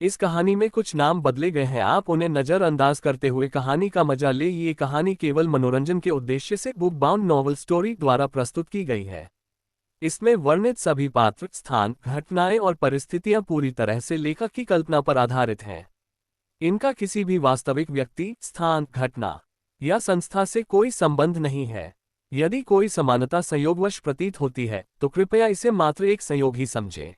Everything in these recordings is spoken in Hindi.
इस कहानी में कुछ नाम बदले गए हैं, आप उन्हें नजरअंदाज करते हुए कहानी का मजा ले। ये कहानी केवल मनोरंजन के उद्देश्य से बुक बाउंड नॉवल स्टोरी द्वारा प्रस्तुत की गई है। इसमें वर्णित सभी पात्र, स्थान, घटनाएं और परिस्थितियां पूरी तरह से लेखक की कल्पना पर आधारित हैं। इनका किसी भी वास्तविक व्यक्ति, स्थान, घटना या संस्था से कोई संबंध नहीं है। यदि कोई समानता संयोगवश प्रतीत होती है तो कृपया इसे मात्र एक संयोग ही समझें।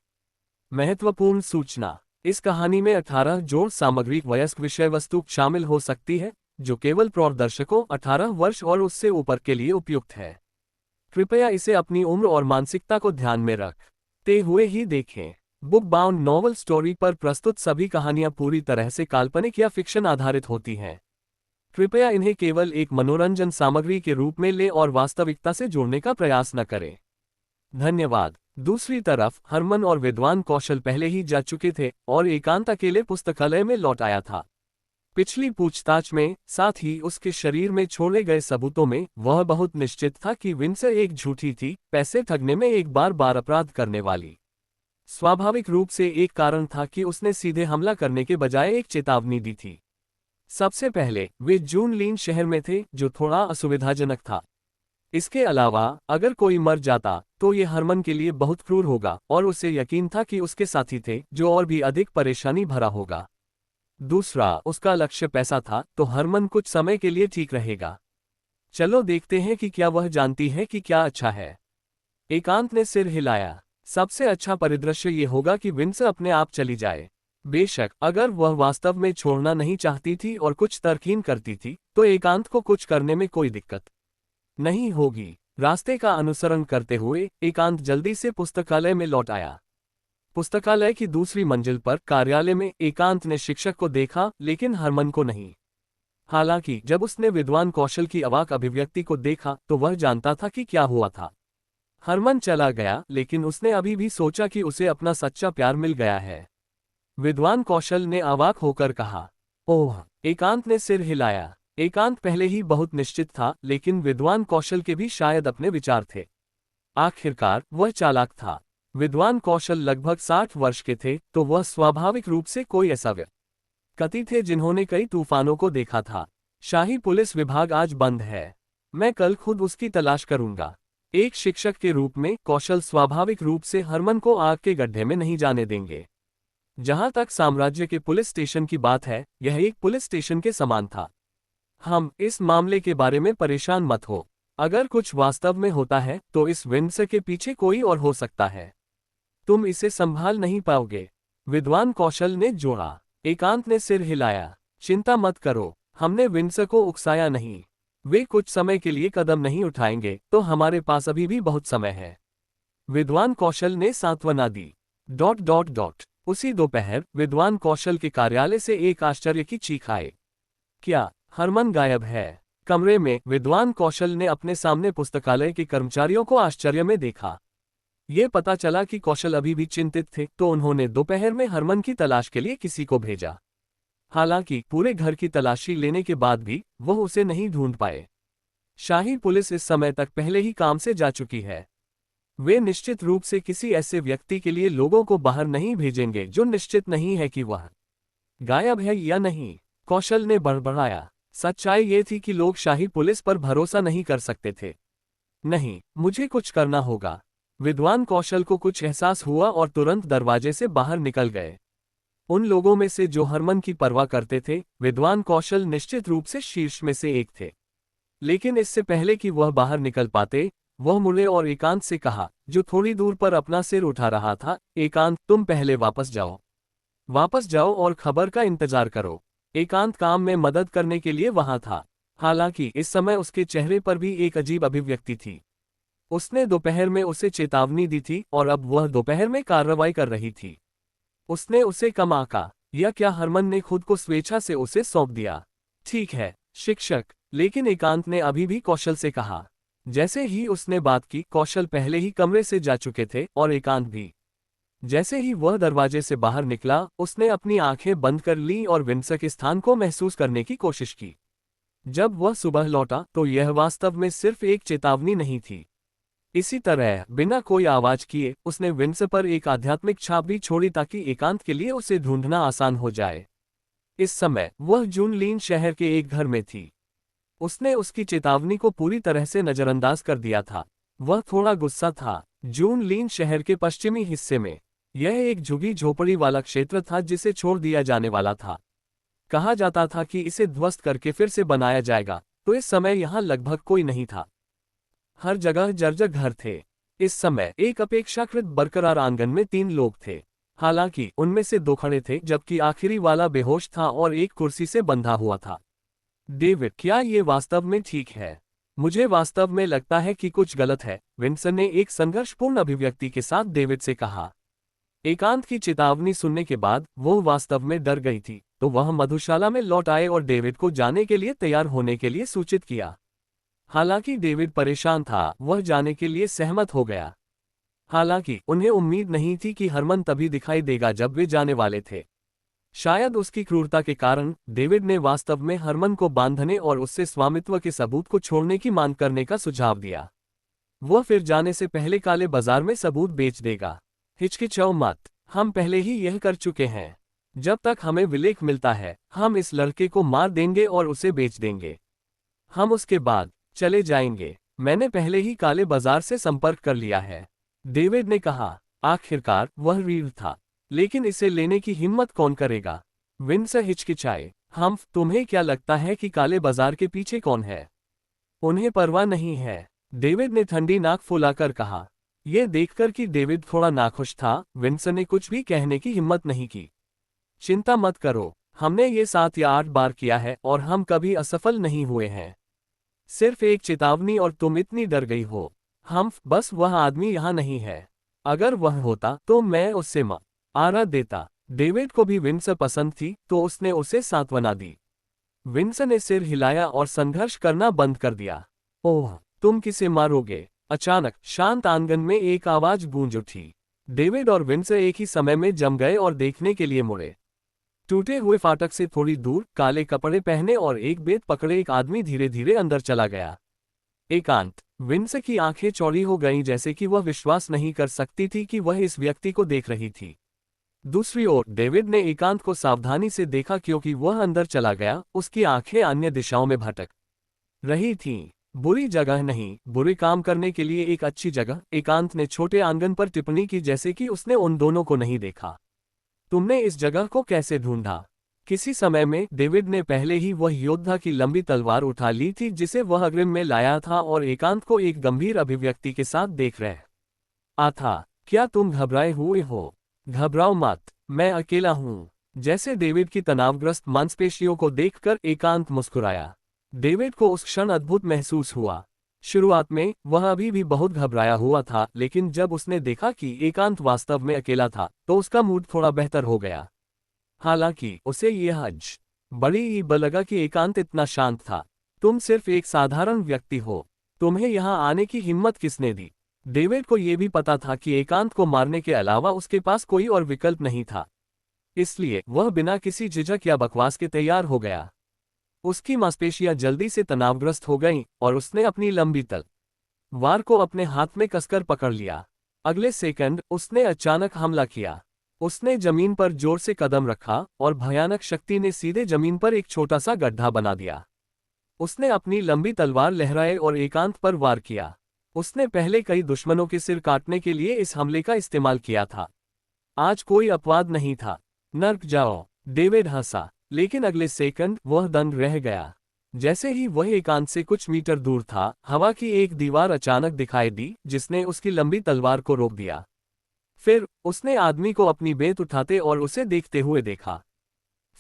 महत्वपूर्ण सूचना: इस कहानी में 18 जोड़ सामग्री वयस्क विषय वस्तु शामिल हो सकती है, जो केवल प्रौढ़ दर्शकों 18 वर्ष और उससे ऊपर के लिए उपयुक्त है। कृपया इसे अपनी उम्र और मानसिकता को ध्यान में रखते हुए ही देखें। बुक बाउंड नॉवल स्टोरी पर प्रस्तुत सभी कहानियां पूरी तरह से काल्पनिक या फिक्शन आधारित होती हैं। कृपया इन्हें केवल एक मनोरंजन सामग्री के रूप में लें और वास्तविकता से जोड़ने का प्रयास न करें। धन्यवाद। दूसरी तरफ हरमन और विद्वान कौशल पहले ही जा चुके थे और एकांत अकेले पुस्तकालय में लौट आया था। पिछली पूछताछ में, साथ ही उसके शरीर में छोड़े गए सबूतों में, वह बहुत निश्चित था कि विंसर एक झूठी थी, पैसे ठगने में एक बार अपराध करने वाली। स्वाभाविक रूप से एक कारण था कि उसने सीधे हमला करने के बजाय एक चेतावनी दी थी। सबसे पहले वे जून लीन शहर में थे, जो थोड़ा असुविधाजनक था। इसके अलावा अगर कोई मर जाता तो ये हरमन के लिए बहुत क्रूर होगा और उसे यकीन था कि उसके साथी थे, जो और भी अधिक परेशानी भरा होगा। दूसरा, उसका लक्ष्य पैसा था, तो हरमन कुछ समय के लिए ठीक रहेगा। चलो देखते हैं कि क्या वह जानती है कि क्या अच्छा है। एकांत ने सिर हिलाया। सबसे अच्छा परिदृश्य ये होगा कि विंस अपने आप चली जाए। बेशक अगर वह वास्तव में छोड़ना नहीं चाहती थी और कुछ तर्कहीन करती थी, तो एकांत को कुछ करने में कोई दिक्कत नहीं होगी। रास्ते का अनुसरण करते हुए एकांत जल्दी से पुस्तकालय में लौट आया। पुस्तकालय की दूसरी मंजिल पर कार्यालय में एकांत ने शिक्षक को देखा, लेकिन हरमन को नहीं। हालांकि जब उसने विद्वान कौशल की अवाक अभिव्यक्ति को देखा तो वह जानता था कि क्या हुआ था। हरमन चला गया, लेकिन उसने अभी भी सोचा कि उसे अपना सच्चा प्यार मिल गया है। विद्वान कौशल ने अवाक होकर कहा। ओह! एकांत ने सिर हिलाया। एकांत पहले ही बहुत निश्चित था, लेकिन विद्वान कौशल के भी शायद अपने विचार थे। आखिरकार वह चालाक था। विद्वान कौशल लगभग 60 वर्ष के थे, तो वह स्वाभाविक रूप से कोई ऐसा व्यक्ति थे जिन्होंने कई तूफानों को देखा था। शाही पुलिस विभाग आज बंद है। मैं कल खुद उसकी तलाश करूंगा। एक शिक्षक के रूप में कौशल स्वाभाविक रूप से हरमन को आग के गड्ढे में नहीं जाने देंगे। जहां तक साम्राज्य के पुलिस स्टेशन की बात है, यह एक पुलिस स्टेशन के समान था। हम इस मामले के बारे में परेशान मत हो। अगर कुछ वास्तव में होता है तो इस विंस के पीछे कोई और हो सकता है। तुम इसे संभाल नहीं पाओगे, विद्वान कौशल ने जोड़ा। एकांत ने सिर हिलाया। चिंता मत करो, हमने विंस को उकसाया नहीं। वे कुछ समय के लिए कदम नहीं उठाएंगे, तो हमारे पास अभी भी बहुत समय है, विद्वान कौशल ने सांत्वना दी। उसी दोपहर विद्वान कौशल के कार्यालय से एक आश्चर्य की चीख आई। क्या हरमन गायब है? कमरे में विद्वान कौशल ने अपने सामने पुस्तकालय के कर्मचारियों को आश्चर्य में देखा। ये पता चला कि कौशल अभी भी चिंतित थे, तो उन्होंने दोपहर में हरमन की तलाश के लिए किसी को भेजा। हालांकि पूरे घर की तलाशी लेने के बाद भी वह उसे नहीं ढूंढ पाए। शाही पुलिस इस समय तक पहले ही काम से जा चुकी है। वे निश्चित रूप से किसी ऐसे व्यक्ति के लिए लोगों को बाहर नहीं भेजेंगे जो निश्चित नहीं है कि वह गायब है या नहीं, कौशल ने बड़बड़ाया। सच्चाई ये थी कि लोग शाही पुलिस पर भरोसा नहीं कर सकते थे। नहीं, मुझे कुछ करना होगा। विद्वान कौशल को कुछ एहसास हुआ और तुरंत दरवाजे से बाहर निकल गए। उन लोगों में से जो हरमन की परवाह करते थे, विद्वान कौशल निश्चित रूप से शीर्ष में से एक थे। लेकिन इससे पहले कि वह बाहर निकल पाते, वह मुड़े और एकांत से कहा, जो थोड़ी दूर पर अपना सिर उठा रहा था, एकांत, तुम पहले वापस जाओ। वापस जाओ और खबर का इंतजार करो। एकांत काम में मदद करने के लिए वहां था। हालांकि इस समय उसके चेहरे पर भी एक अजीब अभिव्यक्ति थी। उसने दोपहर में उसे चेतावनी दी थी और अब वह दोपहर में कार्रवाई कर रही थी। उसने उसे कम आंका, या क्या हरमन ने खुद को स्वेच्छा से उसे सौंप दिया? ठीक है शिक्षक, लेकिन एकांत ने अभी भी कौशल से कहा। जैसे ही उसने बात की, कौशल पहले ही कमरे से जा चुके थे और एकांत भी। जैसे ही वह दरवाजे से बाहर निकला, उसने अपनी आंखें बंद कर ली और विंस के स्थान को महसूस करने की कोशिश की। जब वह सुबह लौटा तो यह वास्तव में सिर्फ एक चेतावनी नहीं थी। इसी तरह बिना कोई आवाज किए उसने विंस पर एक आध्यात्मिक छाप भी छोड़ी ताकि एकांत के लिए उसे ढूंढना आसान हो जाए। इस समय वह जूनलीन शहर के एक घर में थी। उसने उसकी चेतावनी को पूरी तरह से नजरअंदाज कर दिया था। वह थोड़ा गुस्सा था। जूनलीन शहर के पश्चिमी हिस्से में यह एक झुगी झोपड़ी वाला क्षेत्र था जिसे छोड़ दिया जाने वाला था। कहा जाता था कि इसे ध्वस्त करके फिर से बनाया जाएगा, तो इस समय यहाँ लगभग कोई नहीं था। हर जगह जर्जर घर थे। इस समय एक अपेक्षाकृत बरकरार आंगन में 3 लोग थे। हालांकि उनमें से 2 खड़े थे जबकि आखिरी वाला बेहोश था और एक कुर्सी से बंधा हुआ था। डेविड, क्या ये वास्तव में ठीक है? मुझे वास्तव में लगता है कि कुछ गलत है, विंसन ने एक संघर्षपूर्ण अभिव्यक्ति के साथ डेविड से कहा। एकांत की चेतावनी सुनने के बाद वो वास्तव में डर गई थी, तो वह मधुशाला में लौट आए और डेविड को जाने के लिए तैयार होने के लिए सूचित किया। हालांकि डेविड परेशान था, वह जाने के लिए सहमत हो गया। हालांकि उन्हें उम्मीद नहीं थी कि हरमन तभी दिखाई देगा जब वे जाने वाले थे। शायद उसकी क्रूरता के कारण डेविड ने वास्तव में हरमन को बांधने और उससे स्वामित्व के सबूत को छोड़ने की मांग करने का सुझाव दिया। वह फिर जाने से पहले काले बाजार में सबूत बेच देगा। हिचकिचाओ मत, हम पहले ही यह कर चुके हैं। जब तक हमें विलेख मिलता है, हम इस लड़के को मार देंगे और उसे बेच देंगे। हम उसके बाद चले जाएंगे। मैंने पहले ही काले बाजार से संपर्क कर लिया है, डेविड ने कहा। आखिरकार वह रीढ़ था, लेकिन इसे लेने की हिम्मत कौन करेगा? विंस हिचकिचाए। तुम्हें क्या लगता है कि काले बाजार के पीछे कौन है? उन्हें परवाह नहीं है, डेविड ने ठंडी नाक फुलाकर कहा। यह देखकर कि डेविड थोड़ा नाखुश था, विंस ने कुछ भी कहने की हिम्मत नहीं की। चिंता मत करो, हमने ये 7 या 8 बार किया है और हम कभी असफल नहीं हुए हैं। सिर्फ एक चेतावनी और तुम इतनी डर गई हो। बस वह आदमी यहाँ नहीं है। अगर वह होता तो मैं उससे आरा देता। डेविड को भी विंस पसंद थी, तो उसने उसे सांत्वना दी। विंस ने सिर हिलाया और संघर्ष करना बंद कर दिया। ओह, तुम किसे मारोगे? अचानक शांत आंगन में एक आवाज गूंज उठी। डेविड और विंस एक ही समय में जम गए और देखने के लिए मुड़े। टूटे हुए फाटक से थोड़ी दूर काले कपड़े पहने और एक बेत पकड़े एक आदमी धीरे धीरे अंदर चला गया। एकांत। विंस की आंखें चौड़ी हो गईं, जैसे कि वह विश्वास नहीं कर सकती थी कि वह इस व्यक्ति को देख रही थी। दूसरी ओर डेविड ने एकांत को सावधानी से देखा क्योंकि वह अंदर चला गया। उसकी आंखें अन्य दिशाओं में भटक रही थीं। बुरी जगह नहीं, बुरे काम करने के लिए एक अच्छी जगह। एकांत ने छोटे आंगन पर टिप्पणी की, जैसे कि उसने उन दोनों को नहीं देखा। तुमने इस जगह को कैसे ढूंढा? किसी समय में डेविड ने पहले ही वह योद्धा की लंबी तलवार उठा ली थी जिसे वह अग्रिम में लाया था और एकांत को एक गंभीर अभिव्यक्ति के साथ देख रहा था। क्या तुम घबराए हुए हो? घबराओ मत, मैं अकेला हूं। जैसे डेविड की तनावग्रस्त मांसपेशियों को देखकर एकांत मुस्कुराया। डेविड को उस क्षण अद्भुत महसूस हुआ। शुरुआत में वह अभी भी बहुत घबराया हुआ था, लेकिन जब उसने देखा कि एकांत वास्तव में अकेला था, तो उसका मूड थोड़ा बेहतर हो गया। हालांकि उसे यह बड़ी ही लगा कि एकांत इतना शांत था। तुम सिर्फ एक साधारण व्यक्ति हो। तुम्हें यहाँ आने की हिम्मत किसने दी? डेविड को यह भी पता था कि एकांत को मारने के अलावा उसके पास कोई और विकल्प नहीं था। इसलिए वह बिना किसी झिझक या बकवास के तैयार हो गया। उसकी मांसपेशियां जल्दी से तनावग्रस्त हो गईं और उसने अपनी लंबी तलवार को अपने हाथ में कसकर पकड़ लिया। अगले सेकंड उसने अचानक हमला किया। उसने जमीन पर जोर से कदम रखा और भयानक शक्ति ने सीधे जमीन पर एक छोटा सा गड्ढा बना दिया। उसने अपनी लंबी तलवार लहराए और एकांत पर वार किया। उसने पहले कई दुश्मनों के सिर काटने के लिए इस हमले का इस्तेमाल किया था। आज कोई अपवाद नहीं था। नर्क जाओ, डेविड हंसा, लेकिन अगले सेकंड वह दंग रह गया। जैसे ही वह एकांत से कुछ मीटर दूर था, हवा की एक दीवार अचानक दिखाई दी जिसने उसकी लंबी तलवार को रोक दिया। फिर उसने आदमी को अपनी बेत उठाते और उसे देखते हुए देखा।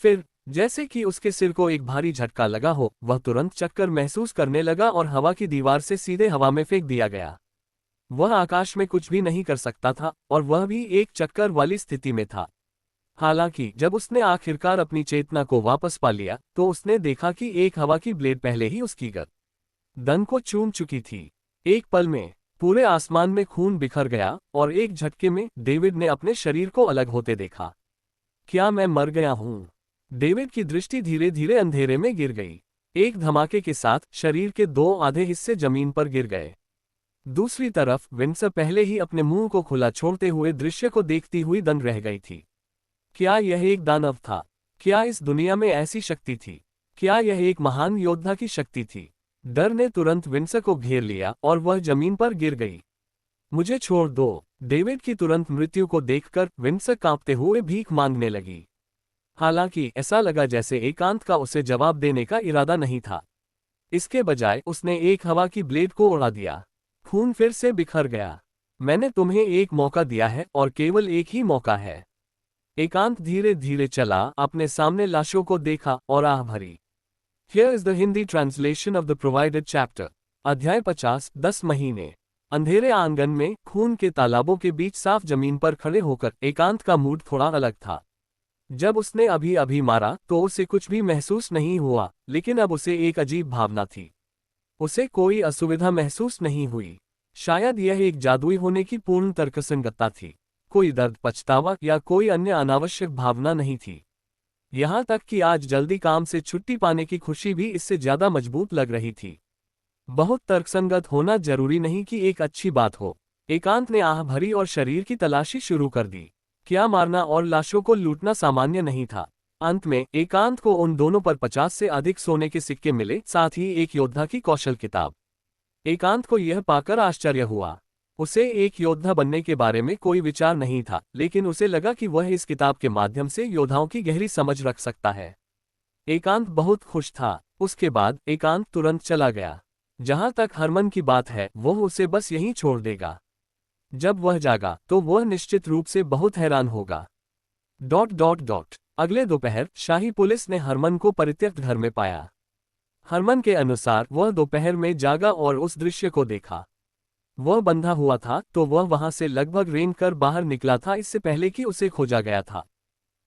फिर जैसे कि उसके सिर को एक भारी झटका लगा हो, वह तुरंत चक्कर महसूस करने लगा और हवा की दीवार से सीधे हवा में फेंक दिया गया। वह आकाश में कुछ भी नहीं कर सकता था और वह भी एक चक्कर वाली स्थिति में था। हालांकि जब उसने आखिरकार अपनी चेतना को वापस पा लिया, तो उसने देखा कि एक हवा की ब्लेड पहले ही उसकी गर्दन को चूम चुकी थी। एक पल में पूरे आसमान में खून बिखर गया और एक झटके में डेविड ने अपने शरीर को अलग होते देखा। क्या मैं मर गया हूं? डेविड की दृष्टि धीरे धीरे अंधेरे में गिर गई। एक धमाके के साथ शरीर के 2 आधे हिस्से जमीन पर गिर गए। दूसरी तरफ विंसर पहले ही अपने मुंह को खुला छोड़ते हुए दृश्य को देखती हुई दंग रह गई थी। क्या यह एक दानव था? क्या इस दुनिया में ऐसी शक्ति थी? क्या यह एक महान योद्धा की शक्ति थी? डर ने तुरंत विंसर को घेर लिया और वह जमीन पर गिर गई। मुझे छोड़ दो। डेविड की तुरंत मृत्यु को देखकर विंसर कांपते हुए भीख मांगने लगी। हालांकि ऐसा लगा जैसे एकांत का उसे जवाब देने का इरादा नहीं था। इसके बजाय उसने एक हवा की ब्लेड को उड़ा दिया। खून फिर से बिखर गया। मैंने तुम्हें एक मौका दिया है और केवल एक ही मौका है। एकांत धीरे धीरे चला, अपने सामने लाशों को देखा और आह भरी। Here is the Hindi translation of the provided chapter. अध्याय 50, 10 महीने। अंधेरे आंगन में खून के तालाबों के बीच साफ जमीन पर खड़े होकर एकांत का मूड थोड़ा अलग था। जब उसने अभी अभी मारा तो उसे कुछ भी महसूस नहीं हुआ, लेकिन अब उसे एक अजीब भावना थी। उसे कोई असुविधा महसूस नहीं हुई। शायद यह एक जादुई होने की पूर्ण तर्कसंगतता थी। कोई दर्द, पछतावा या कोई अन्य अनावश्यक भावना नहीं थी। यहां तक कि आज जल्दी काम से छुट्टी पाने की खुशी भी इससे ज्यादा मजबूत लग रही थी। बहुत तर्कसंगत होना जरूरी नहीं कि एक अच्छी बात हो। एकांत ने आह भरी और शरीर की तलाशी शुरू कर दी। क्या मारना और लाशों को लूटना सामान्य नहीं था? अंत में एकांत को उन दोनों पर 50 से अधिक सोने के सिक्के मिले, साथ ही एक योद्धा की कौशल किताब। एकांत को यह पाकर आश्चर्य हुआ। उसे एक योद्धा बनने के बारे में कोई विचार नहीं था, लेकिन उसे लगा कि वह इस किताब के माध्यम से योद्धाओं की गहरी समझ रख सकता है। एकांत बहुत खुश था। उसके बाद एकांत तुरंत चला गया। जहां तक हरमन की बात है, वह उसे बस यहीं छोड़ देगा। जब वह जागा तो वह निश्चित रूप से बहुत हैरान होगा। ... अगले दोपहर शाही पुलिस ने हरमन को परित्यक्त घर में पाया। हरमन के अनुसार वह दोपहर में जागा और उस दृश्य को देखा। वह बंधा हुआ था तो वह वहां से लगभग रेंग कर बाहर निकला था, इससे पहले कि उसे खोजा गया था।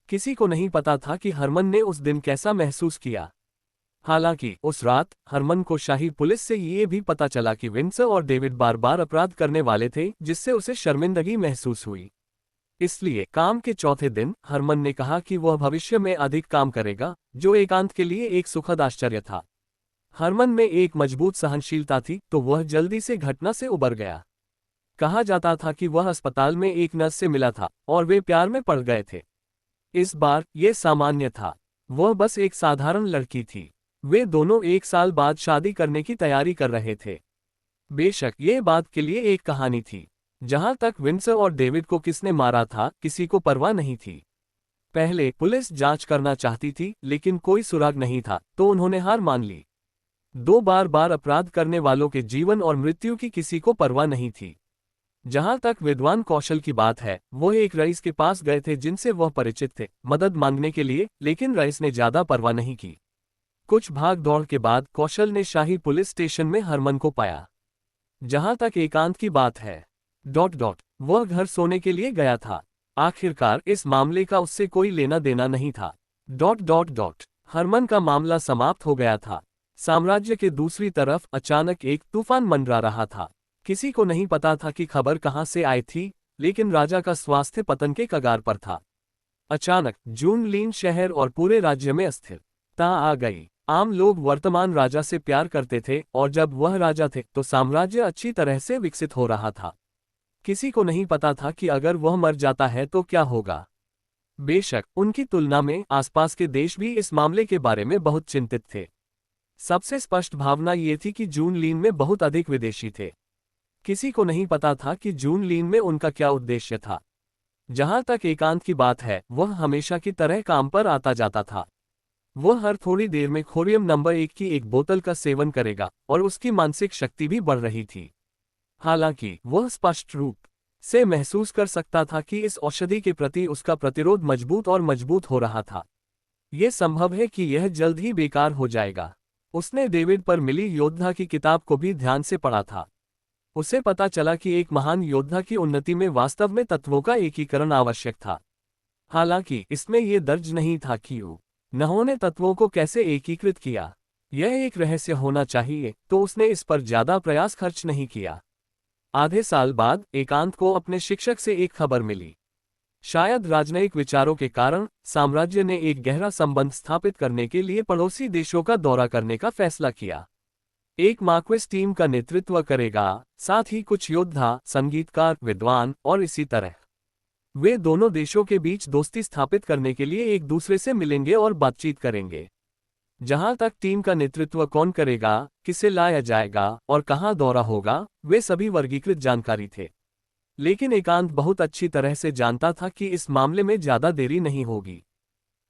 किसी को नहीं पता था कि हरमन ने उस दिन कैसा महसूस किया। हालांकि उस रात हरमन को शाही पुलिस से ये भी पता चला कि विंसर और डेविड बार बार अपराध करने वाले थे, जिससे उसे शर्मिंदगी महसूस हुई। इसलिए काम के चौथे दिन हरमन ने कहा कि वह भविष्य में अधिक काम करेगा, जो एकांत के लिए एक सुखद आश्चर्य था। हरमन में एक मजबूत सहनशीलता थी, तो वह जल्दी से घटना से उबर गया। कहा जाता था कि वह अस्पताल में एक नर्स से मिला था और वे प्यार में पड़ गए थे। इस बार यह सामान्य था। वह बस एक साधारण लड़की थी। वे दोनों एक साल बाद शादी करने की तैयारी कर रहे थे। बेशक ये बात के लिए एक कहानी थी। जहां तक विंसर और डेविड को किसने मारा था, किसी को परवाह नहीं थी। पहले पुलिस जांच करना चाहती थी, लेकिन कोई सुराग नहीं था, तो उन्होंने हार मान ली। दो बार बार अपराध करने वालों के जीवन और मृत्यु की किसी को परवाह नहीं थी। जहां तक विद्वान कौशल की बात है, वह एक रईस के पास गए थे जिनसे वह परिचित थे, मदद मांगने के लिए, लेकिन रईस ने ज्यादा परवाह नहीं की। कुछ भाग दौड़ के बाद कौशल ने शाही पुलिस स्टेशन में हरमन को पाया। जहां तक एकांत की बात है, ... वह घर सोने के लिए गया था। आखिरकार इस मामले का उससे कोई लेना देना नहीं था। ... हरमन का मामला समाप्त हो गया था। साम्राज्य के दूसरी तरफ अचानक एक तूफान मंडरा रहा था। किसी को नहीं पता था कि खबर कहां से आई थी, लेकिन राजा का स्वास्थ्य पतन के कगार पर था। अचानक जून लीन शहर और पूरे राज्य में अस्थिरता आ गई। आम लोग वर्तमान राजा से प्यार करते थे, और जब वह राजा थे तो साम्राज्य अच्छी तरह से विकसित हो रहा था। किसी को नहीं पता था कि अगर वह मर जाता है तो क्या होगा। बेशक उनकी तुलना में आसपास के देश भी इस मामले के बारे में बहुत चिंतित थे। सबसे स्पष्ट भावना ये थी कि जून लीन में बहुत अधिक विदेशी थे। किसी को नहीं पता था कि जून लीन में उनका क्या उद्देश्य था। जहां तक एकांत की बात है, वह हमेशा की तरह काम पर आता जाता था। वह हर थोड़ी देर में खोरियम नंबर 1 की एक बोतल का सेवन करेगा, और उसकी मानसिक शक्ति भी बढ़ रही थी। हालांकि वह स्पष्ट रूप से महसूस कर सकता था कि इस औषधि के प्रति उसका प्रतिरोध मजबूत और मजबूत हो रहा था। यह संभव है कि यह जल्द ही बेकार हो जाएगा। उसने डेविड पर मिली योद्धा की किताब को भी ध्यान से पढ़ा था। उसे पता चला कि एक महान योद्धा की उन्नति में वास्तव में तत्वों का एकीकरण आवश्यक था। हालांकि इसमें यह दर्ज नहीं था कि उन्होंने तत्वों को कैसे एकीकृत किया। यह एक रहस्य होना चाहिए, तो उसने इस पर ज्यादा प्रयास खर्च नहीं किया। आधे साल बाद एकांत को अपने शिक्षक से एक खबर मिली। शायद राजनयिक विचारों के कारण साम्राज्य ने एक गहरा संबंध स्थापित करने के लिए पड़ोसी देशों का दौरा करने का फैसला किया। एक मार्क्वेस टीम का नेतृत्व करेगा, साथ ही कुछ योद्धा, संगीतकार, विद्वान और इसी तरह। वे दोनों देशों के बीच दोस्ती स्थापित करने के लिए एक दूसरे से मिलेंगे और बातचीत करेंगे। जहां तक टीम का नेतृत्व कौन करेगा, किसे लाया जाएगा और कहां दौरा होगा, वे सभी वर्गीकृत जानकारी थे। लेकिन एकांत बहुत अच्छी तरह से जानता था कि इस मामले में ज्यादा देरी नहीं होगी।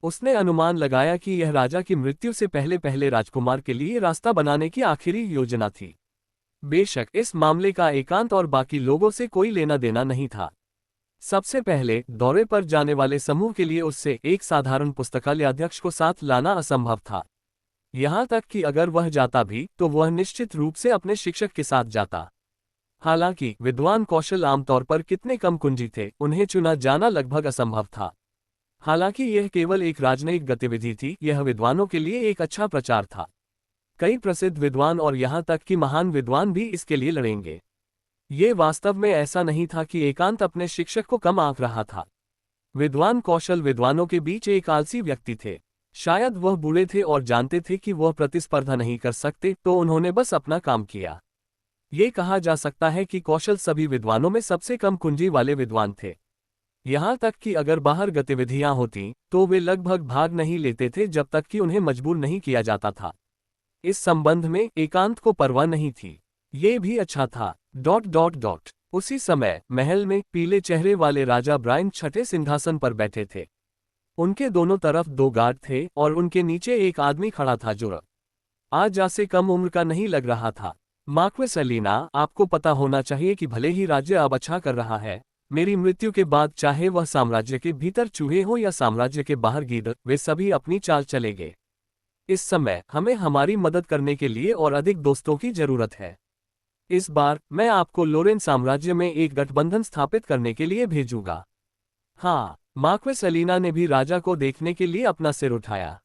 उसने अनुमान लगाया कि यह राजा की मृत्यु से पहले पहले राजकुमार के लिए रास्ता बनाने की आखिरी योजना थी। बेशक इस मामले का एकांत और बाकी लोगों से कोई लेना देना नहीं था। सबसे पहले दौरे पर जाने वाले समूह के लिए उससे एक साधारण पुस्तकालय अध्यक्ष को साथ लाना असंभव था। यहां तक कि अगर वह जाता भी तो वह निश्चित रूप से अपने शिक्षक के साथ जाता। हालांकि विद्वान कौशल आमतौर पर कितने कम कुंजी थे, उन्हें चुना जाना लगभग असंभव था। हालांकि यह केवल एक राजनयिक गतिविधि थी, यह विद्वानों के लिए एक अच्छा प्रचार था। कई प्रसिद्ध विद्वान और यहां तक कि महान विद्वान भी इसके लिए लड़ेंगे। ये वास्तव में ऐसा नहीं था कि एकांत अपने शिक्षक को कम आंक रहा था। विद्वान कौशल विद्वानों के बीच एक आलसी व्यक्ति थे। शायद वह बूढ़े थे और जानते थे कि वह प्रतिस्पर्धा नहीं कर सकते, तो उन्होंने बस अपना काम किया। ये कहा जा सकता है कि कौशल सभी विद्वानों में सबसे कम कुंजी वाले विद्वान थे। यहां तक कि अगर बाहर गतिविधियां होती तो वे लगभग भाग नहीं लेते थे जब तक कि उन्हें मजबूर नहीं किया जाता था। इस संबंध में एकांत को परवाह नहीं थी। ये भी अच्छा था। ... उसी समय महल में पीले चेहरे वाले राजा ब्रायन छठे सिंहासन पर बैठे थे। उनके दोनों तरफ 2 गार्ड थे और उनके नीचे एक आदमी खड़ा था जो आज से कम उम्र का नहीं लग रहा था। मार्क्वेस एलिना, आपको पता होना चाहिए कि भले ही राज्य अब अच्छा कर रहा है, मेरी मृत्यु के बाद चाहे वह साम्राज्य के भीतर चूहे हो या साम्राज्य के बाहर गीदड़, वे सभी अपनी चाल चलेंगे। इस समय हमें हमारी मदद करने के लिए और अधिक दोस्तों की जरूरत है। इस बार मैं आपको लोरेन साम्राज्य में एक गठबंधन स्थापित करने के लिए भेजूंगा। हाँ, मार्क्वेस एलिना ने भी राजा को देखने के लिए अपना सिर उठाया।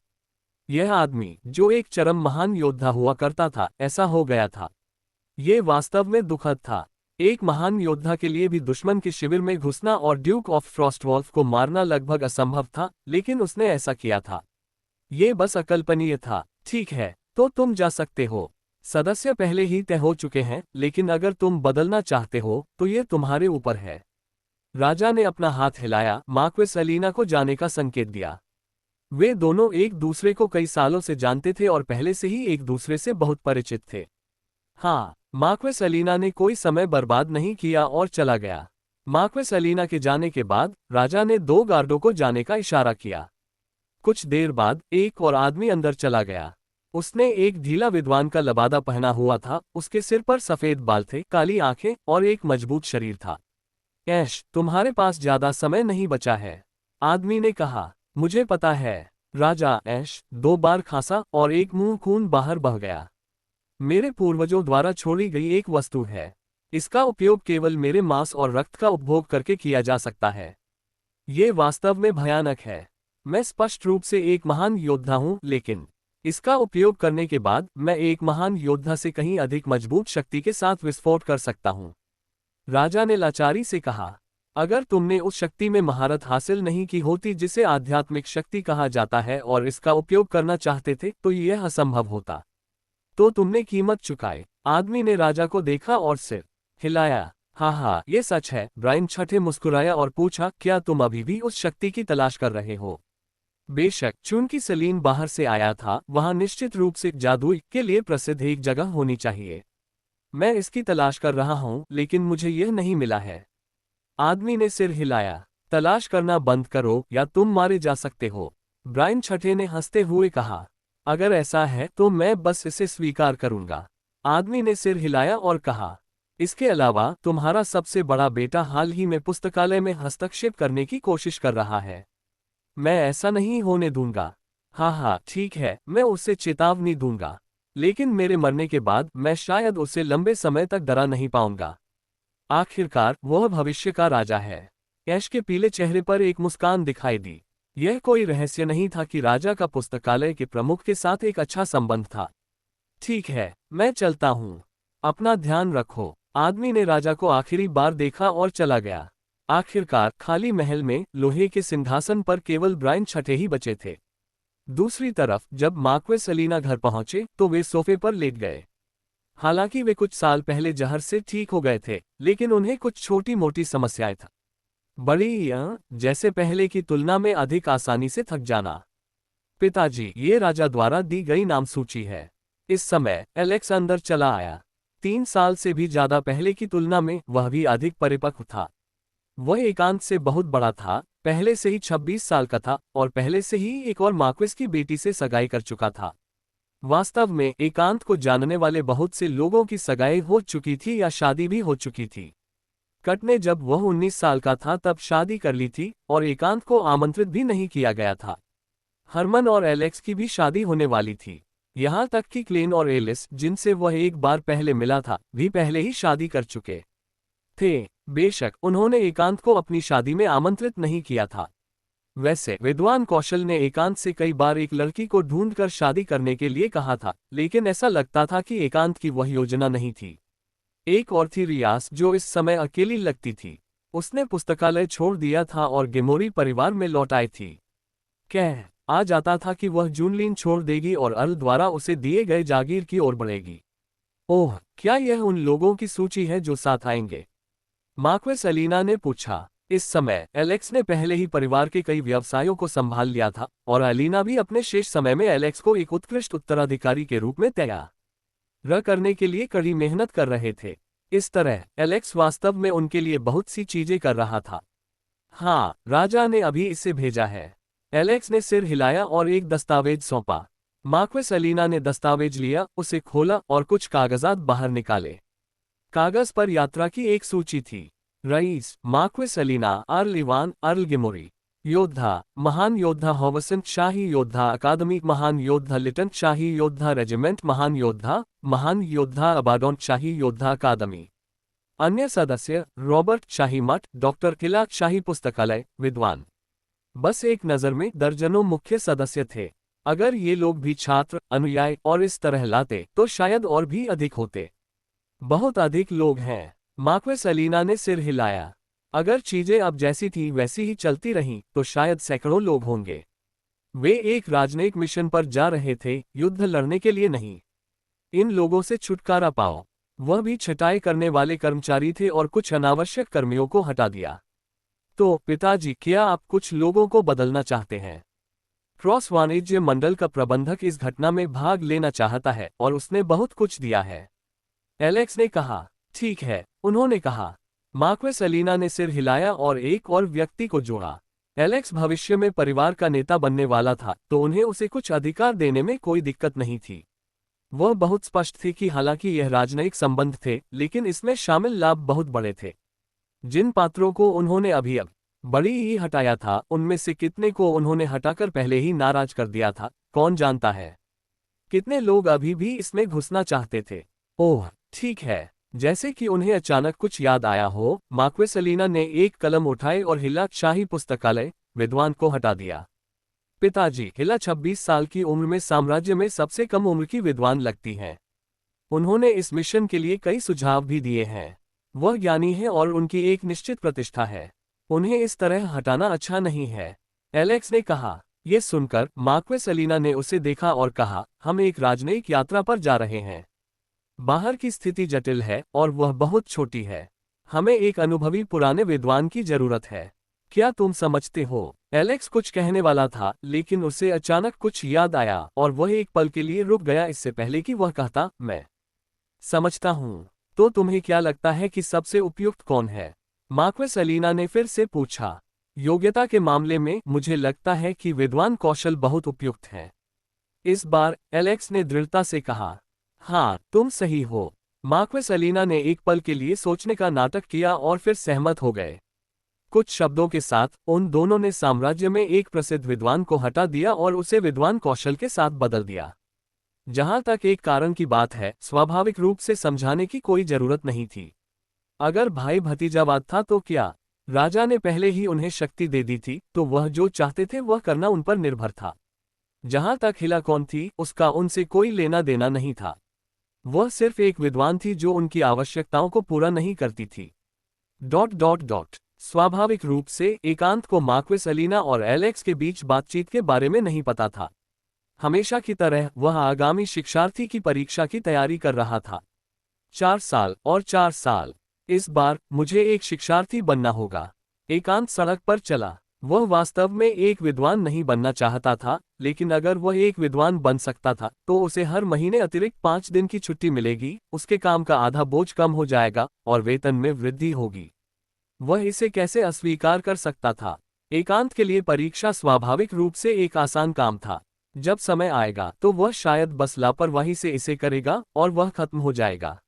यह आदमी जो एक चरम महान योद्धा हुआ करता था, ऐसा हो गया था। ये वास्तव में दुखद था। एक महान योद्धा के लिए भी दुश्मन के शिविर में घुसना और ड्यूक ऑफ फ्रॉस्टवॉल्फ को मारना लगभग असंभव था, लेकिन उसने ऐसा किया था। ये बस अकल्पनीय था। ठीक है, तो तुम जा सकते हो। सदस्य पहले ही तय हो चुके हैं, लेकिन अगर तुम बदलना चाहते हो तो ये तुम्हारे ऊपर है। राजा ने अपना हाथ हिलाया, मार्क्वेस एलिना को जाने का संकेत दिया। वे दोनों एक दूसरे को कई सालों से जानते थे और पहले से ही एक दूसरे से बहुत परिचित थे। हाँ, मार्क्वेस एलिना ने कोई समय बर्बाद नहीं किया और चला गया। मार्क्वेस एलिना के जाने के बाद राजा ने 2 गार्डों को जाने का इशारा किया। कुछ देर बाद एक और आदमी अंदर चला गया। उसने एक ढीला विद्वान का लबादा पहना हुआ था, उसके सिर पर सफेद बाल थे, काली आंखें और एक मजबूत शरीर था। ऐश, तुम्हारे पास ज्यादा समय नहीं बचा है, आदमी ने कहा। मुझे पता है राजा। ऐश 2 बार खांसा और एक मुंह खून बाहर बह गया। मेरे पूर्वजों द्वारा छोड़ी गई एक वस्तु है। इसका उपयोग केवल मेरे मांस और रक्त का उपभोग करके किया जा सकता है। ये वास्तव में भयानक है। मैं स्पष्ट रूप से एक महान योद्धा हूं, लेकिन इसका उपयोग करने के बाद मैं एक महान योद्धा से कहीं अधिक मजबूत शक्ति के साथ विस्फोट कर सकता हूं। राजा ने लाचारी से कहा, अगर तुमने उस शक्ति में महारत हासिल नहीं की होती जिसे आध्यात्मिक शक्ति कहा जाता है और इसका उपयोग करना चाहते थे, तो यह असंभव होता। तो तुमने कीमत चुकाई। आदमी ने राजा को देखा और सिर हिलाया। हाँ, ये सच है। ब्रायन छठे मुस्कुराया और पूछा, क्या तुम अभी भी उस शक्ति की तलाश कर रहे हो? बेशक, चूंकि सलीन बाहर से आया था, वहां निश्चित रूप से जादुई के लिए प्रसिद्ध एक जगह होनी चाहिए। मैं इसकी तलाश कर रहा हूं, लेकिन मुझे यह नहीं मिला है। आदमी ने सिर हिलाया। तलाश करना बंद करो या तुम मारे जा सकते हो, ब्रायन छठे ने हंसते हुए कहा। अगर ऐसा है तो मैं बस इसे स्वीकार करूंगा। आदमी ने सिर हिलाया और कहा, इसके अलावा तुम्हारा सबसे बड़ा बेटा हाल ही में पुस्तकालय में हस्तक्षेप करने की कोशिश कर रहा है। मैं ऐसा नहीं होने दूंगा। हाँ, ठीक है, मैं उसे चेतावनी दूंगा, लेकिन मेरे मरने के बाद मैं शायद उसे लंबे समय तक डरा नहीं पाऊंगा। आखिरकार वह भविष्य का राजा है। ऐश के पीले चेहरे पर एक मुस्कान दिखाई दी। यह कोई रहस्य नहीं था कि राजा का पुस्तकालय के प्रमुख के साथ एक अच्छा संबंध था। ठीक है, मैं चलता हूँ। अपना ध्यान रखो। आदमी ने राजा को आखिरी बार देखा और चला गया। आखिरकार खाली महल में लोहे के सिंहासन पर केवल ब्रायन छठे ही बचे थे। दूसरी तरफ जब मार्क्वेस एलिना घर पहुंचे तो वे सोफे पर लेट गए। हालांकि वे कुछ साल पहले जहर से ठीक हो गए थे, लेकिन उन्हें कुछ छोटी मोटी समस्याएं था। बड़ी जैसे पहले की तुलना में अधिक आसानी से थक जाना। पिताजी, ये राजा द्वारा दी गई नाम सूची है। इस समय एलेक्स अंदर चला आया। 3 साल से भी ज्यादा पहले की तुलना में वह भी अधिक परिपक्व था। वह एकांत से बहुत बड़ा था, पहले से ही 26 साल का था और पहले से ही एक और मार्क्वेस की बेटी से सगाई कर चुका था। वास्तव में एकांत को जानने वाले बहुत से लोगों की सगाई हो चुकी थी या शादी भी हो चुकी थी। कट ने जब वह 19 साल का था तब शादी कर ली थी और एकांत को आमंत्रित भी नहीं किया गया था। हरमन और एलेक्स की भी शादी होने वाली थी। यहाँ तक कि क्लेन और एलिस, जिनसे वह एक बार पहले मिला था, भी पहले ही शादी कर चुके थे। बेशक उन्होंने एकांत को अपनी शादी में आमंत्रित नहीं किया था। वैसे विद्वान कौशल ने एकांत से कई बार एक लड़की को ढूंढकर शादी करने के लिए कहा था, लेकिन ऐसा लगता था कि एकांत की वह योजना नहीं थी। एक और थी रियास, जो इस समय अकेली लगती थी। उसने पुस्तकालय छोड़ दिया था और गेमोरी परिवार में लौट आई थी। कह आ जाता था कि वह जूनलीन छोड़ देगी और अर्ल द्वारा उसे दिए गए जागीर की ओर बढ़ेगी। ओह, क्या यह उन लोगों की सूची है जो साथ आएंगे? मार्क्वेस एलिना ने पूछा। इस समय एलेक्स ने पहले ही परिवार के कई व्यवसायों को संभाल लिया था और एलिना भी अपने शेष समय में एलेक्स को एक उत्कृष्ट उत्तराधिकारी के रूप में तैयार करने के लिए कड़ी मेहनत कर रहे थे। इस तरह एलेक्स वास्तव में उनके लिए बहुत सी चीजें कर रहा था। हाँ, राजा ने अभी इसे भेजा है। एलेक्स ने सिर हिलाया और एक दस्तावेज सौंपा। मार्क्वेस एलिना ने दस्तावेज लिया, उसे खोला और कुछ कागजात बाहर निकाले। कागज पर यात्रा की एक सूची थी। रईस marquess Elina, earl Ivan, earl Gemory. योद्धा महान योद्धा हॉवसन, शाही योद्धा अकादमी, महान योद्धा लिटन, शाही योद्धा रेजिमेंट, महान योद्धा अबाडोन, शाही योद्धा अकादमी। अन्य सदस्य रॉबर्ट, शाही मठ, डॉक्टर किला, शाही पुस्तकालय, विद्वान। बस एक नज़र में दर्जनों मुख्य सदस्य थे। अगर ये लोग भी छात्र, अनुयायी और इस तरह लाते तो शायद और भी अधिक होते। बहुत अधिक लोग हैं। मार्क्वेस एलिना ने सिर हिलाया। अगर चीजें अब जैसी थी वैसी ही चलती रहीं तो शायद सैकड़ों लोग होंगे। वे एक राजनयिक मिशन पर जा रहे थे, युद्ध लड़ने के लिए नहीं। इन लोगों से छुटकारा पाओ। वह भी छटाई करने वाले कर्मचारी थे और कुछ अनावश्यक कर्मियों को हटा दिया। तो पिताजी, क्या आप कुछ लोगों को बदलना चाहते हैं? क्रॉस वाणिज्य मंडल का प्रबंधक इस घटना में भाग लेना चाहता है और उसने बहुत कुछ दिया है। एलेक्स ने कहा। ठीक है, उन्होंने कहा। मार्क्वेस एलिना ने सिर हिलाया और एक और व्यक्ति को जोड़ा। एलेक्स भविष्य में परिवार का नेता बनने वाला था, तो उन्हें उसे कुछ अधिकार देने में कोई दिक्कत नहीं थी। वह बहुत स्पष्ट थी कि हालांकि यह राजनयिक संबंध थे, लेकिन इसमें शामिल लाभ बहुत बड़े थे। जिन पात्रों को उन्होंने अभी बड़ी ही हटाया था, उनमें से कितने को उन्होंने हटाकर पहले ही नाराज कर दिया था, कौन जानता है। कितने लोग अभी भी इसमें घुसना चाहते थे। ओह, ठीक है। जैसे कि उन्हें अचानक कुछ याद आया हो, मार्क्वेस एलिना ने एक कलम उठाई और हिला, शाही पुस्तकालय, विद्वान को हटा दिया। पिताजी, हिला 26 साल की उम्र में साम्राज्य में सबसे कम उम्र की विद्वान लगती हैं। उन्होंने इस मिशन के लिए कई सुझाव भी दिए हैं। वह ज्ञानी है और उनकी एक निश्चित प्रतिष्ठा है। उन्हें इस तरह हटाना अच्छा नहीं है, एलेक्स ने कहा। यह सुनकर मार्क्वेस एलिना ने उसे देखा और कहा, हम एक राजनयिक यात्रा पर जा रहे हैं। बाहर की स्थिति जटिल है और वह बहुत छोटी है। हमें एक अनुभवी पुराने विद्वान की जरूरत है। क्या तुम समझते हो? एलेक्स कुछ कहने वाला था, लेकिन उसे अचानक कुछ याद आया और वह एक पल के लिए रुक गया इससे पहले कि वह कहता, मैं समझता हूँ। तो तुम्हें क्या लगता है कि सबसे उपयुक्त कौन है? मार्क्वेस एलिना ने फिर से पूछा। योग्यता के मामले में मुझे लगता है कि विद्वान कौशल बहुत उपयुक्त है। इस बार एलेक्स ने दृढ़ता से कहा। हाँ, तुम सही हो। मार्क्वेस एलिना ने एक पल के लिए सोचने का नाटक किया और फिर सहमत हो गए। कुछ शब्दों के साथ उन दोनों ने साम्राज्य में एक प्रसिद्ध विद्वान को हटा दिया और उसे विद्वान कौशल के साथ बदल दिया। जहां तक एक कारण की बात है, स्वाभाविक रूप से समझाने की कोई जरूरत नहीं थी। अगर भाई भतीजावाद था तो क्या राजा ने पहले ही उन्हें शक्ति दे दी थी, तो वह जो चाहते थे वह करना उन पर निर्भर था। जहां तक हिला कौन थी, उसका उनसे कोई लेना देना नहीं था। वह सिर्फ एक विद्वान थी जो उनकी आवश्यकताओं को पूरा नहीं करती थी। ... स्वाभाविक रूप से एकांत को मार्क्वेस एलिना और एलेक्स के बीच बातचीत के बारे में नहीं पता था। हमेशा की तरह वह आगामी शिक्षार्थी की परीक्षा की तैयारी कर रहा था। 4 साल और 4 साल। इस बार मुझे एक शिक्षार्थी बनना होगा। एकांत सड़क पर चला। वह वास्तव में एक विद्वान नहीं बनना चाहता था, लेकिन अगर वह एक विद्वान बन सकता था तो उसे हर महीने अतिरिक्त 5 दिन की छुट्टी मिलेगी, उसके काम का आधा बोझ कम हो जाएगा और वेतन में वृद्धि होगी। वह इसे कैसे अस्वीकार कर सकता था? एकांत के लिए परीक्षा स्वाभाविक रूप से एक आसान काम था। जब समय आएगा तो वह शायद बस लापरवाही से इसे करेगा और वह खत्म हो जाएगा।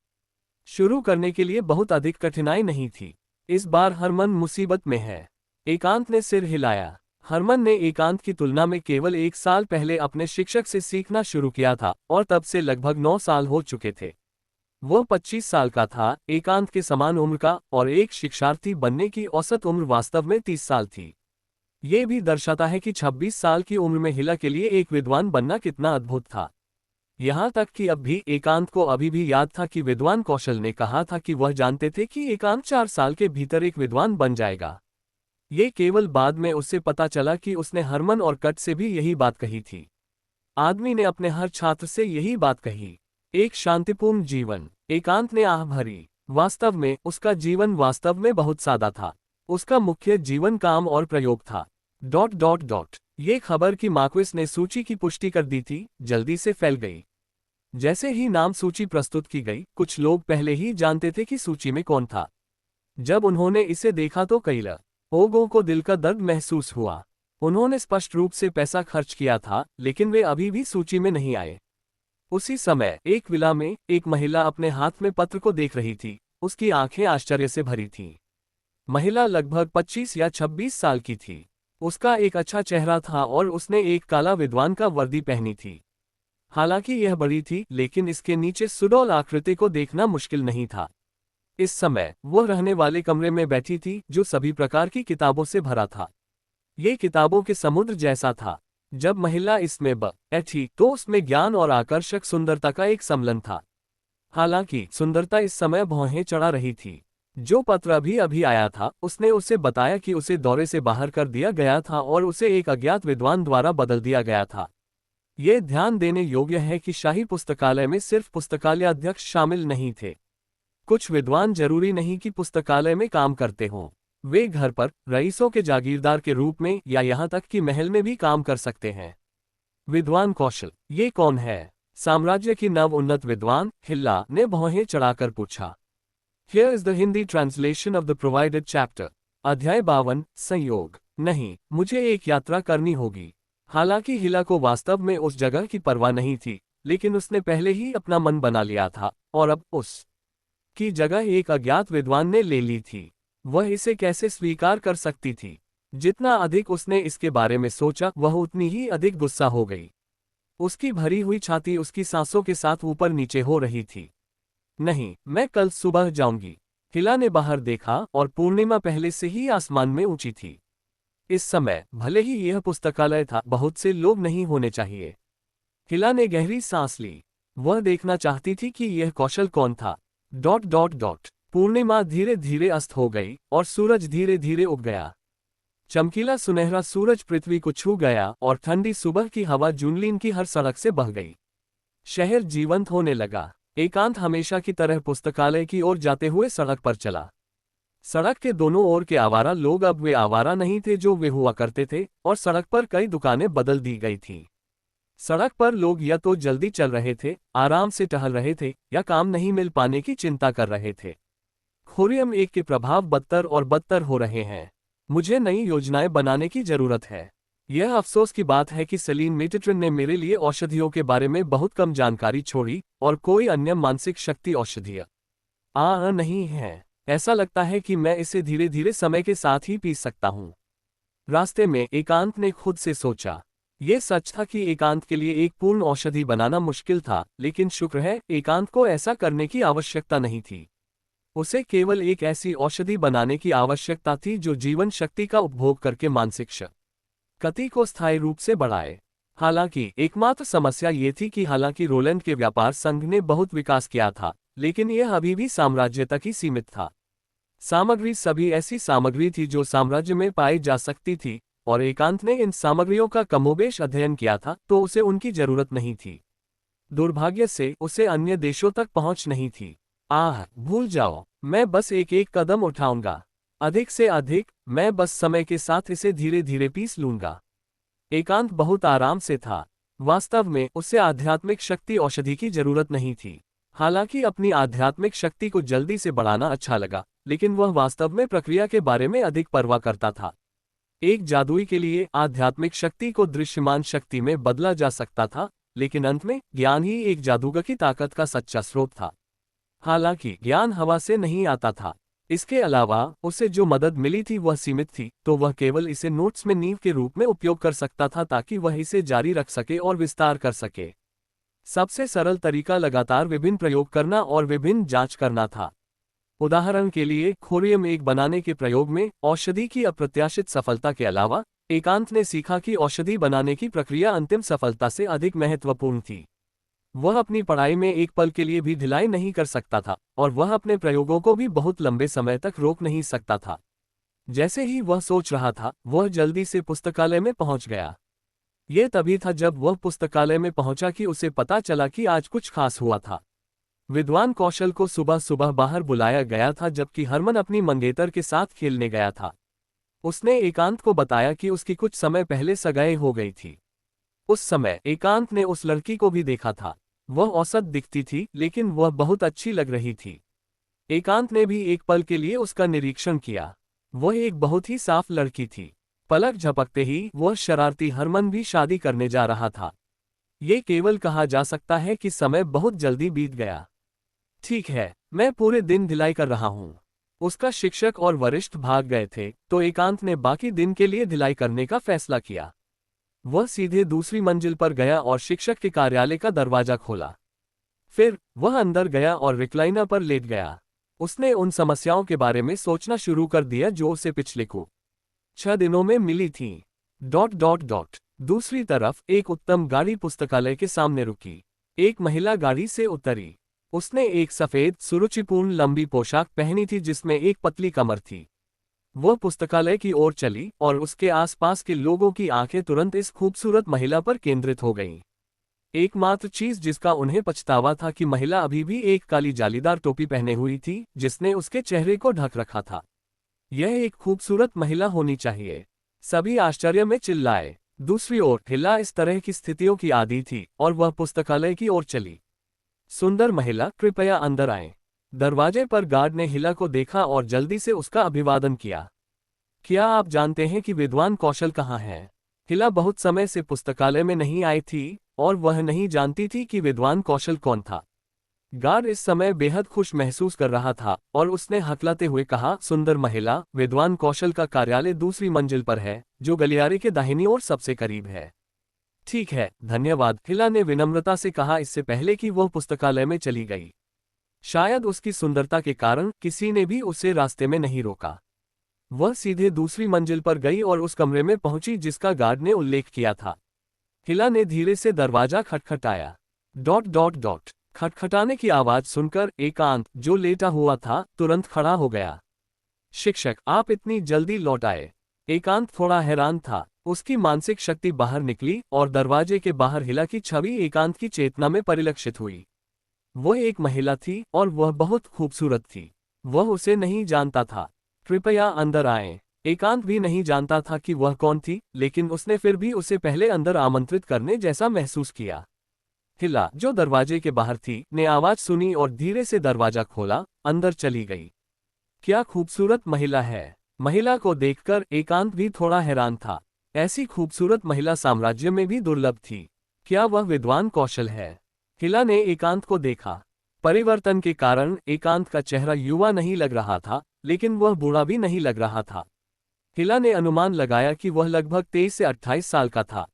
शुरू करने के लिए बहुत अधिक कठिनाई नहीं थी। इस बार हरमन मुसीबत में है। एकांत ने सिर हिलाया। हरमन ने एकांत की तुलना में केवल 1 साल पहले अपने शिक्षक से सीखना शुरू किया था और तब से लगभग 9 साल हो चुके थे। वह 25 साल का था, एकांत के समान उम्र का, और एक शिक्षार्थी बनने की औसत उम्र वास्तव में 30 साल थी। ये भी दर्शाता है कि 26 साल की उम्र में हिला के लिए एक विद्वान बनना कितना अद्भुत था। यहाँ तक कि अब भी एकांत को अभी भी याद था कि विद्वान कौशल ने कहा था कि वह जानते थे कि एकांत 4 साल के भीतर एक विद्वान बन जाएगा। ये केवल बाद में उससे पता चला कि उसने हरमन और कट से भी यही बात कही थी। आदमी ने अपने हर छात्र से यही बात कही। एक शांतिपूर्ण जीवन। एकांत ने आह भरी। वास्तव में उसका जीवन वास्तव में बहुत सादा था। उसका मुख्य जीवन काम और प्रयोग था। ... ये खबर कि मार्क्वेस ने सूची की पुष्टि कर दी थी, जल्दी से फैल गई। जैसे ही नाम सूची प्रस्तुत की गई, कुछ लोग पहले ही जानते थे कि सूची में कौन था। जब उन्होंने इसे देखा तो कई लोगों को दिल का दर्द महसूस हुआ। उन्होंने स्पष्ट रूप से पैसा खर्च किया था, लेकिन वे अभी भी सूची में नहीं आए। उसी समय एक विला में एक महिला अपने हाथ में पत्र को देख रही थी। उसकी आंखें आश्चर्य से भरी थीं। महिला लगभग 25 या 26 साल की थी। उसका एक अच्छा चेहरा था और उसने एक काला विद्वान का वर्दी पहनी थी। हालांकि यह बड़ी थी, लेकिन इसके नीचे सुडौल आकृति को देखना मुश्किल नहीं था। इस समय वह रहने वाले कमरे में बैठी थी, जो सभी प्रकार की किताबों से भरा था। ये किताबों के समुद्र जैसा था। जब महिला इसमें बैठी तो उसमें ज्ञान और आकर्षक सुंदरता का एक सम्मिलन था। हालांकि सुंदरता इस समय भौहें चढ़ा रही थी। जो पत्र अभी अभी आया था, उसने उसे बताया कि उसे दौरे से बाहर कर दिया गया था और उसे एक अज्ञात विद्वान द्वारा बदल दिया गया था। ये ध्यान देने योग्य है कि शाही पुस्तकालय में सिर्फ पुस्तकालयाध्यक्ष शामिल नहीं थे। कुछ विद्वान जरूरी नहीं कि पुस्तकालय में काम करते हों। वे घर पर रईसों के जागीरदार के रूप में या यहाँ तक कि महल में भी काम कर सकते हैं। विद्वान कौशल, ये कौन है? साम्राज्य की नव उन्नत विद्वान, हिल्ला ने भौहें चढ़ाकर पूछा। Here is the Hindi translation of the provided chapter. अध्याय 52, संयोग। नहीं, मुझे एक यात्रा करनी होगी। हालांकि हिला को वास्तव में उस जगह की परवाह नहीं थी, लेकिन उसने पहले ही अपना मन बना लिया था और अब उस की जगह एक अज्ञात विद्वान ने ले ली थी। वह इसे कैसे स्वीकार कर सकती थी? जितना अधिक उसने इसके बारे में सोचा, वह उतनी ही अधिक गुस्सा हो गई। उसकी भरी हुई छाती उसकी सांसों के साथ ऊपर नीचे हो रही थी। नहीं, मैं कल सुबह जाऊंगी। हिला ने बाहर देखा और पूर्णिमा पहले से ही आसमान में ऊंची थी। इस समय भले ही यह पुस्तकालय था, बहुत से लोग नहीं होने चाहिए। हिला ने गहरी सांस ली। वह देखना चाहती थी कि यह कौशल कौन था। ... पूर्णिमा धीरे धीरे अस्त हो गई और सूरज धीरे धीरे उग गया। चमकीला सुनहरा सूरज पृथ्वी को छू गया और ठंडी सुबह की हवा जूनलीन की हर सड़क से बह गई। शहर जीवंत होने लगा। एकांत हमेशा की तरह पुस्तकालय की ओर जाते हुए सड़क पर चला। सड़क के दोनों ओर के आवारा लोग अब वे आवारा नहीं थे जो वे हुआ करते थे, और सड़क पर कई दुकानें बदल दी गई थीं। सड़क पर लोग या तो जल्दी चल रहे थे, आराम से टहल रहे थे, या काम नहीं मिल पाने की चिंता कर रहे थे। खोरियम एक के प्रभाव बदतर और बदतर हो रहे हैं। मुझे नई योजनाएं बनाने की जरूरत है। यह अफसोस की बात है कि सेलिन मेटेट्रन ने मेरे लिए औषधियों के बारे में बहुत कम जानकारी छोड़ी, और कोई अन्य मानसिक शक्ति औषधियाँ नहीं है। ऐसा लगता है कि मैं इसे धीरे धीरे समय के साथ ही पी सकता हूँ। रास्ते में एकांत ने खुद से सोचा। यह सच था कि एकांत के लिए एक पूर्ण औषधि बनाना मुश्किल था, लेकिन शुक्र है एकांत को ऐसा करने की आवश्यकता नहीं थी। उसे केवल एक ऐसी औषधि बनाने की आवश्यकता थी जो जीवन शक्ति का उपभोग करके मानसिक गति को स्थायी रूप से बढ़ाए। हालांकि एकमात्र समस्या ये थी कि हालांकि रोलैंड के व्यापार संघ ने बहुत विकास किया था, लेकिन यह अभी भी साम्राज्य तक ही सीमित था। सामग्री सभी ऐसी सामग्री थी जो साम्राज्य में पाई जा सकती थी, और एकांत ने इन सामग्रियों का कमोबेश अध्ययन किया था, तो उसे उनकी जरूरत नहीं थी। दुर्भाग्य से उसे अन्य देशों तक पहुंच नहीं थी। आह, भूल जाओ, मैं बस एक एक कदम उठाऊंगा। अधिक से अधिक, मैं बस समय के साथ इसे धीरे धीरे पीस लूंगा। एकांत बहुत आराम से था। वास्तव में उसे आध्यात्मिक शक्ति औषधि की जरूरत नहीं थी। हालांकि अपनी आध्यात्मिक शक्ति को जल्दी से बढ़ाना अच्छा लगा, लेकिन वह वास्तव में प्रक्रिया के बारे में अधिक परवाह करता था। एक जादुई के लिए आध्यात्मिक शक्ति को दृश्यमान शक्ति में बदला जा सकता था, लेकिन अंत में ज्ञान ही एक जादूगर की ताकत का सच्चा स्रोत था। हालांकि ज्ञान हवा से नहीं आता था। इसके अलावा उसे जो मदद मिली थी वह सीमित थी, तो वह केवल इसे नोट्स में नींव के रूप में उपयोग कर सकता था ताकि वह इसे जारी रख सके और विस्तार कर सके। सबसे सरल तरीका लगातार विभिन्न प्रयोग करना और विभिन्न जांच करना था। उदाहरण के लिए खोरियम एक बनाने के प्रयोग में औषधि की अप्रत्याशित सफलता के अलावा एकांत ने सीखा कि औषधि बनाने की प्रक्रिया अंतिम सफलता से अधिक महत्वपूर्ण थी। वह अपनी पढ़ाई में एक पल के लिए भी ढिलाई नहीं कर सकता था, और वह अपने प्रयोगों को भी बहुत लंबे समय तक रोक नहीं सकता था। जैसे ही वह सोच रहा था, वह जल्दी से पुस्तकालय में पहुंच गया। यह तभी था जब वह पुस्तकालय में पहुंचा कि उसे पता चला कि आज कुछ खास हुआ था। विद्वान कौशल को सुबह सुबह बाहर बुलाया गया था जबकि हरमन अपनी मंगेतर के साथ खेलने गया था। उसने एकांत को बताया कि उसकी कुछ समय पहले सगाई हो गई थी। उस समय एकांत ने उस लड़की को भी देखा था। वह औसत दिखती थी, लेकिन वह बहुत अच्छी लग रही थी। एकांत ने भी एक पल के लिए उसका निरीक्षण किया। वह एक बहुत ही साफ लड़की थी। पलक झपकते ही वह शरारती हरमन भी शादी करने जा रहा था। ये केवल कहा जा सकता है कि समय बहुत जल्दी बीत गया। ठीक है, मैं पूरे दिन ढिलाई कर रहा हूँ। उसका शिक्षक और वरिष्ठ भाग गए थे, तो एकांत ने बाकी दिन के लिए ढिलाई करने का फैसला किया। वह सीधे दूसरी मंजिल पर गया और शिक्षक के कार्यालय का दरवाजा खोला। फिर वह अंदर गया और रिक्लाइनर पर लेट गया। उसने उन समस्याओं के बारे में सोचना शुरू कर दिया जो उसे पिछले कुछ 6 दिनों में मिली थीं। दूसरी तरफ एक उत्तम गाड़ी पुस्तकालय के सामने रुकी। एक महिला गाड़ी से उतरी। उसने एक सफेद सुरुचिपूर्ण लंबी पोशाक पहनी थी जिसमें एक पतली कमर थी। वह पुस्तकालय की ओर चली और उसके आसपास के लोगों की आंखें तुरंत इस खूबसूरत महिला पर केंद्रित हो गईं। एकमात्र चीज जिसका उन्हें पछतावा था कि महिला अभी भी एक काली जालीदार टोपी पहने हुई थी जिसने उसके चेहरे को ढक रखा था। यह एक खूबसूरत महिला होनी चाहिए। सभी आश्चर्य में चिल्लाए। दूसरी ओर हिला इस तरह की स्थितियों की आदी थी और वह पुस्तकालय की ओर चली। सुंदर महिला, कृपया अंदर आएं। दरवाजे पर गार्ड ने हिला को देखा और जल्दी से उसका अभिवादन किया। क्या आप जानते हैं कि विद्वान कौशल कहाँ है? हिला बहुत समय से पुस्तकालय में नहीं आई थी और वह नहीं जानती थी कि विद्वान कौशल कौन था। गार्ड इस समय बेहद खुश महसूस कर रहा था और उसने हकलाते हुए कहा, सुंदर महिला, विद्वान कौशल का कार्यालय दूसरी मंजिल पर है, जो गलियारे के दाहिनी ओर सबसे करीब है। ठीक है, धन्यवाद, हिला ने विनम्रता से कहा इससे पहले कि वह पुस्तकालय में चली गई। शायद उसकी सुंदरता के कारण किसी ने भी उसे रास्ते में नहीं रोका। वह सीधे दूसरी मंजिल पर गई और उस कमरे में पहुंची जिसका गार्ड ने उल्लेख किया था। हिला ने धीरे से दरवाजा खटखटाया। खटखटाने की आवाज सुनकर एकांत, जो लेटा हुआ था, तुरंत खड़ा हो गया। शिक्षक, आप इतनी जल्दी लौट आए। एकांत थोड़ा हैरान था। उसकी मानसिक शक्ति बाहर निकली और दरवाजे के बाहर हिला की छवि एकांत की चेतना में परिलक्षित हुई। वह एक महिला थी और वह बहुत खूबसूरत थी। वह उसे नहीं जानता था। कृपया अंदर आएं। एकांत भी नहीं जानता था कि वह कौन थी, लेकिन उसने फिर भी उसे पहले अंदर आमंत्रित करने जैसा महसूस किया। हिला, जो दरवाजे के बाहर थी, ने आवाज सुनी और धीरे से दरवाजा खोला, अंदर चली गई। क्या खूबसूरत महिला है। महिला को देखकर एकांत भी थोड़ा हैरान था। ऐसी खूबसूरत महिला साम्राज्य में भी दुर्लभ थी। क्या वह विद्वान कौशल है? हिला ने एकांत को देखा। परिवर्तन के कारण एकांत का चेहरा युवा नहीं लग रहा था, लेकिन वह बूढ़ा भी नहीं लग रहा था। हिला ने अनुमान लगाया कि वह लगभग 23 से 28 साल का था।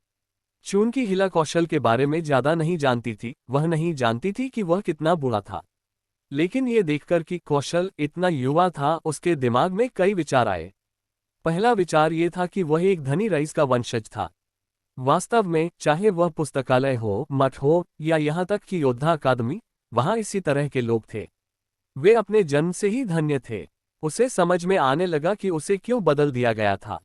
चूंकि हिला कौशल के बारे में ज्यादा नहीं जानती थी, वह नहीं जानती थी कि वह कितना बूढ़ा था। लेकिन ये देखकर कि कौशल इतना युवा था, उसके दिमाग में कई विचार आए। पहला विचार ये था कि वह एक धनी रईस का वंशज था। वास्तव में, चाहे वह पुस्तकालय हो, मठ हो या यहाँ तक कि योद्धा अकादमी, वहाँ इसी तरह के लोग थे। वे अपने जन्म से ही धन्य थे। उसे समझ में आने लगा कि उसे क्यों बदल दिया गया था।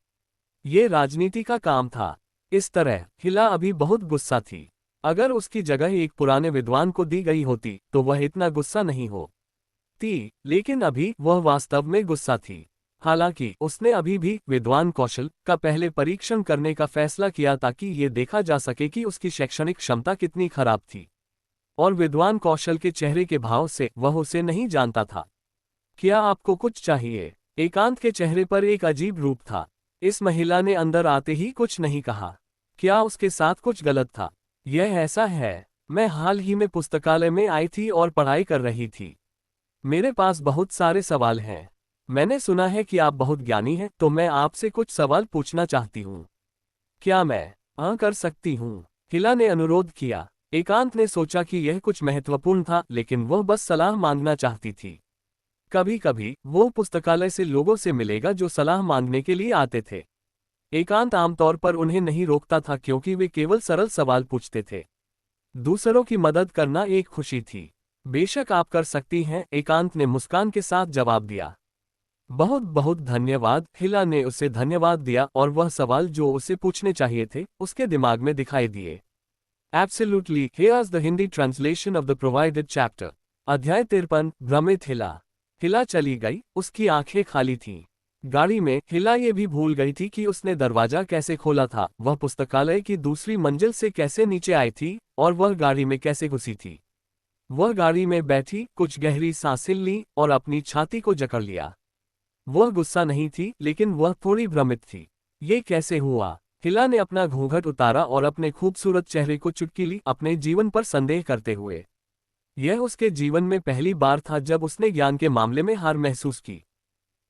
ये राजनीति का काम था। इस तरह हिला अभी बहुत गुस्सा थी। अगर उसकी जगह एक पुराने विद्वान को दी गई होती तो वह इतना गुस्सा नहीं हो थी, लेकिन अभी वह वास्तव में गुस्सा थी। हालांकि उसने अभी भी विद्वान कौशल का पहले परीक्षण करने का फैसला किया ताकि ये देखा जा सके कि उसकी शैक्षणिक क्षमता कितनी खराब थी। और विद्वान कौशल के चेहरे के भाव से वह उसे नहीं जानता था। क्या आपको कुछ चाहिए? एकांत के चेहरे पर एक अजीब रूप था। इस महिला ने अंदर आते ही कुछ नहीं कहा। क्या उसके साथ कुछ गलत था? यह ऐसा है, मैं हाल ही में पुस्तकालय में आई थी और पढ़ाई कर रही थी। मेरे पास बहुत सारे सवाल हैं। मैंने सुना है कि आप बहुत ज्ञानी हैं, तो मैं आपसे कुछ सवाल पूछना चाहती हूँ। क्या मैं कर सकती हूँ? हिला ने अनुरोध किया। एकांत ने सोचा कि यह कुछ महत्वपूर्ण था, लेकिन वह बस सलाह मांगना चाहती थी। कभी कभी वो पुस्तकालय से लोगों से मिलेगा जो सलाह मांगने के लिए आते थे। एकांत आमतौर पर उन्हें नहीं रोकता था क्योंकि वे केवल सरल सवाल पूछते थे। दूसरों की मदद करना एक खुशी थी। बेशक आप कर सकती हैं, एकांत ने मुस्कान के साथ जवाब दिया। बहुत बहुत धन्यवाद। हिला ने उसे धन्यवाद दिया और वह सवाल जो उसे पूछने चाहिए थे उसके दिमाग में दिखाई दिए। Absolutely, here's the Hindi translation of the provided chapter. अध्याय 53, भ्रमित हिला। हिला चली गई, उसकी आंखें खाली थीं। गाड़ी में हिला ये भी भूल गई थी कि उसने दरवाजा कैसे खोला था, वह पुस्तकालय की दूसरी मंजिल से कैसे नीचे आई थी और वह गाड़ी में कैसे घुसी थी। वह गाड़ी में बैठी, कुछ गहरी सांसें ली और अपनी छाती को जकड़ लिया। वह गुस्सा नहीं थी, लेकिन वह थोड़ी भ्रमित थी। ये कैसे हुआ? हिला ने अपना घूंघट उतारा और अपने खूबसूरत चेहरे को चुटकी ली, अपने जीवन पर संदेह करते हुए। यह उसके जीवन में पहली बार था जब उसने ज्ञान के मामले में हार महसूस की।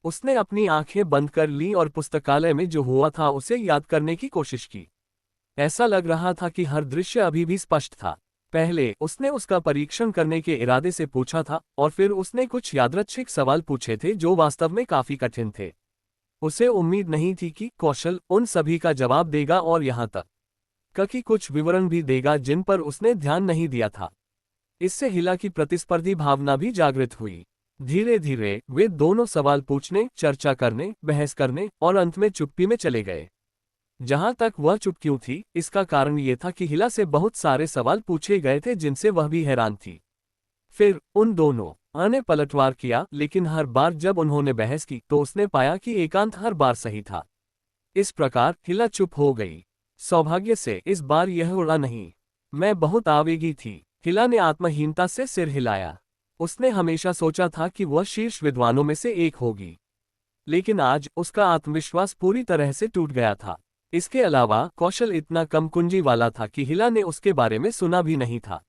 उसने अपनी आंखें बंद कर लीं और पुस्तकालय में जो हुआ था उसे याद करने की कोशिश की। ऐसा लग रहा था कि हर दृश्य अभी भी स्पष्ट था। पहले उसने उसका परीक्षण करने के इरादे से पूछा था और फिर उसने कुछ यादृच्छिक सवाल पूछे थे जो वास्तव में काफी कठिन थे। उसे उम्मीद नहीं थी कि कौशल उन सभी का जवाब देगा और यहाँ तक कि कुछ विवरण भी देगा जिन पर उसने ध्यान नहीं दिया था। इससे हिला की प्रतिस्पर्धी भावना भी जागृत हुई। धीरे धीरे वे दोनों सवाल पूछने, चर्चा करने, बहस करने और अंत में चुप्पी में चले गए। जहां तक वह चुप क्यों थी, इसका कारण ये था कि हिला से बहुत सारे सवाल पूछे गए थे जिनसे वह भी हैरान थी। फिर उन दोनों ने पलटवार किया, लेकिन हर बार जब उन्होंने बहस की तो उसने पाया कि एकांत हर बार सही था। इस प्रकार हिला चुप हो गई। सौभाग्य से इस बार यह उड़ा नहीं। मैं बहुत आवेगी थी। हिला ने आत्महीनता से सिर हिलाया। उसने हमेशा सोचा था कि वह शीर्ष विद्वानों में से एक होगी, लेकिन आज उसका आत्मविश्वास पूरी तरह से टूट गया था। इसके अलावा कौशल इतना कम कुंजी वाला था कि हिला ने उसके बारे में सुना भी नहीं था।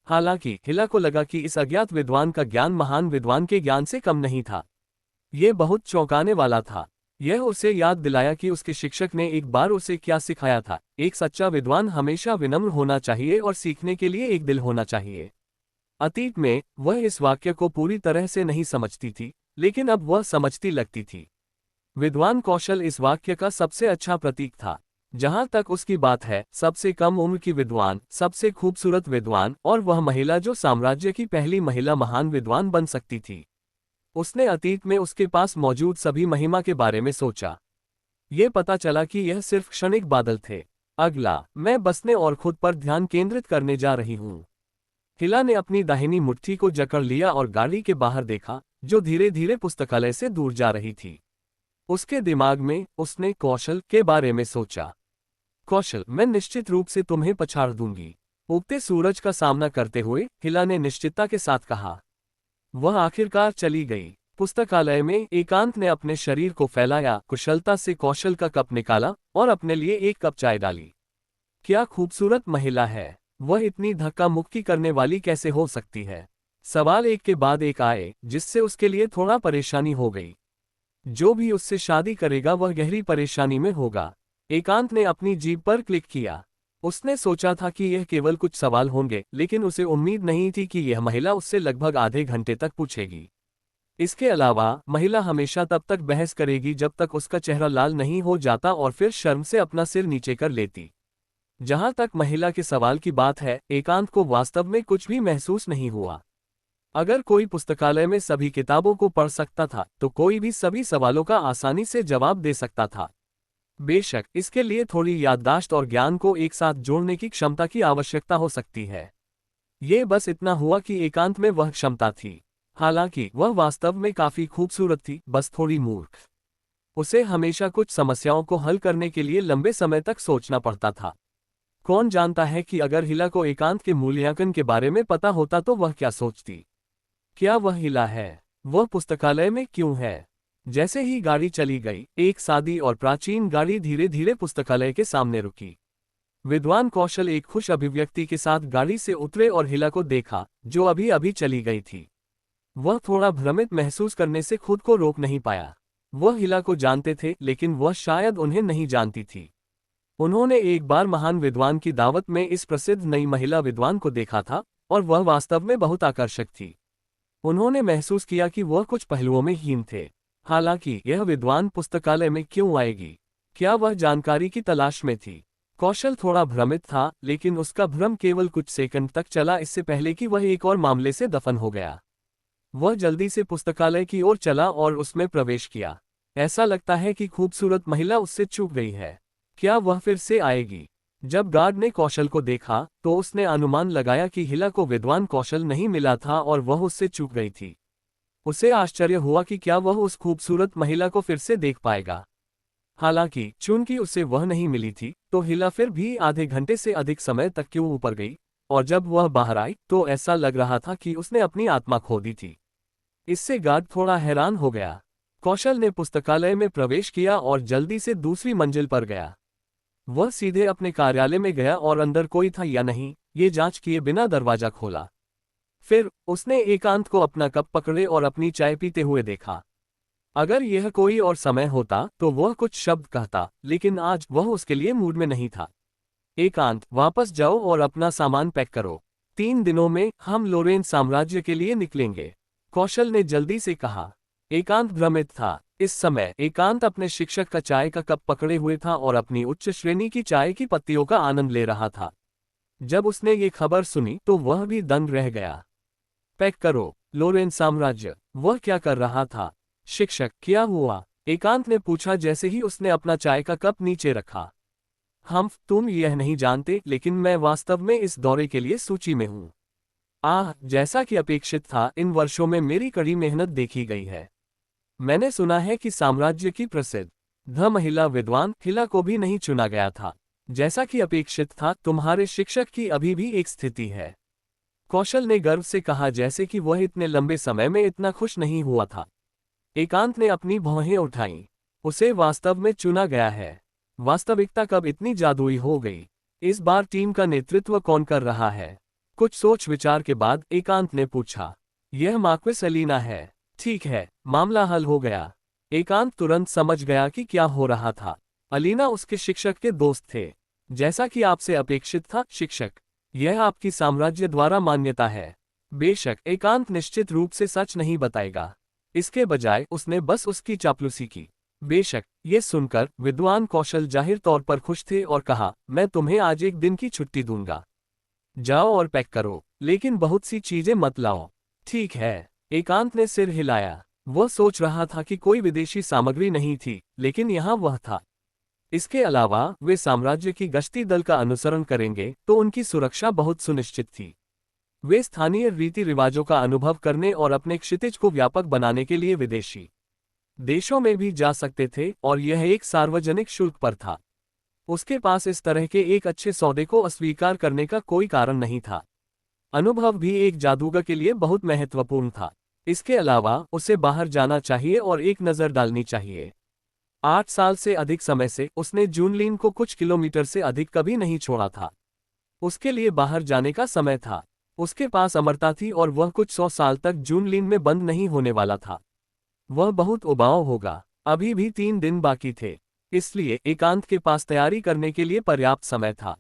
हालांकि हिला को लगा कि इस अज्ञात विद्वान का ज्ञान महान विद्वान के ज्ञान से कम नहीं था। यह बहुत चौंकाने वाला था। यह उसे याद दिलाया कि उसके शिक्षक ने एक बार उसे क्या सिखाया था। एक सच्चा विद्वान हमेशा विनम्र होना चाहिए और सीखने के लिए एक दिल होना चाहिए। अतीत में वह इस वाक्य को पूरी तरह से नहीं समझती थी, लेकिन अब वह समझती लगती थी। विद्वान कौशल इस वाक्य का सबसे अच्छा प्रतीक था। जहां तक उसकी बात है, सबसे कम उम्र की विद्वान, सबसे खूबसूरत विद्वान और वह महिला जो साम्राज्य की पहली महिला महान विद्वान बन सकती थी। उसने अतीत में उसके पास मौजूद सभी महिमा के बारे में सोचा। ये पता चला कि यह सिर्फ क्षणिक बादल थे। अगला, मैं बसने और खुद पर ध्यान केंद्रित करने जा रही हूँ। हिला ने अपनी दाहिनी मुट्ठी को जकड़ लिया और गाड़ी के बाहर देखा, जो धीरे धीरे पुस्तकालय से दूर जा रही थी। उसके दिमाग में उसने कौशल के बारे में सोचा। कौशल, मैं निश्चित रूप से तुम्हें पछाड़ दूंगी। उगते सूरज का सामना करते हुए हिला ने निश्चितता के साथ कहा। वह आखिरकार चली गई। पुस्तकालय में एकांत ने अपने शरीर को फैलाया, कुशलता से कौशल का कप निकाला और अपने लिए एक कप चाय डाली। क्या खूबसूरत महिला है। वह इतनी धक्का मुक्की करने वाली कैसे हो सकती है? सवाल एक के बाद एक आए, जिससे उसके लिए थोड़ा परेशानी हो गई। जो भी उससे शादी करेगा वह गहरी परेशानी में होगा। एकांत ने अपनी जीभ पर क्लिक किया। उसने सोचा था कि यह केवल कुछ सवाल होंगे, लेकिन उसे उम्मीद नहीं थी कि यह महिला उससे लगभग आधे घंटे तक पूछेगी। इसके अलावा महिला हमेशा तब तक बहस करेगी जब तक उसका चेहरा लाल नहीं हो जाता और फिर शर्म से अपना सिर नीचे कर लेती। जहां तक महिला के सवाल की बात है, एकांत को वास्तव में कुछ भी महसूस नहीं हुआ। अगर कोई पुस्तकालय में सभी किताबों को पढ़ सकता था, तो कोई भी सभी सवालों का आसानी से जवाब दे सकता था। बेशक इसके लिए थोड़ी याददाश्त और ज्ञान को एक साथ जोड़ने की क्षमता की आवश्यकता हो सकती है। ये बस इतना हुआ कि एकांत में वह क्षमता थी। हालांकि वह वास्तव में काफी खूबसूरत थी, बस थोड़ी मूर्ख। उसे हमेशा कुछ समस्याओं को हल करने के लिए लंबे समय तक सोचना पड़ता था। कौन जानता है कि अगर हिला को एकांत के मूल्यांकन के बारे में पता होता तो वह क्या सोचती। क्या वह हिला है? वह पुस्तकालय में क्यों है? जैसे ही गाड़ी चली गई, एक सादी और प्राचीन गाड़ी धीरे धीरे पुस्तकालय के सामने रुकी। विद्वान कौशल एक खुश अभिव्यक्ति के साथ गाड़ी से उतरे और हिला को देखा, जो अभी अभी चली गई थी। वह थोड़ा भ्रमित महसूस करने से खुद को रोक नहीं पाया। वह हिला को जानते थे, लेकिन वह शायद उन्हें नहीं जानती थी। उन्होंने एक बार महान विद्वान की दावत में इस प्रसिद्ध नई महिला विद्वान को देखा था, और वह वास्तव में बहुत आकर्षक थी। उन्होंने महसूस किया कि वह कुछ पहलुओं में हीन थे। हालांकि यह विद्वान पुस्तकालय में क्यों आएगी? क्या वह जानकारी की तलाश में थी? कौशल थोड़ा भ्रमित था, लेकिन उसका भ्रम केवल कुछ सेकंड तक चला, इससे पहले कि वह एक और मामले से दफन हो गया। वह जल्दी से पुस्तकालय की ओर चला और उसमें प्रवेश किया। ऐसा लगता है कि खूबसूरत महिला उससे चूक गई है। क्या वह फिर से आएगी? जब गार्ड ने कौशल को देखा, तो उसने अनुमान लगाया कि हिला को विद्वान कौशल नहीं मिला था और वह उससे चूक गई थी। उसे आश्चर्य हुआ कि क्या वह उस खूबसूरत महिला को फिर से देख पाएगा। हालांकि चूंकि उसे वह नहीं मिली थी, तो हिला फिर भी आधे घंटे से अधिक समय तक क्यों ऊपर गई, और जब वह बाहर आई तो ऐसा लग रहा था कि उसने अपनी आत्मा खो दी थी। इससे गार्ड थोड़ा हैरान हो गया। कौशल ने पुस्तकालय में प्रवेश किया और जल्दी से दूसरी मंजिल पर गया। वह सीधे अपने कार्यालय में गया और अंदर कोई था या नहीं, ये जांच किए बिना दरवाजा खोला। फिर उसने एकांत को अपना कप पकड़े और अपनी चाय पीते हुए देखा। अगर यह कोई और समय होता तो वह कुछ शब्द कहता, लेकिन आज वह उसके लिए मूड में नहीं था। एकांत, वापस जाओ और अपना सामान पैक करो। 3 दिनों में हम लोरेन साम्राज्य के लिए निकलेंगे, कौशल ने जल्दी से कहा। एकांत भ्रमित था। इस समय एकांत अपने शिक्षक का चाय का कप पकड़े हुए था और अपनी उच्च श्रेणी की चाय की पत्तियों का आनंद ले रहा था। जब उसने ये खबर सुनी तो वह भी दंग रह गया। पैक करो, लोरेन साम्राज्य? वह क्या कर रहा था? शिक्षक, क्या हुआ? एकांत ने पूछा जैसे ही उसने अपना चाय का कप नीचे रखा। तुम यह नहीं जानते, लेकिन मैं वास्तव में इस दौरे के लिए सूची में हूँ। जैसा कि अपेक्षित था, इन वर्षों में मेरी कड़ी मेहनत देखी गई है। मैंने सुना है कि साम्राज्य की प्रसिद्ध महिला विद्वान हिला को भी नहीं चुना गया था। जैसा कि अपेक्षित था, तुम्हारे शिक्षक की अभी भी एक स्थिति है, कौशल ने गर्व से कहा, जैसे कि वह इतने लंबे समय में इतना खुश नहीं हुआ था। एकांत ने अपनी भौहें उठाईं। उसे वास्तव में चुना गया है। वास्तविकता कब इतनी जादुई हो गई? इस बार टीम का नेतृत्व कौन कर रहा है? कुछ सोच विचार के बाद एकांत ने पूछा। यह मार्क्विस एलिना है। ठीक है, मामला हल हो गया। एकांत तुरंत समझ गया कि क्या हो रहा था। अलीना उसके शिक्षक के दोस्त थे। जैसा कि आपसे अपेक्षित था, शिक्षक, यह आपकी साम्राज्य द्वारा मान्यता है। बेशक, एकांत निश्चित रूप से सच नहीं बताएगा। इसके बजाय उसने बस उसकी चापलूसी की। बेशक, ये सुनकर विद्वान कौशल जाहिर तौर पर खुश थे और कहा, मैं तुम्हें आज एक दिन की छुट्टी दूंगा। जाओ और पैक करो, लेकिन बहुत सी चीजें मत लाओ। ठीक है, एकांत ने सिर हिलाया। वह सोच रहा था कि कोई विदेशी सामग्री नहीं थी, लेकिन यहाँ वह था। इसके अलावा वे साम्राज्य की गश्ती दल का अनुसरण करेंगे, तो उनकी सुरक्षा बहुत सुनिश्चित थी। वे स्थानीय रीति रिवाजों का अनुभव करने और अपने क्षितिज को व्यापक बनाने के लिए विदेशी देशों में भी जा सकते थे, और यह एक सार्वजनिक शुल्क पर था। उसके पास इस तरह के एक अच्छे सौदे को अस्वीकार करने का कोई कारण नहीं था। अनुभव भी एक जादूगर के लिए बहुत महत्वपूर्ण था। इसके अलावा उसे बाहर जाना चाहिए और एक नज़र डालनी चाहिए। 8 साल से अधिक समय से उसने जूनलीन को कुछ किलोमीटर से अधिक कभी नहीं छोड़ा था। उसके लिए बाहर जाने का समय था। उसके पास अमरता थी और वह कुछ 100 साल तक जूनलीन में बंद नहीं होने वाला था। वह बहुत उबाऊ होगा। अभी भी 3 दिन बाकी थे, इसलिए एकांत के पास तैयारी करने के लिए पर्याप्त समय था।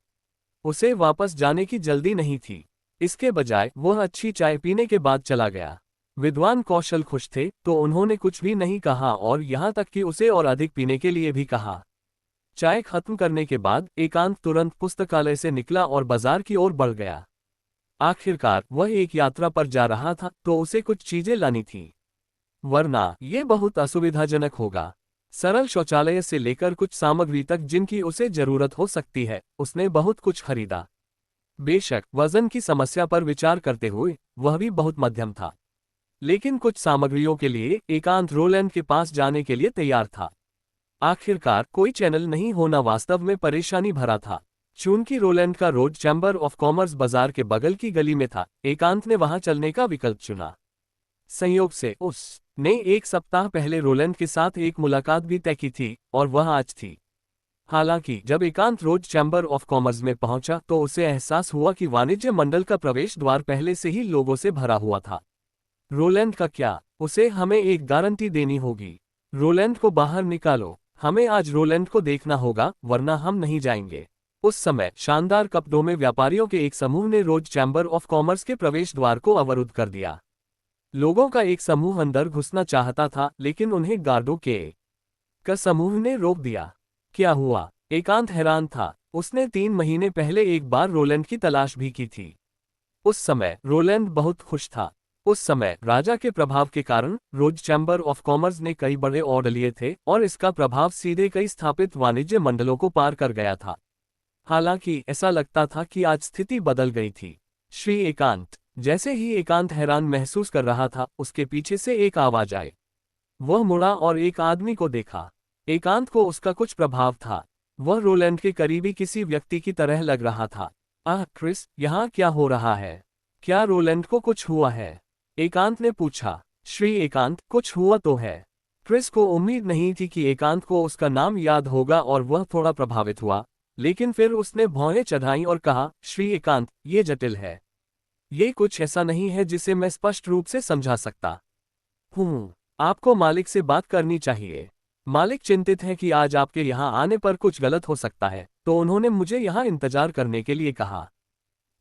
उसे वापस जाने की जल्दी नहीं थी। इसके बजाय वह अच्छी चाय पीने के बाद चला गया। विद्वान कौशल खुश थे, तो उन्होंने कुछ भी नहीं कहा और यहाँ तक कि उसे और अधिक पीने के लिए भी कहा। चाय खत्म करने के बाद एकांत तुरंत पुस्तकालय से निकला और बाजार की ओर बढ़ गया। आखिरकार वह एक यात्रा पर जा रहा था, तो उसे कुछ चीजें लानी थीं। वरना ये बहुत असुविधाजनक होगा। सरल शौचालय से लेकर कुछ सामग्री तक जिनकी उसे जरूरत हो सकती है, उसने बहुत कुछ खरीदा। बेशक, वजन की समस्या पर विचार करते हुए वह भी बहुत मध्यम था। लेकिन कुछ सामग्रियों के लिए एकांत रोलैंड के पास जाने के लिए तैयार था। आखिरकार कोई चैनल नहीं होना वास्तव में परेशानी भरा था। चूंकि रोलैंड का रोड चैम्बर ऑफ कॉमर्स बाजार के बगल की गली में था, एकांत ने वहां चलने का विकल्प चुना। संयोग से उसने 1 सप्ताह पहले रोलैंड के साथ एक मुलाकात भी तय की थी, और वह आज थी। हालांकि जब एकांत रोड चैम्बर ऑफ कॉमर्स में पहुंचा तो उसे एहसास हुआ कि वाणिज्य मंडल का प्रवेश द्वार पहले से ही लोगों से भरा हुआ था। रोलैंड का क्या? उसे हमें एक गारंटी देनी होगी। रोलैंड को बाहर निकालो। हमें आज रोलैंड को देखना होगा, वरना हम नहीं जाएंगे। उस समय शानदार कपड़ों में व्यापारियों के एक समूह ने रोड चैम्बर ऑफ कॉमर्स के प्रवेश द्वार को अवरुद्ध कर दिया। लोगों का एक समूह अंदर घुसना चाहता था, लेकिन उन्हें गार्डों का समूह ने रोक दिया। क्या हुआ? एकांत हैरान था। उसने 3 महीने पहले एक बार रोलैंड की तलाश भी की थी। उस समय रोलैंड बहुत खुश था। उस समय राजा के प्रभाव के कारण रोड चैम्बर ऑफ कॉमर्स ने कई बड़े ऑर्डर लिए थे, और इसका प्रभाव सीधे कई स्थापित वाणिज्य मंडलों को पार कर गया था। हालांकि ऐसा लगता था कि आज स्थिति बदल गई थी। श्री एकांत। जैसे ही एकांत हैरान महसूस कर रहा था, उसके पीछे से एक आवाज आई। वह मुड़ा और एक आदमी को देखा। एकांत को उसका कुछ प्रभाव था। वह रोलैंड के करीबी किसी व्यक्ति की तरह लग रहा था। आह क्रिस, यहाँ क्या हो रहा है? क्या रोलैंड को कुछ हुआ है? एकांत ने पूछा। श्री एकांत, कुछ हुआ तो है। क्रिस को उम्मीद नहीं थी कि एकांत को उसका नाम याद होगा, और वह थोड़ा प्रभावित हुआ, लेकिन फिर उसने भौहें चढ़ाईं और कहा, श्री एकांत, ये जटिल है। ये कुछ ऐसा नहीं है जिसे मैं स्पष्ट रूप से समझा सकता हूँ। आपको मालिक से बात करनी चाहिए। मालिक चिंतित है कि आज आपके यहाँ आने पर कुछ गलत हो सकता है, तो उन्होंने मुझे यहाँ इंतजार करने के लिए कहा।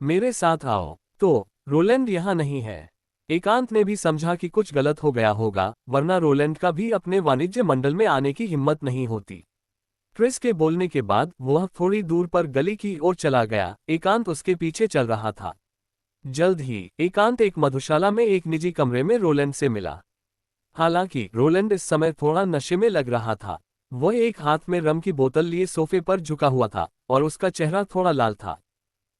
मेरे साथ आओ। तो रोलैंड यहाँ नहीं है। एकांत ने भी समझा कि कुछ गलत हो गया होगा, वरना रोलैंड का भी अपने वाणिज्य मंडल में आने की हिम्मत नहीं होती। क्रिस के बोलने के बाद वह थोड़ी दूर पर गली की ओर चला गया। एकांत उसके पीछे चल रहा था। जल्द ही एकांत एक मधुशाला में एक निजी कमरे में रोलैंड से मिला। हालांकि रोलैंड इस समय थोड़ा नशे में लग रहा था। वह एक हाथ में रम की बोतल लिए सोफे पर झुका हुआ था, और उसका चेहरा थोड़ा लाल था।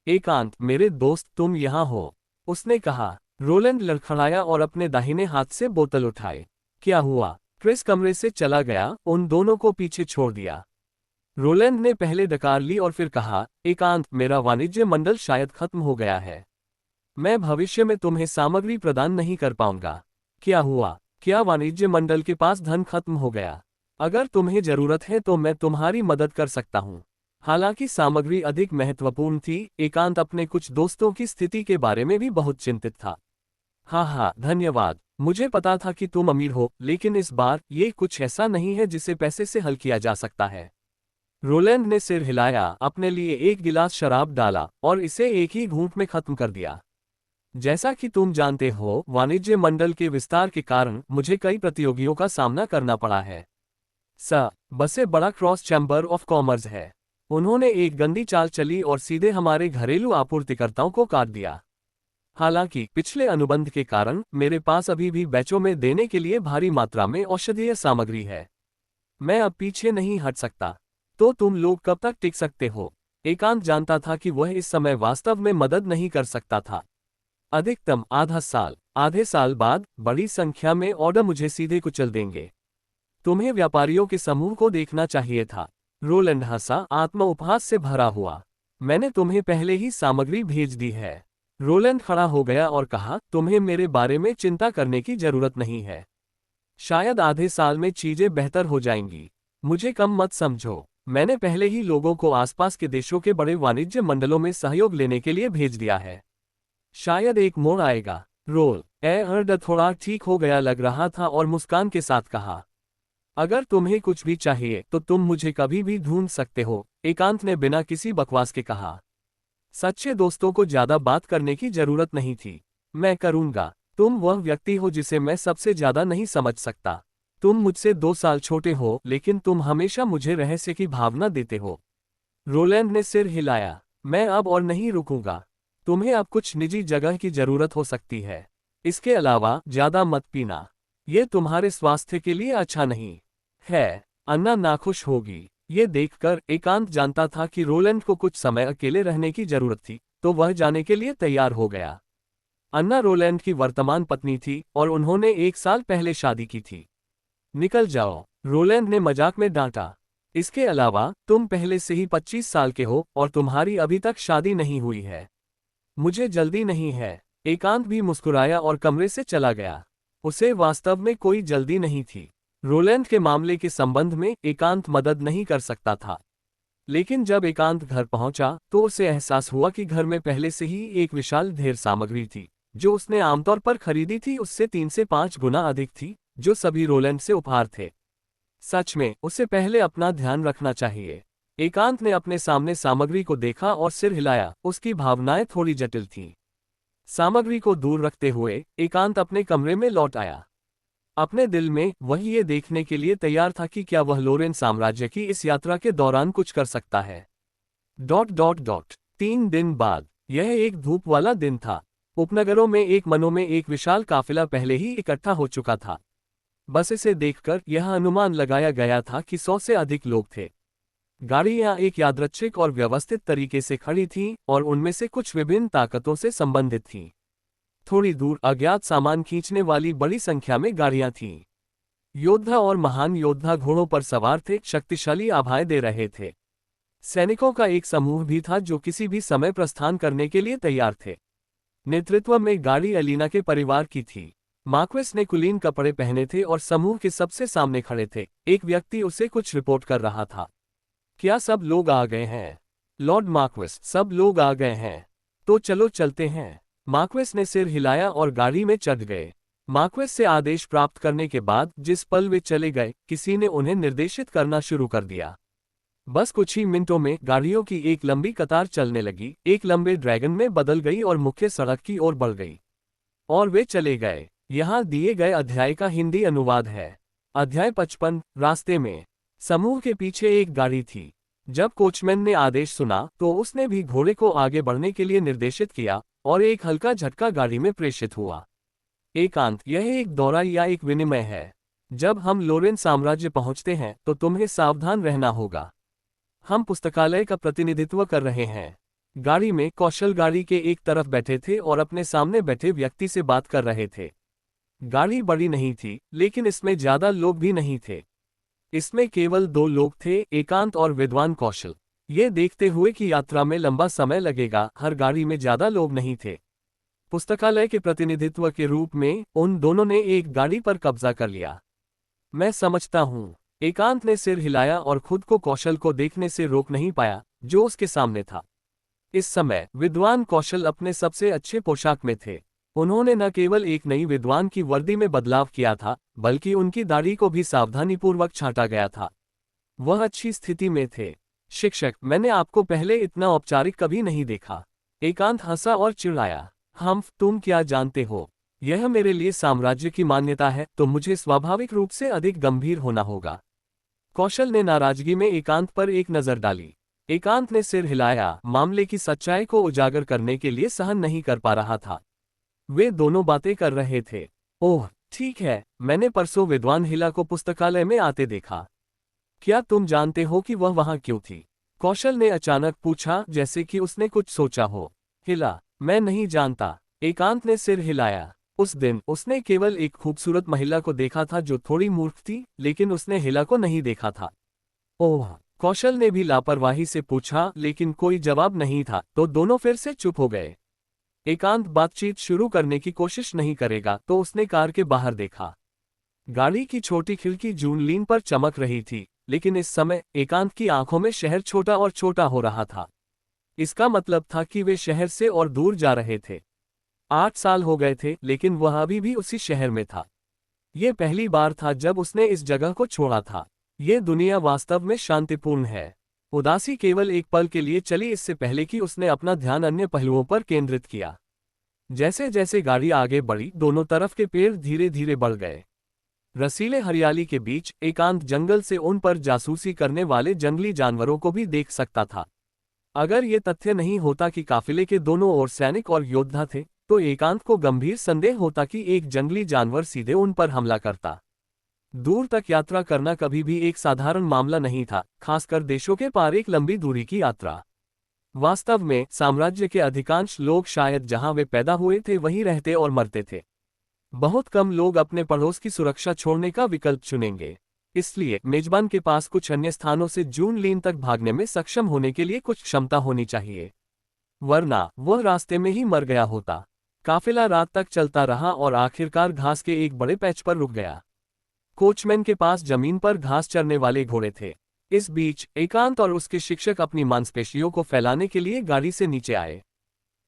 एकांत, मेरे दोस्त, तुम यहाँ हो, उसने कहा। रोलैंड लड़खड़ाया और अपने दाहिने हाथ से बोतल उठाए। क्या हुआ? क्रिस कमरे से चला गया, उन दोनों को पीछे छोड़ दिया। रोलैंड ने पहले डकार ली और फिर कहा, एकांत, मेरा वाणिज्य मंडल शायद खत्म हो गया है। मैं भविष्य में तुम्हें सामग्री प्रदान नहीं कर पाऊंगा। क्या हुआ? क्या वाणिज्य मंडल के पास धन खत्म हो गया? अगर तुम्हें जरूरत है तो मैं तुम्हारी मदद कर सकता हूँ। हालांकि सामग्री अधिक महत्वपूर्ण थी, एकांत अपने कुछ दोस्तों की स्थिति के बारे में भी बहुत चिंतित था। हाँ, धन्यवाद। मुझे पता था कि तुम अमीर हो, लेकिन इस बार ये कुछ ऐसा नहीं है जिसे पैसे से हल किया जा सकता है। रोलैंड ने सिर हिलाया, अपने लिए एक गिलास शराब डाला और इसे एक ही घूंट में खत्म कर दिया। जैसा कि तुम जानते हो, वाणिज्य मंडल के विस्तार के कारण मुझे कई प्रतियोगियों का सामना करना पड़ा है। बसे बड़ा क्रॉस चैम्बर ऑफ कॉमर्स है। उन्होंने एक गंदी चाल चली और सीधे हमारे घरेलू आपूर्तिकर्ताओं को काट दिया। हालांकि पिछले अनुबंध के कारण मेरे पास अभी भी बैचों में देने के लिए भारी मात्रा में औषधीय सामग्री है। मैं अब पीछे नहीं हट सकता। तो तुम लोग कब तक टिक सकते हो? एकांत जानता था कि वह इस समय वास्तव में मदद नहीं कर सकता था। अधिकतम आधा साल। आधे साल बाद बड़ी संख्या में ऑर्डर मुझे सीधे कुचल देंगे। तुम्हें व्यापारियों के समूह को देखना चाहिए था। रोलैंड हंसा, आत्म उपहास से भरा हुआ। मैंने तुम्हें पहले ही सामग्री भेज दी है। रोलैंड खड़ा हो गया और कहा, तुम्हें मेरे बारे में चिंता करने की जरूरत नहीं है। शायद आधे साल में चीजें बेहतर हो जाएंगी। मुझे कम मत समझो। मैंने पहले ही लोगों को आसपास के देशों के बड़े वाणिज्य मंडलों में सहयोग लेने के लिए भेज दिया है। शायद एक मोड़ आएगा। रोल थोड़ा ठीक हो गया लग रहा था और मुस्कान के साथ कहा, अगर तुम्हें कुछ भी चाहिए तो तुम मुझे कभी भी ढूंढ सकते हो। एकांत ने बिना किसी बकवास के कहा। सच्चे दोस्तों को ज्यादा बात करने की जरूरत नहीं थी। मैं करूंगा। तुम वह व्यक्ति हो जिसे मैं सबसे ज्यादा नहीं समझ सकता। तुम मुझसे 2 साल छोटे हो, लेकिन तुम हमेशा मुझे रहस्य की भावना देते हो। रोलैंड ने सिर हिलाया। मैं अब और नहीं रुकूंगा। तुम्हें अब कुछ निजी जगह की जरूरत हो सकती है। इसके अलावा ज्यादा मत पीना। ये तुम्हारे स्वास्थ्य के लिए अच्छा नहीं है। अन्ना नाखुश होगी। ये देखकर एकांत जानता था कि रोलैंड को कुछ समय अकेले रहने की जरूरत थी, तो वह जाने के लिए तैयार हो गया। अन्ना रोलैंड की वर्तमान पत्नी थी और उन्होंने 1 साल पहले शादी की थी। निकल जाओ, रोलैंड ने मजाक में डांटा। इसके अलावा तुम पहले से ही 25 साल के हो और तुम्हारी अभी तक शादी नहीं हुई है। मुझे जल्दी नहीं है। एकांत भी मुस्कुराया और कमरे से चला गया। उसे वास्तव में कोई जल्दी नहीं थी। रोलैंड के मामले के संबंध में एकांत मदद नहीं कर सकता था। लेकिन जब एकांत घर पहुंचा तो उसे एहसास हुआ कि घर में पहले से ही एक विशाल ढेर सामग्री थी, जो उसने आमतौर पर खरीदी थी उससे 3 से 5 गुना अधिक थी, जो सभी रोलैंड से उपहार थे। सच में उसे पहले अपना ध्यान रखना चाहिए। एकांत ने अपने सामने सामग्री को देखा और सिर हिलाया। उसकी भावनाएं थोड़ी जटिल थीं। सामग्री को दूर रखते हुए एकांत अपने कमरे में लौट आया। अपने दिल में वह ये देखने के लिए तैयार था कि क्या वह लोरेन साम्राज्य की इस यात्रा के दौरान कुछ कर सकता है। 3 दिन बाद, यह एक धूप वाला दिन था। उपनगरों में एक मनों में एक विशाल काफिला पहले ही इकट्ठा हो चुका था। बस इसे देखकर यह अनुमान लगाया गया था कि 100 से अधिक लोग थे। गाड़ियां एक यादृच्छिक और व्यवस्थित तरीके से खड़ी थीं और उनमें से कुछ विभिन्न ताकतों से संबंधित थीं। थोड़ी दूर अज्ञात सामान खींचने वाली बड़ी संख्या में गाड़ियां थीं। योद्धा और महान योद्धा घोड़ों पर सवार थे, शक्तिशाली आभाएं दे रहे थे। सैनिकों का एक समूह भी था जो किसी भी समय प्रस्थान करने के लिए तैयार थे। नेतृत्व में गाड़ी एलिना के परिवार की थी। मार्क्वेस ने कुलीन कपड़े पहने थे और समूह के सबसे सामने खड़े थे। एक व्यक्ति उसे कुछ रिपोर्ट कर रहा था। क्या सब लोग आ गए हैं? लॉर्ड मार्क्वेस, सब लोग आ गए हैं। तो चलो चलते हैं। मार्क्वेस ने सिर हिलाया और गाड़ी में चढ़ गए। मार्क्वेस से आदेश प्राप्त करने के बाद जिस पल वे चले गए, किसी ने उन्हें निर्देशित करना शुरू कर दिया। बस कुछ ही मिनटों में गाड़ियों की एक लंबी कतार चलने लगी, एक लंबे ड्रैगन में बदल गई और मुख्य सड़क की ओर बढ़ गई। और वे चले गए। यहाँ दिए गए अध्याय का हिंदी अनुवाद है। अध्याय 55, रास्ते में। समूह के पीछे एक गाड़ी थी। जब कोचमैन ने आदेश सुना तो उसने भी घोड़े को आगे बढ़ने के लिए निर्देशित किया और एक हल्का झटका गाड़ी में प्रेषित हुआ। एकांत, यह एक दौरा या एक विनिमय है। जब हम लोरेन साम्राज्य पहुंचते हैं तो तुम्हें सावधान रहना होगा। हम पुस्तकालय का प्रतिनिधित्व कर रहे हैं। गाड़ी में कौशल गाड़ी के एक तरफ बैठे थे और अपने सामने बैठे व्यक्ति से बात कर रहे थे। गाड़ी बड़ी नहीं थी, लेकिन इसमें ज्यादा लोग भी नहीं थे। इसमें केवल 2 लोग थे, एकांत और विद्वान कौशल। ये देखते हुए कि यात्रा में लंबा समय लगेगा, हर गाड़ी में ज्यादा लोग नहीं थे। पुस्तकालय के प्रतिनिधित्व के रूप में उन दोनों ने एक गाड़ी पर कब्जा कर लिया। मैं समझता हूँ। एकांत ने सिर हिलाया और खुद को कौशल को देखने से रोक नहीं पाया, जो उसके सामने था। इस समय विद्वान कौशल अपने सबसे अच्छे पोशाक में थे। उन्होंने न केवल एक नई विद्वान की वर्दी में बदलाव किया था, बल्कि उनकी दाढ़ी को भी सावधानीपूर्वक छांटा गया था। वह अच्छी स्थिति में थे। शिक्षक, मैंने आपको पहले इतना औपचारिक कभी नहीं देखा। एकांत हंसा और चिढ़ाया। तुम क्या जानते हो? यह मेरे लिए साम्राज्य की मान्यता है, तो मुझे स्वाभाविक रूप से अधिक गंभीर होना होगा। कौशल ने नाराजगी में एकांत पर एक नजर डाली। एकांत ने सिर हिलाया, मामले की सच्चाई को उजागर करने के लिए सहन नहीं कर पा रहा था। वे दोनों बातें कर रहे थे। ओह ठीक है, मैंने परसों विद्वान हिला को पुस्तकालय में आते देखा। क्या तुम जानते हो कि वह वहां क्यों थी? कौशल ने अचानक पूछा, जैसे कि उसने कुछ सोचा हो। हिला? मैं नहीं जानता। एकांत ने सिर हिलाया। उस दिन उसने केवल एक खूबसूरत महिला को देखा था जो थोड़ी मूर्ख थी, लेकिन उसने हिला को नहीं देखा था। ओह, कौशल ने भी लापरवाही से पूछा, लेकिन कोई जवाब नहीं था, तो दोनों फिर से चुप हो गए। एकांत बातचीत शुरू करने की कोशिश नहीं करेगा, तो उसने कार के बाहर देखा। गाड़ी की छोटी खिड़की जूनलीन पर चमक रही थी, लेकिन इस समय एकांत की आंखों में शहर छोटा और छोटा हो रहा था। इसका मतलब था कि वे शहर से और दूर जा रहे थे। 8 साल हो गए थे, लेकिन वह अभी भी उसी शहर में था। ये पहली बार था जब उसने इस जगह को छोड़ा था। ये दुनिया वास्तव में शांतिपूर्ण है। उदासी केवल एक पल के लिए चली, इससे पहले कि उसने अपना ध्यान अन्य पहलुओं पर केंद्रित किया। जैसे जैसे गाड़ी आगे बढ़ी, दोनों तरफ के पेड़ धीरे धीरे बढ़ गए। रसीले हरियाली के बीच एकांत जंगल से उन पर जासूसी करने वाले जंगली जानवरों को भी देख सकता था। अगर ये तथ्य नहीं होता कि काफिले के दोनों ओर सैनिक और योद्धा थे, तो एकांत को गंभीर संदेह होता कि एक जंगली जानवर सीधे उन पर हमला करता। दूर तक यात्रा करना कभी भी एक साधारण मामला नहीं था, खासकर देशों के पार एक लंबी दूरी की यात्रा। वास्तव में साम्राज्य के अधिकांश लोग शायद जहां वे पैदा हुए थे वहीं रहते और मरते थे। बहुत कम लोग अपने पड़ोस की सुरक्षा छोड़ने का विकल्प चुनेंगे। इसलिए मेजबान के पास कुछ अन्य स्थानों से जून लीन तक भागने में सक्षम होने के लिए कुछ क्षमता होनी चाहिए, वरना वह रास्ते में ही मर गया होता। काफिला रात तक चलता रहा और आखिरकार घास के एक बड़े पैच पर रुक गया। कोचमैन के पास जमीन पर घास चरने वाले घोड़े थे। इस बीच एकांत और उसके शिक्षक अपनी मांसपेशियों को फैलाने के लिए गाड़ी से नीचे आए।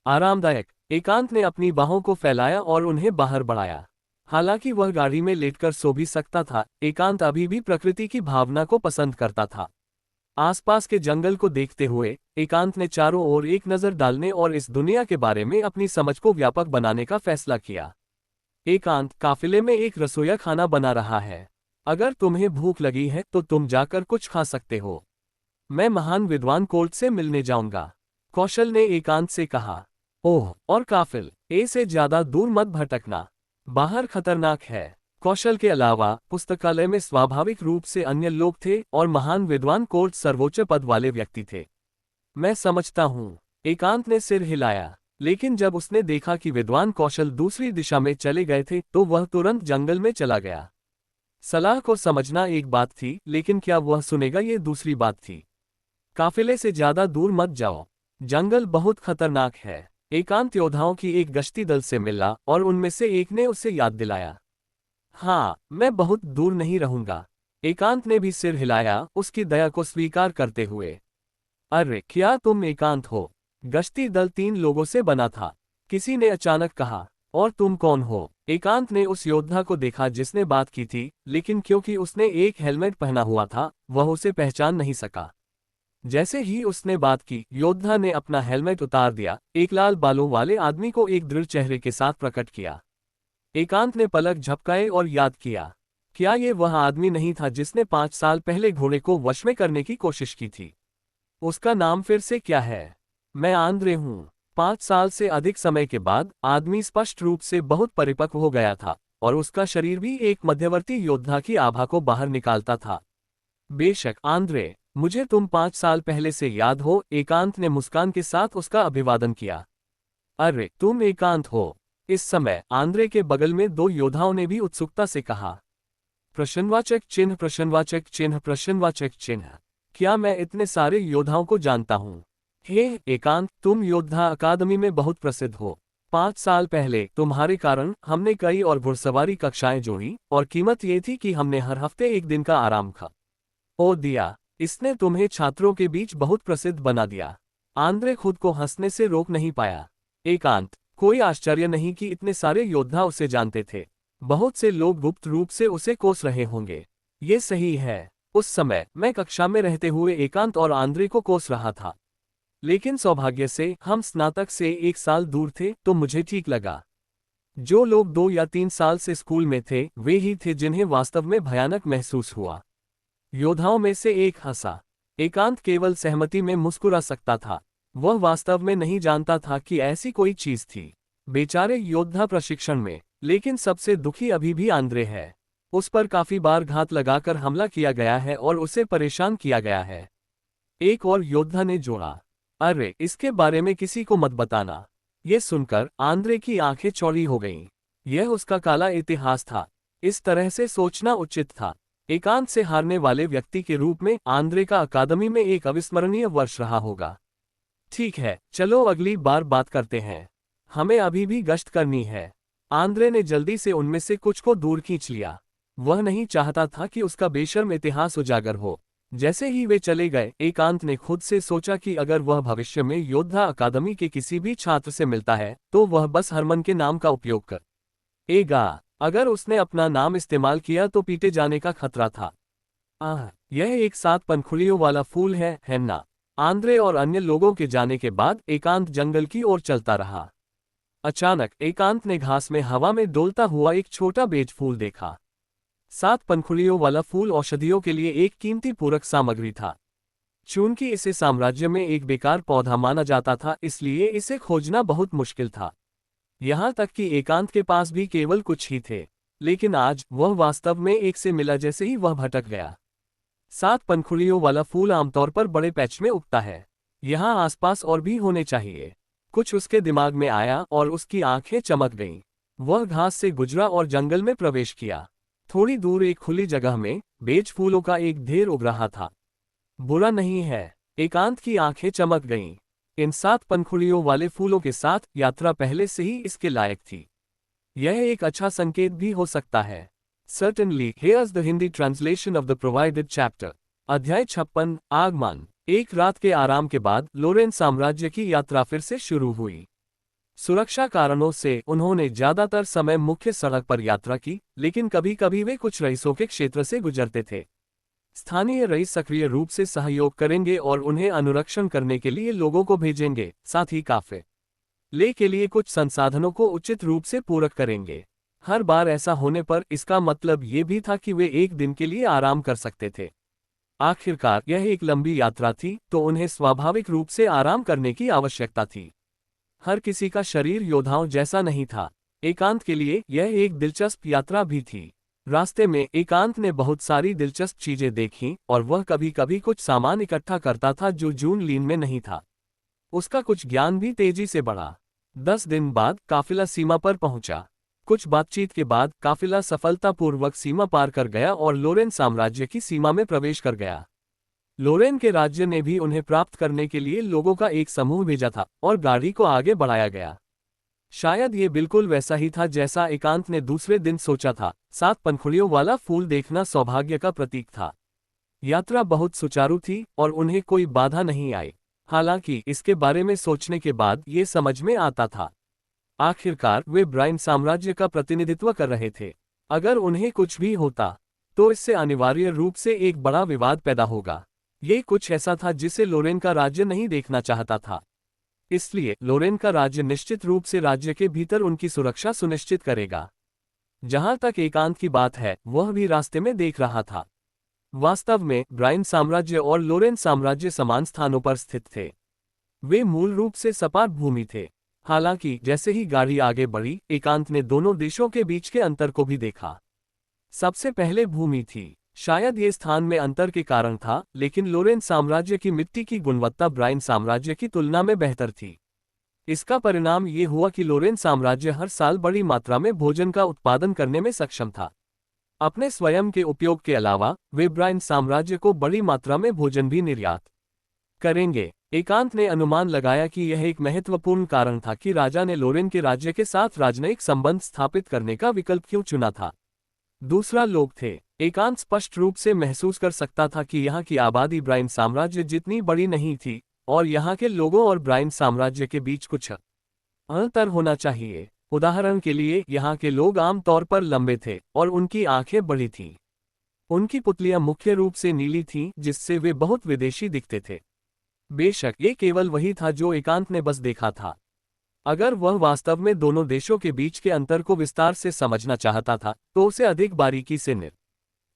आरामदायक। एकांत ने अपनी बाहों को फैलाया और उन्हें बाहर बढ़ाया। हालांकि वह गाड़ी में लेटकर सो भी सकता था, एकांत अभी भी प्रकृति की भावना को पसंद करता था। आसपास के जंगल को देखते हुए एकांत ने चारों ओर एक नजर डालने और इस दुनिया के बारे में अपनी समझ को व्यापक बनाने का फैसला किया। एकांत काफिले में एक रसोईया खाना बना रहा है। अगर तुम्हें भूख लगी है तो तुम जाकर कुछ खा सकते हो। मैं महान विद्वान कोल्ट से मिलने जाऊंगा, कौशल ने एकांत से कहा। ओह, और काफिल ए से ज्यादा दूर मत भटकना, बाहर खतरनाक है। कौशल के अलावा पुस्तकालय में स्वाभाविक रूप से अन्य लोग थे और महान विद्वान कोर्ट सर्वोच्च पद वाले व्यक्ति थे। मैं समझता हूँ, एकांत ने सिर हिलाया, लेकिन जब उसने देखा कि विद्वान कौशल दूसरी दिशा में चले गए थे तो वह तुरंत जंगल में चला गया। सलाह को समझना एक बात थी, लेकिन क्या वह सुनेगा ये दूसरी बात थी। काफिले से ज्यादा दूर मत जाओ, जंगल बहुत खतरनाक है। एकांत योद्धाओं की एक गश्ती दल से मिला और उनमें से एक ने उसे याद दिलाया। हाँ, मैं बहुत दूर नहीं रहूंगा। एकांत ने भी सिर हिलाया, उसकी दया को स्वीकार करते हुए। अरे क्या तुम एकांत हो? गश्ती दल 3 लोगों से बना था, किसी ने अचानक कहा। और तुम कौन हो? एकांत ने उस योद्धा को देखा जिसने बात की थी, लेकिन क्योंकि उसने एक हेलमेट पहना हुआ था वह उसे पहचान नहीं सका। जैसे ही उसने बात की, योद्धा ने अपना हेलमेट उतार दिया, एक लाल बालों वाले आदमी को एक दृढ़ चेहरे के साथ प्रकट किया। एकांत ने पलक झपकाए और याद किया, क्या ये वह आदमी नहीं था जिसने 5 साल पहले घोड़े को वश में करने की कोशिश की थी? उसका नाम फिर से क्या है? मैं आंद्रे हूँ। 5 साल से अधिक समय के बाद आदमी स्पष्ट रूप से बहुत परिपक्व हो गया था और उसका शरीर भी एक मध्यवर्ती योद्धा की आभा को बाहर निकालता था। बेशक आंद्रे, मुझे तुम 5 साल पहले से याद हो, एकांत ने मुस्कान के साथ उसका अभिवादन किया। अरे तुम एकांत हो? इस समय आंद्रे के बगल में 2 योद्धाओं ने भी उत्सुकता से कहा। प्रश्नवाचक चिन्ह प्रश्नवाचक चिन्ह प्रश्नवाचक चिन्ह। क्या मैं इतने सारे योद्धाओं को जानता हूँ? हे एकांत, तुम योद्धा अकादमी में बहुत प्रसिद्ध हो। 5 साल पहले तुम्हारे कारण हमने कई और घुड़सवारी कक्षाएं जोड़ी और कीमत ये थी कि हमने हर हफ्ते एक दिन का आराम खा ओ दिया। इसने तुम्हें छात्रों के बीच बहुत प्रसिद्ध बना दिया। आंद्रे खुद को हंसने से रोक नहीं पाया। एकांत, कोई आश्चर्य नहीं कि इतने सारे योद्धा उसे जानते थे। बहुत से लोग गुप्त रूप से उसे कोस रहे होंगे। ये सही है। उस समय मैं कक्षा में रहते हुए एकांत और आंद्रे को कोस रहा था, लेकिन सौभाग्य से हम स्नातक से 1 साल दूर थे तो मुझे ठीक लगा। जो लोग 2 या 3 साल से स्कूल में थे वे ही थे जिन्हें वास्तव में भयानक महसूस हुआ। योद्धाओं में से एक हंसा। एकांत केवल सहमति में मुस्कुरा सकता था। वह वास्तव में नहीं जानता था कि ऐसी कोई चीज थी। बेचारे योद्धा प्रशिक्षण में। लेकिन सबसे दुखी अभी भी आंद्रे है। उस पर काफी बार घात लगाकर हमला किया गया है और उसे परेशान किया गया है। एक और योद्धा ने जोड़ा। अरे इसके बारे में किसी को मत बताना। यह सुनकर आंद्रे की आंखें चौड़ी हो गईं। यह उसका काला इतिहास था। इस तरह से सोचना उचित था। एकांत से हारने वाले व्यक्ति के रूप में आंद्रे का अकादमी में एक अविस्मरणीय वर्ष रहा होगा। ठीक है, चलो अगली बार बात करते हैं। हमें अभी भी गश्त करनी है। आंद्रे ने जल्दी से उनमें से कुछ को दूर खींच लिया। वह नहीं चाहता था कि उसका बेशर्म इतिहास उजागर हो। जैसे ही वे चले गए, एकांत ने खुद से सोचा कि अगर वह भविष्य में योद्धा अकादमी के किसी भी छात्र से मिलता है तो वह बस हरमन के नाम का उपयोग करेगा। अगर उसने अपना नाम इस्तेमाल किया तो पीटे जाने का खतरा था। यह एक 7 पंखुड़ियों वाला फूल है ना? आंद्रे और अन्य लोगों के जाने के बाद एकांत जंगल की ओर चलता रहा। अचानक एकांत ने घास में हवा में डोलता हुआ एक छोटा बेज फूल देखा। 7 पंखुड़ियों वाला फूल औषधियों के लिए एक कीमती पूरक सामग्री था। चूंकि इसे साम्राज्य में एक बेकार पौधा माना जाता था, इसलिए इसे खोजना बहुत मुश्किल था। यहाँ तक कि एकांत के पास भी केवल कुछ ही थे। लेकिन आज वह वास्तव में एक से मिला जैसे ही वह भटक गया। 7 पंखुड़ियों वाला फूल आमतौर पर बड़े पैच में उगता है। यहाँ आसपास और भी होने चाहिए। कुछ उसके दिमाग में आया और उसकी आंखें चमक गईं। वह घास से गुजरा और जंगल में प्रवेश किया। थोड़ी दूर एक खुली जगह में बेज फूलों का एक ढेर उग रहा था। बुरा नहीं है। एकांत की आंखें चमक गईं। इन 7 पंखुड़ियों वाले फूलों के साथ यात्रा पहले से ही इसके लायक थी। यह एक अच्छा संकेत भी हो सकता है। Certainly, here's the Hindi translation of the provided chapter. अध्याय 56, आगमन। एक रात के आराम के बाद लोरेन साम्राज्य की यात्रा फिर से शुरू हुई। सुरक्षा कारणों से उन्होंने ज्यादातर समय मुख्य सड़क पर यात्रा की, लेकिन कभी कभी वे कुछ रईसों के क्षेत्र से गुजरते थे। स्थानीय रईस सक्रिय रूप से सहयोग करेंगे और उन्हें अनुरक्षण करने के लिए लोगों को भेजेंगे, साथ ही काफिले के लिए कुछ संसाधनों को उचित रूप से पूरक करेंगे। हर बार ऐसा होने पर इसका मतलब ये भी था कि वे एक दिन के लिए आराम कर सकते थे। आखिरकार यह एक लंबी यात्रा थी, तो उन्हें स्वाभाविक रूप से आराम करने की आवश्यकता थी। हर किसी का शरीर योद्धाओं जैसा नहीं था। एकांत के लिए यह एक दिलचस्प यात्रा भी थी। रास्ते में एकांत ने बहुत सारी दिलचस्प चीजें देखीं और वह कभी कभी कुछ सामान इकट्ठा करता था जो जून लीन में नहीं था। उसका कुछ ज्ञान भी तेजी से बढ़ा। 10 दिन बाद काफिला सीमा पर पहुंचा। कुछ बातचीत के बाद काफिला सफलतापूर्वक सीमा पार कर गया और लोरेन साम्राज्य की सीमा में प्रवेश कर गया। लोरेन के राज्य ने भी उन्हें प्राप्त करने के लिए लोगों का एक समूह भेजा था और गाड़ी को आगे बढ़ाया गया। शायद ये बिल्कुल वैसा ही था जैसा एकांत ने दूसरे दिन सोचा था। 7 पंखुड़ियों वाला फूल देखना सौभाग्य का प्रतीक था। यात्रा बहुत सुचारू थी और उन्हें कोई बाधा नहीं आई। हालांकि इसके बारे में सोचने के बाद ये समझ में आता था। आखिरकार वे ब्राइन साम्राज्य का प्रतिनिधित्व कर रहे थे। अगर उन्हें कुछ भी होता तो इससे अनिवार्य रूप से एक बड़ा विवाद पैदा होगा। ये कुछ ऐसा था जिसे लोरेन का राज्य नहीं देखना चाहता था। इसलिए लोरेन का राज्य निश्चित रूप से राज्य के भीतर उनकी सुरक्षा सुनिश्चित करेगा। जहां तक एकांत की बात है, वह भी रास्ते में देख रहा था। वास्तव में ब्राइन साम्राज्य और लोरेन साम्राज्य समान स्थानों पर स्थित थे। वे मूल रूप से सपाट भूमि थे। हालांकि जैसे ही गाड़ी आगे बढ़ी, एकांत ने दोनों देशों के बीच के अंतर को भी देखा। सबसे पहले भूमि थी। शायद ये स्थान में अंतर के कारण था, लेकिन लोरेन साम्राज्य की मिट्टी की गुणवत्ता ब्राइन साम्राज्य की तुलना में बेहतर थी। इसका परिणाम ये हुआ कि लोरेन साम्राज्य हर साल बड़ी मात्रा में भोजन का उत्पादन करने में सक्षम था। अपने स्वयं के उपयोग के अलावा वे ब्राइन साम्राज्य को बड़ी मात्रा में भोजन भी निर्यात करेंगे। एकांत ने अनुमान लगाया कि यह एक महत्वपूर्ण कारण था कि राजा ने लोरेन के राज्य के साथ राजनयिक संबंध स्थापित करने का विकल्प क्यों चुना था। दूसरा लोग थे। एकांत स्पष्ट रूप से महसूस कर सकता था कि यहाँ की आबादी ब्राइन साम्राज्य जितनी बड़ी नहीं थी और यहाँ के लोगों और ब्राइन साम्राज्य के बीच कुछ अंतर होना चाहिए। उदाहरण के लिए यहाँ के लोग आमतौर पर लंबे थे और उनकी आंखें बड़ी थीं। उनकी पुतलियां मुख्य रूप से नीली थीं, जिससे वे बहुत विदेशी दिखते थे। बेशक ये केवल वही था जो एकांत ने बस देखा था। अगर वह वास्तव में दोनों देशों के बीच के अंतर को विस्तार से समझना चाहता था, तो उसे अधिक बारीकी से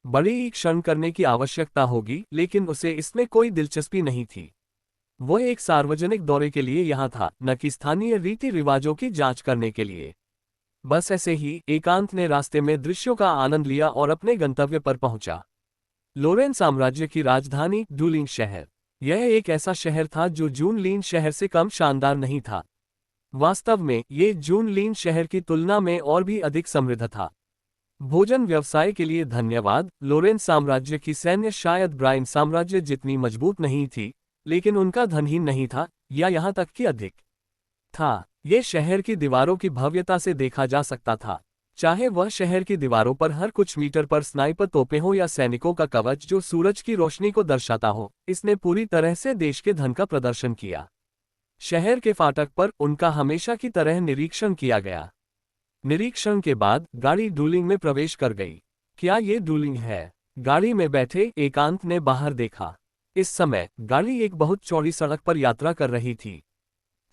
बड़ी क्षण करने की आवश्यकता होगी, लेकिन उसे इसमें कोई दिलचस्पी नहीं थी। वह एक सार्वजनिक दौरे के लिए यहाँ था, न कि स्थानीय रीति रिवाजों की जांच करने के लिए। बस ऐसे ही एकांत ने रास्ते में दृश्यों का आनंद लिया और अपने गंतव्य पर पहुंचा। लोरेन साम्राज्य की राजधानी डुलिंग शहर। यह एक ऐसा शहर था जो जून लीन शहर से कम शानदार नहीं था। वास्तव में ये जून लीन शहर की तुलना में और भी अधिक समृद्ध था। भोजन व्यवसाय के लिए धन्यवाद। लोरेन साम्राज्य की सैन्य शायद ब्राइन साम्राज्य जितनी मजबूत नहीं थी, लेकिन उनका धनहीन नहीं था, या यहाँ तक कि अधिक था। ये शहर की दीवारों की भव्यता से देखा जा सकता था। चाहे वह शहर की दीवारों पर हर कुछ मीटर पर स्नाइपर तोपें हो या सैनिकों का कवच जो सूरज की रोशनी को दर्शाता हो, इसने पूरी तरह से देश के धन का प्रदर्शन किया। शहर के फाटक पर उनका हमेशा की तरह निरीक्षण किया गया। निरीक्षण के बाद गाड़ी डुलिंग में प्रवेश कर गई। क्या ये डुलिंग है? गाड़ी में बैठे एकांत ने बाहर देखा। इस समय गाड़ी एक बहुत चौड़ी सड़क पर यात्रा कर रही थी।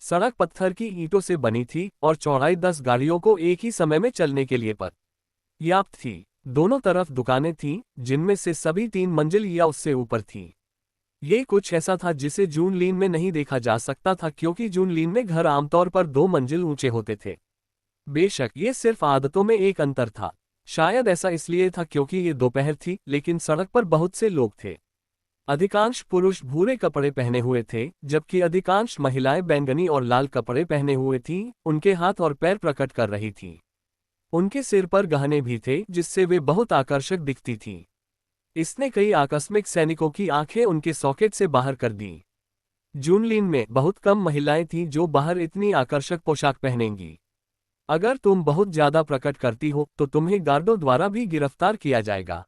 सड़क पत्थर की ईंटों से बनी थी और चौड़ाई 10 गाड़ियों को एक ही समय में चलने के लिए पर्याप्त थी। दोनों तरफ दुकानें थीं, जिनमें से सभी 3 मंजिल या उससे ऊपर थीं। ये कुछ ऐसा था जिसे जून लीन में नहीं देखा जा सकता था, क्योंकि जून लीन में घर आमतौर पर 2 मंजिल ऊंचे होते थे। बेशक ये सिर्फ आदतों में एक अंतर था। शायद ऐसा इसलिए था क्योंकि ये दोपहर थी, लेकिन सड़क पर बहुत से लोग थे। अधिकांश पुरुष भूरे कपड़े पहने हुए थे, जबकि अधिकांश महिलाएं बैंगनी और लाल कपड़े पहने हुए थीं, उनके हाथ और पैर प्रकट कर रही थीं। उनके सिर पर गहने भी थे, जिससे वे बहुत आकर्षक दिखती थीं। इसने कई आकस्मिक सैनिकों की आंखें उनके सॉकेट से बाहर कर दीं। जूनलीन में बहुत कम महिलाएं थीं जो बाहर इतनी आकर्षक पोशाक पहनेंगी। अगर तुम बहुत ज्यादा प्रकट करती हो तो तुम्हें गार्डों द्वारा भी गिरफ्तार किया जाएगा।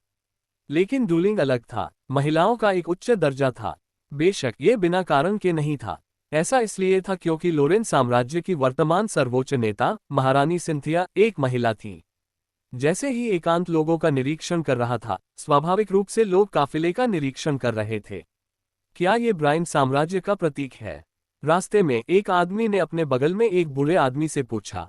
लेकिन डूलिंग अलग था, महिलाओं का एक उच्च दर्जा था। बेशक ये बिना कारण के नहीं था। ऐसा इसलिए था क्योंकि लोरेन साम्राज्य की वर्तमान सर्वोच्च नेता महारानी सिंथिया एक महिला थी। जैसे ही एकांत लोगों का निरीक्षण कर रहा था, स्वाभाविक रूप से लोग काफिले का निरीक्षण कर रहे थे। क्या ये ब्राइन साम्राज्य का प्रतीक है? रास्ते में एक आदमी ने अपने बगल में एक बूढ़े आदमी से पूछा।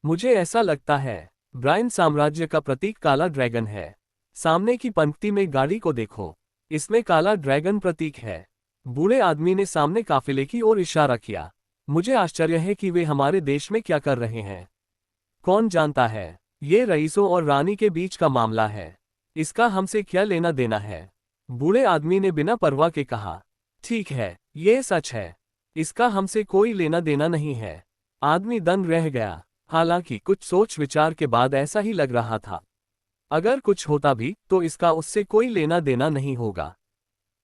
मुझे ऐसा लगता है ब्राइन साम्राज्य का प्रतीक काला ड्रैगन है। सामने की पंक्ति में गाड़ी को देखो, इसमें काला ड्रैगन प्रतीक है। बूढ़े आदमी ने सामने काफिले की ओर इशारा किया। मुझे आश्चर्य है कि वे हमारे देश में क्या कर रहे हैं। कौन जानता है, ये रईसों और रानी के बीच का मामला है। इसका हमसे क्या लेना देना है? बूढ़े आदमी ने बिना परवाह के कहा। ठीक है, ये सच है। इसका हमसे कोई लेना देना नहीं है। आदमी दंग रह गया। हालांकि कुछ सोच विचार के बाद ऐसा ही लग रहा था। अगर कुछ होता भी तो इसका उससे कोई लेना देना नहीं होगा।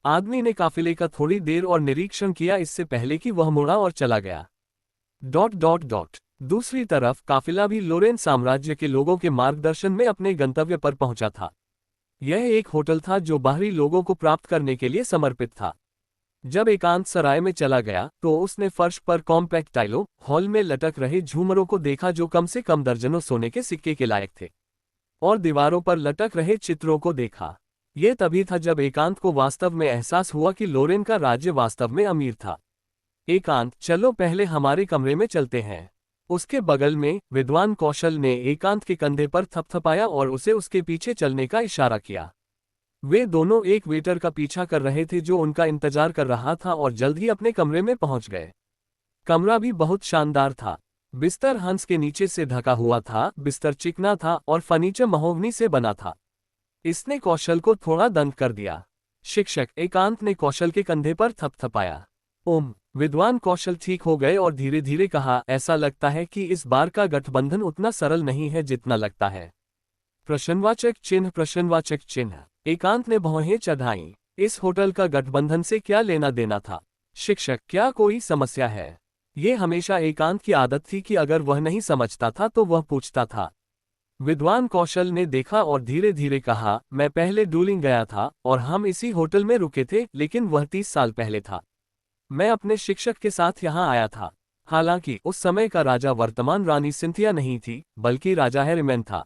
आदमी ने काफिले का थोड़ी देर और निरीक्षण किया इससे पहले कि वह मुड़ा और चला गया। ... दूसरी तरफ काफिला भी लोरेन साम्राज्य के लोगों के मार्गदर्शन में अपने गंतव्य पर पहुंचा था। यह एक होटल था जो बाहरी लोगों को प्राप्त करने के लिए समर्पित था। जब एकांत सराय में चला गया तो उसने फर्श पर कॉम्पैक्ट टाइलों, हॉल में लटक रहे झूमरों को देखा जो कम से कम दर्जनों सोने के सिक्के के लायक थे, और दीवारों पर लटक रहे चित्रों को देखा। यह तभी था जब एकांत को वास्तव में एहसास हुआ कि लोरेन का राज्य वास्तव में अमीर था। एकांत, चलो पहले हमारे कमरे में चलते हैं। उसके बगल में विद्वान कौशल ने एकांत के कंधे पर थपथपाया और उसे उसके पीछे चलने का इशारा किया। वे दोनों एक वेटर का पीछा कर रहे थे जो उनका इंतजार कर रहा था और जल्द ही अपने कमरे में पहुंच गए। कमरा भी बहुत शानदार था। बिस्तर हंस के नीचे से ढका हुआ था, बिस्तर चिकना था और फर्नीचर महोगनी से बना था। इसने कौशल को थोड़ा दंग कर दिया। शिक्षक, एकांत ने कौशल के कंधे पर थपथपाया। विद्वान कौशल ठीक हो गए और धीरे धीरे कहा, ऐसा लगता है कि इस बार का गठबंधन उतना सरल नहीं है जितना लगता है। प्रश्नवाचक चिन्ह। एकांत ने भौहें चढ़ाईं। इस होटल का गठबंधन से क्या लेना देना था? शिक्षक, क्या कोई समस्या है? ये हमेशा एकांत की आदत थी कि अगर वह नहीं समझता था तो वह पूछता था। विद्वान कौशल ने देखा और धीरे धीरे कहा, मैं पहले डूलिंग गया था और हम इसी होटल में रुके थे, लेकिन वह 30 साल पहले था। मैं अपने शिक्षक के साथ यहाँ आया था। हालांकि उस समय का राजा वर्तमान रानी सिंथिया नहीं थी, बल्कि राजा हैरिमेन था।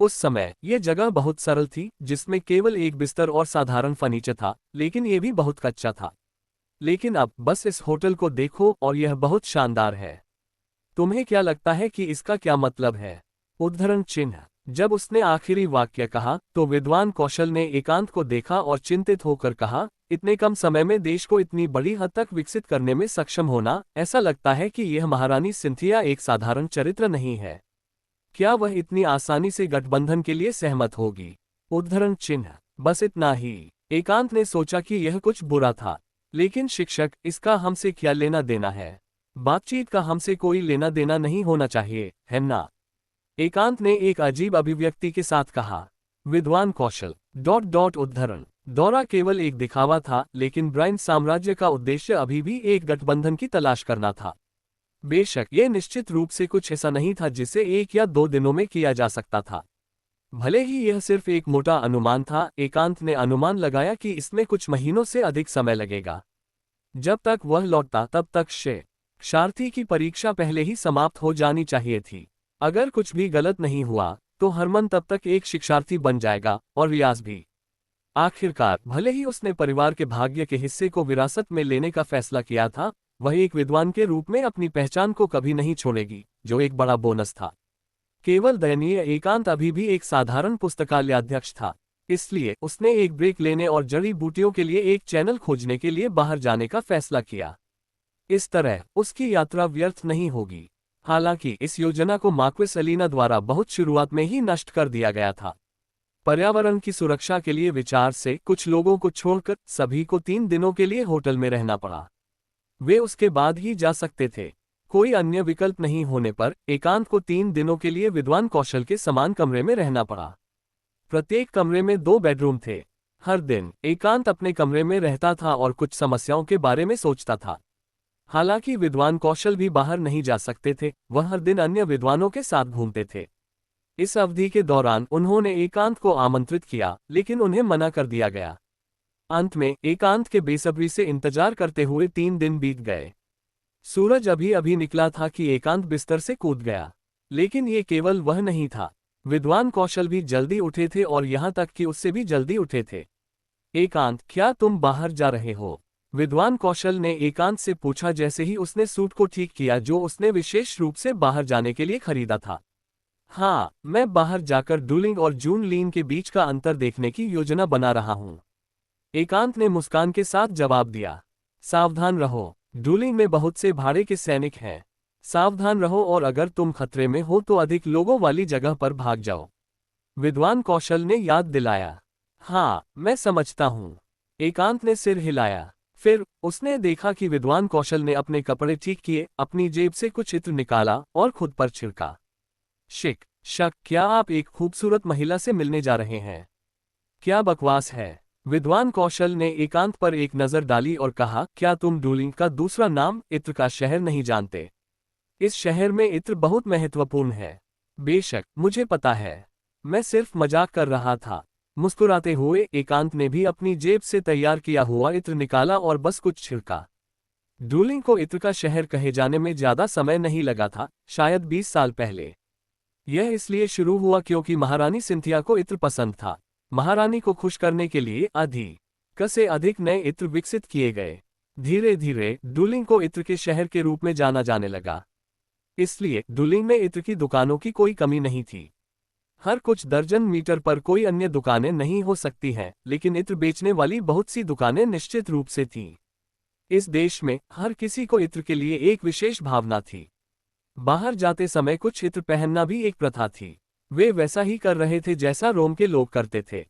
उस समय यह जगह बहुत सरल थी, जिसमें केवल एक बिस्तर और साधारण फर्नीचर था, लेकिन यह भी बहुत कच्चा था। लेकिन अब बस इस होटल को देखो और यह बहुत शानदार है। तुम्हें क्या लगता है कि इसका क्या मतलब है? उद्धरण चिन्ह। जब उसने आखिरी वाक्य कहा तो विद्वान कौशल ने एकांत को देखा और चिंतित होकर कहा, इतने कम समय में देश को इतनी बड़ी हद तक विकसित करने में सक्षम होना, ऐसा लगता है कि यह महारानी सिंथिया एक साधारण चरित्र नहीं है। क्या वह इतनी आसानी से गठबंधन के लिए सहमत होगी? उद्धरण चिन्ह। बस इतना ही। एकांत ने सोचा कि यह कुछ बुरा था। लेकिन शिक्षक, इसका हमसे क्या लेना देना है? बातचीत का हमसे कोई लेना देना नहीं होना चाहिए, है ना? एकांत ने एक अजीब अभिव्यक्ति के साथ कहा। विद्वान कौशल उद्धरण। दौरा केवल एक दिखावा था, लेकिन ब्राइन साम्राज्य का उद्देश्य अभी भी एक गठबंधन की तलाश करना था। बेशक यह निश्चित रूप से कुछ ऐसा नहीं था जिसे 1 या 2 दिनों में किया जा सकता था। भले ही यह सिर्फ एक मोटा अनुमान था, एकांत ने अनुमान लगाया कि इसमें कुछ महीनों से अधिक समय लगेगा। जब तक वह लौटता तब तक शिक्षार्थी की परीक्षा पहले ही समाप्त हो जानी चाहिए थी। अगर कुछ भी गलत नहीं हुआ तो हरमन तब तक एक शिक्षार्थी बन जाएगा, और रियाज भी। आखिरकार भले ही उसने परिवार के भाग्य के हिस्से को विरासत में लेने का फैसला किया था, वह एक विद्वान के रूप में अपनी पहचान को कभी नहीं छोड़ेगी, जो एक बड़ा बोनस था। केवल दयनीय, एकांत अभी भी एक साधारण पुस्तकालयाध्यक्ष था। इसलिए उसने एक ब्रेक लेने और जड़ी बूटियों के लिए एक चैनल खोजने के लिए बाहर जाने का फैसला किया। इस तरह उसकी यात्रा व्यर्थ नहीं होगी। हालांकि इस योजना को मार्क्वेस एलिना द्वारा बहुत शुरुआत में ही नष्ट कर दिया गया था। पर्यावरण की सुरक्षा के लिए विचार से कुछ लोगों को छोड़कर सभी को 3 दिनों के लिए होटल में रहना पड़ा। वे उसके बाद ही जा सकते थे। कोई अन्य विकल्प नहीं होने पर एकांत को 3 दिनों के लिए विद्वान कौशल के समान कमरे में रहना पड़ा। प्रत्येक कमरे में 2 बेडरूम थे। हर दिन एकांत अपने कमरे में रहता था और कुछ समस्याओं के बारे में सोचता था। हालांकि विद्वान कौशल भी बाहर नहीं जा सकते थे, वह हर दिन अन्य विद्वानों के साथ घूमते थे। इस अवधि के दौरान उन्होंने एकांत को आमंत्रित किया, लेकिन उन्हें मना कर दिया गया। अंत में एकांत के बेसब्री से इंतजार करते हुए 3 दिन बीत गए। सूरज अभी अभी निकला था कि एकांत बिस्तर से कूद गया। लेकिन ये केवल वह नहीं था, विद्वान कौशल भी जल्दी उठे थे और यहाँ तक कि उससे भी जल्दी उठे थे। एकांत, क्या तुम बाहर जा रहे हो? विद्वान कौशल ने एकांत से पूछा जैसे ही उसने सूट को ठीक किया जो उसने विशेष रूप से बाहर जाने के लिए खरीदा था। हाँ, मैं बाहर जाकर डुलिंग और जून लीन के बीच का अंतर देखने की योजना बना रहा हूँ। एकांत ने मुस्कान के साथ जवाब दिया। सावधान रहो, डुलिंग में बहुत से भाड़े के सैनिक हैं। सावधान रहो और अगर तुम खतरे में हो तो अधिक लोगों वाली जगह पर भाग जाओ। विद्वान कौशल ने याद दिलाया। हाँ, मैं समझता हूँ। एकांत ने सिर हिलाया। फिर उसने देखा कि विद्वान कौशल ने अपने कपड़े ठीक किए, अपनी जेब से कुछ इत्र निकाला और खुद पर छिड़का। शिक शक, क्या आप एक खूबसूरत महिला से मिलने जा रहे हैं? क्या बकवास है? विद्वान कौशल ने एकांत पर एक नजर डाली और कहा, क्या तुम डुलिंग का दूसरा नाम इत्र का शहर नहीं जानते? इस शहर में इत्र बहुत महत्वपूर्ण है। बेशक, मुझे पता है। मैं सिर्फ मजाक कर रहा था। मुस्कुराते हुए एकांत ने भी अपनी जेब से तैयार किया हुआ इत्र निकाला और बस कुछ छिड़का। डुलिंग को इत्र का शहर कहे जाने में ज्यादा समय नहीं लगा था, शायद 20 साल पहले। यह इसलिए शुरू हुआ क्योंकि महारानी सिंथिया को इत्र पसंद था। महारानी को खुश करने के लिए अधिक से अधिक नए इत्र विकसित किए गए। धीरे धीरे डुलिंग को इत्र के शहर के रूप में जाना जाने लगा। इसलिए डुलिंग में इत्र की दुकानों की कोई कमी नहीं थी। हर कुछ दर्जन मीटर पर कोई अन्य दुकानें नहीं हो सकती हैं, लेकिन इत्र बेचने वाली बहुत सी दुकानें निश्चित रूप से थीं। इस देश में हर किसी को इत्र के लिए एक विशेष भावना थी। बाहर जाते समय कुछ इत्र पहनना भी एक प्रथा थी। वे वैसा ही कर रहे थे जैसा रोम के लोग करते थे।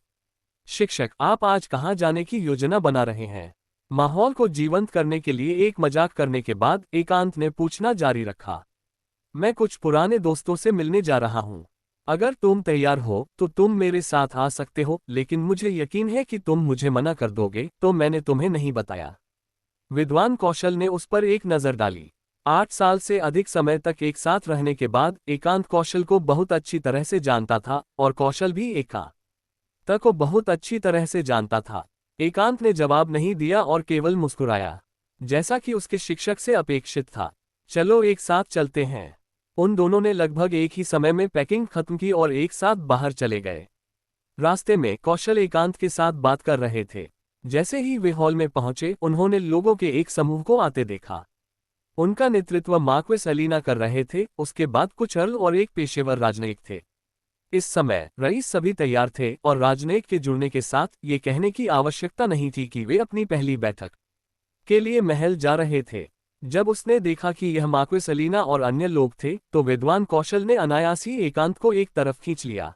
शिक्षक, आप आज कहाँ जाने की योजना बना रहे हैं? माहौल को जीवंत करने के लिए एक मजाक करने के बाद एकांत ने पूछना जारी रखा। मैं कुछ पुराने दोस्तों से मिलने जा रहा हूँ। अगर तुम तैयार हो तो तुम मेरे साथ आ सकते हो, लेकिन मुझे यकीन है कि तुम मुझे मना कर दोगे तो मैंने तुम्हें नहीं बताया। विद्वान कौशल ने उस पर एक नजर डाली। 8 साल से अधिक समय तक एक साथ रहने के बाद एकांत कौशल को बहुत अच्छी तरह से जानता था और कौशल भी एकांत को बहुत अच्छी तरह से जानता था। एकांत ने जवाब नहीं दिया और केवल मुस्कुराया, जैसा कि उसके शिक्षक से अपेक्षित था। चलो एक साथ चलते हैं। उन दोनों ने लगभग एक ही समय में पैकिंग खत्म की और एक साथ बाहर चले गए। रास्ते में कौशल एकांत के साथ बात कर रहे थे। जैसे ही वे हॉल में पहुंचे, उन्होंने लोगों के एक समूह को आते देखा। उनका नेतृत्व मार्क्वेस एलिना कर रहे थे। उसके बाद कुछ अर्ल और एक पेशेवर राजनयिक थे। इस समय रईस सभी तैयार थे और राजनयिक के जुड़ने के साथ ये कहने की आवश्यकता नहीं थी कि वे अपनी पहली बैठक के लिए महल जा रहे थे। जब उसने देखा कि यह मार्क्वेस एलिना और अन्य लोग थे, तो विद्वान कौशल ने अनायास ही एकांत को एक तरफ खींच लिया।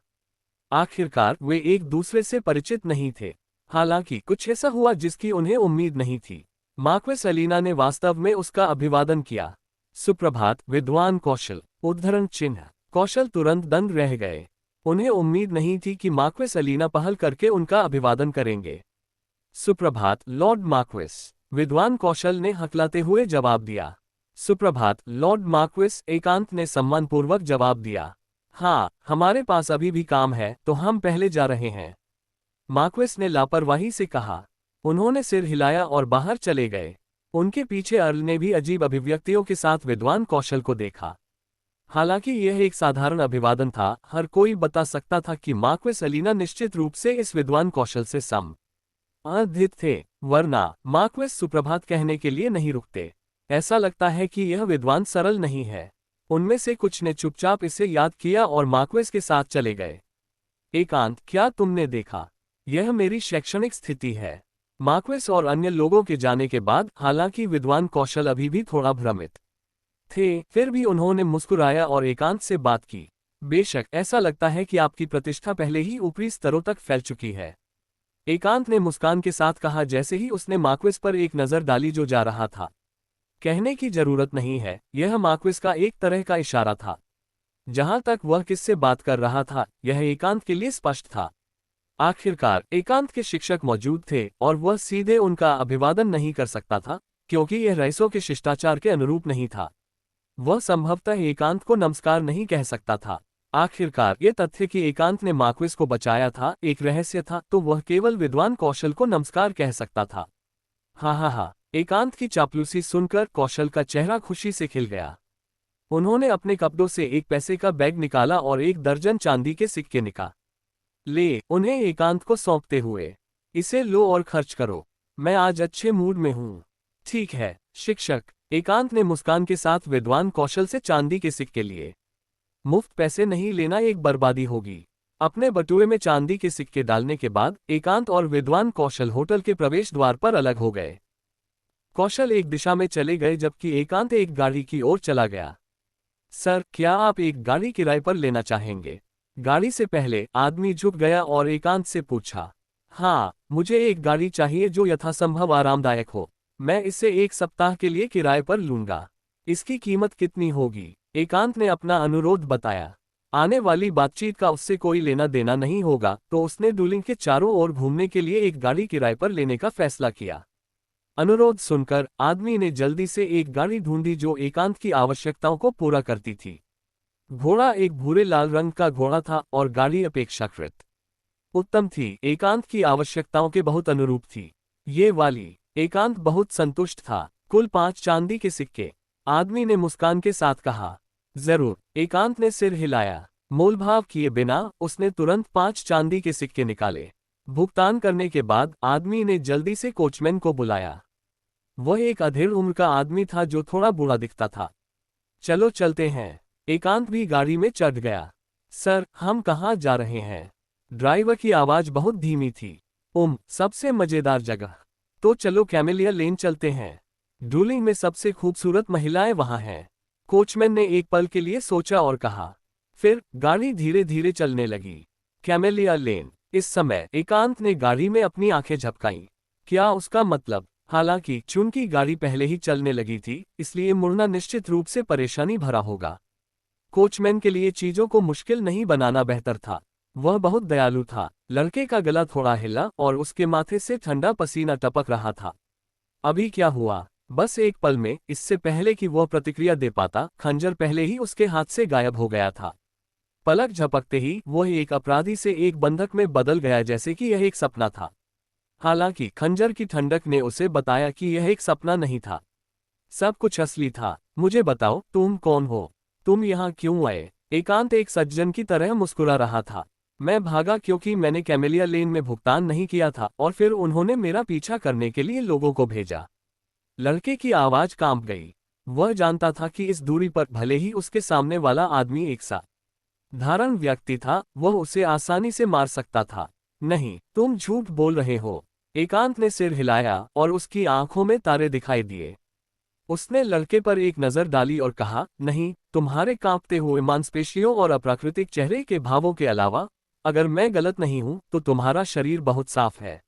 आखिरकार वे एक दूसरे से परिचित नहीं थे। हालांकि कुछ ऐसा हुआ जिसकी उन्हें उम्मीद नहीं थी। मार्क्वेस एलिना ने वास्तव में उसका अभिवादन किया। सुप्रभात विद्वान कौशल, उद्धरण चिन्ह। कौशल तुरंत दंग रह गए। उन्हें उम्मीद नहीं थी कि मार्क्वेस एलिना पहल करके उनका अभिवादन करेंगे। सुप्रभात लॉर्ड मार्क्वेस, विद्वान कौशल ने हकलाते हुए जवाब दिया। सुप्रभात लॉर्ड मार्क्वेस, एकांत ने सम्मानपूर्वक जवाब दिया। हाँ, हमारे पास अभी भी काम है, तो हम पहले जा रहे हैं, मार्क्वेस ने लापरवाही से कहा। उन्होंने सिर हिलाया और बाहर चले गए। उनके पीछे अर्ल ने भी अजीब अभिव्यक्तियों के साथ विद्वान कौशल को देखा। हालांकि यह एक साधारण अभिवादन था, हर कोई बता सकता था कि मार्क्वेस एलिना निश्चित रूप से इस विद्वान कौशल से संबंधित थे, वरना मार्क्वेस सुप्रभात कहने के लिए नहीं रुकते। ऐसा लगता है कि यह विद्वान सरल नहीं है। उनमें से कुछ ने चुपचाप इसे याद किया और मार्क्वेस के साथ चले गए। एकांत, क्या तुमने देखा? यह मेरी शैक्षणिक स्थिति है। मार्क्वेस और अन्य लोगों के जाने के बाद हालांकि विद्वान कौशल अभी भी थोड़ा भ्रमित थे, फिर भी उन्होंने मुस्कुराया और एकांत से बात की। बेशक ऐसा लगता है कि आपकी प्रतिष्ठा पहले ही ऊपरी स्तरों तक फैल चुकी है। एकांत ने मुस्कान के साथ कहा जैसे ही उसने मार्क्विस पर एक नज़र डाली जो जा रहा था। कहने की जरूरत नहीं है, यह मार्क्विस का एक तरह का इशारा था। जहां तक वह किससे बात कर रहा था, यह एकांत के लिए स्पष्ट था। आखिरकार एकांत के शिक्षक मौजूद थे और वह सीधे उनका अभिवादन नहीं कर सकता था, क्योंकि यह रईसों के शिष्टाचार के अनुरूप नहीं था। वह संभवतः एकांत को नमस्कार नहीं कह सकता था। आखिरकार ये तथ्य कि एकांत ने मार्क्विस को बचाया था एक रहस्य था, तो वह केवल विद्वान कौशल को नमस्कार कह सकता था। हा, एकांत की चापलूसी सुनकर कौशल का चेहरा खुशी से खिल गया। उन्होंने अपने कपड़ों से एक पैसे का बैग निकाला और एक दर्जन चांदी के सिक्के निकाले उन्हें एकांत को सौंपते हुए। इसे लो और खर्च करो, मैं आज अच्छे मूड में हूँ। ठीक है शिक्षक, एकांत ने मुस्कान के साथ विद्वान कौशल से चांदी के सिक्के लिए। मुफ्त पैसे नहीं लेना एक बर्बादी होगी। अपने बटुए में चांदी के सिक्के डालने के बाद एकांत और विद्वान कौशल होटल के प्रवेश द्वार पर अलग हो गए। कौशल एक दिशा में चले गए जबकि एकांत एक गाड़ी की ओर चला गया। सर, क्या आप एक गाड़ी किराए पर लेना चाहेंगे? गाड़ी से पहले आदमी झुक गया और एकांत से पूछा। हाँ, मुझे एक गाड़ी चाहिए जो यथासंभव आरामदायक हो। मैं इसे एक सप्ताह के लिए किराए पर लूंगा। इसकी कीमत कितनी होगी? एकांत ने अपना अनुरोध बताया। आने वाली बातचीत का उससे कोई लेना देना नहीं होगा, तो उसने डुलिंग के चारों ओर घूमने के लिए एक गाड़ी किराए पर लेने का फैसला किया। अनुरोध सुनकर आदमी ने जल्दी से एक गाड़ी ढूंढी जो एकांत की आवश्यकताओं को पूरा करती थी। घोड़ा एक भूरे लाल रंग का घोड़ा था और गाड़ी अपेक्षाकृत उत्तम थी, एकांत की आवश्यकताओं के बहुत अनुरूप थी। ये वाली। एकांत बहुत संतुष्ट था। कुल 5 चांदी के सिक्के, आदमी ने मुस्कान के साथ कहा। जरूर, एकांत ने सिर हिलाया। मोलभाव किए बिना उसने तुरंत 5 चांदी के सिक्के निकाले। भुगतान करने के बाद आदमी ने जल्दी से कोचमैन को बुलाया। वह एक अधेड़ उम्र का आदमी था जो थोड़ा बूढ़ा दिखता था। चलो चलते हैं। एकांत भी गाड़ी में चढ़ गया। सर, हम कहाँ जा रहे हैं? ड्राइवर की आवाज बहुत धीमी थी। सबसे मजेदार जगह। तो चलो कैमेलिया लेन चलते हैं। डुलिंग में सबसे खूबसूरत महिलाएं वहां हैं। कोचमैन ने एक पल के लिए सोचा और कहा। फिर गाड़ी धीरे धीरे चलने लगी। कैमेलिया लेन। इस समय एकांत ने गाड़ी में अपनी आंखें झपकाईं। क्या उसका मतलब? हालांकि चूंकि गाड़ी पहले ही चलने लगी थी, इसलिए मुड़ना निश्चित रूप से परेशानी भरा होगा। कोचमैन के लिए चीजों को मुश्किल नहीं बनाना बेहतर था। वह बहुत दयालु था। लड़के का गला थोड़ा हिला और उसके माथे से ठंडा पसीना टपक रहा था। अभी क्या हुआ? बस एक पल में, इससे पहले कि वह प्रतिक्रिया दे पाता, खंजर पहले ही उसके हाथ से गायब हो गया था। पलक झपकते ही वह एक अपराधी से एक बंधक में बदल गया, जैसे कि यह एक सपना था। हालांकि खंजर की ठंडक ने उसे बताया कि यह एक सपना नहीं था। सब कुछ असली था। मुझे बताओ, तुम कौन हो? तुम यहाँ क्यों आए? एकांत एक सज्जन की तरह मुस्कुरा रहा था। मैं भागा क्योंकि मैंने कैमेलिया लेन में भुगतान नहीं किया था और फिर उन्होंने मेरा पीछा करने के लिए लोगों को भेजा। लड़के की आवाज कांप गई। वह जानता था कि इस दूरी पर भले ही उसके सामने वाला आदमी एक साधारण व्यक्ति था, वह उसे आसानी से मार सकता था। नहीं, तुम झूठ बोल रहे हो। एकांत ने सिर हिलाया और उसकी आंखों में तारे दिखाई दिए। उसने लड़के पर एक नजर डाली और कहा, नहीं, तुम्हारे कांपते हुए मांसपेशियों और अप्राकृतिक चेहरे के भावों के अलावा, अगर मैं गलत नहीं हूं तो तुम्हारा शरीर बहुत साफ है।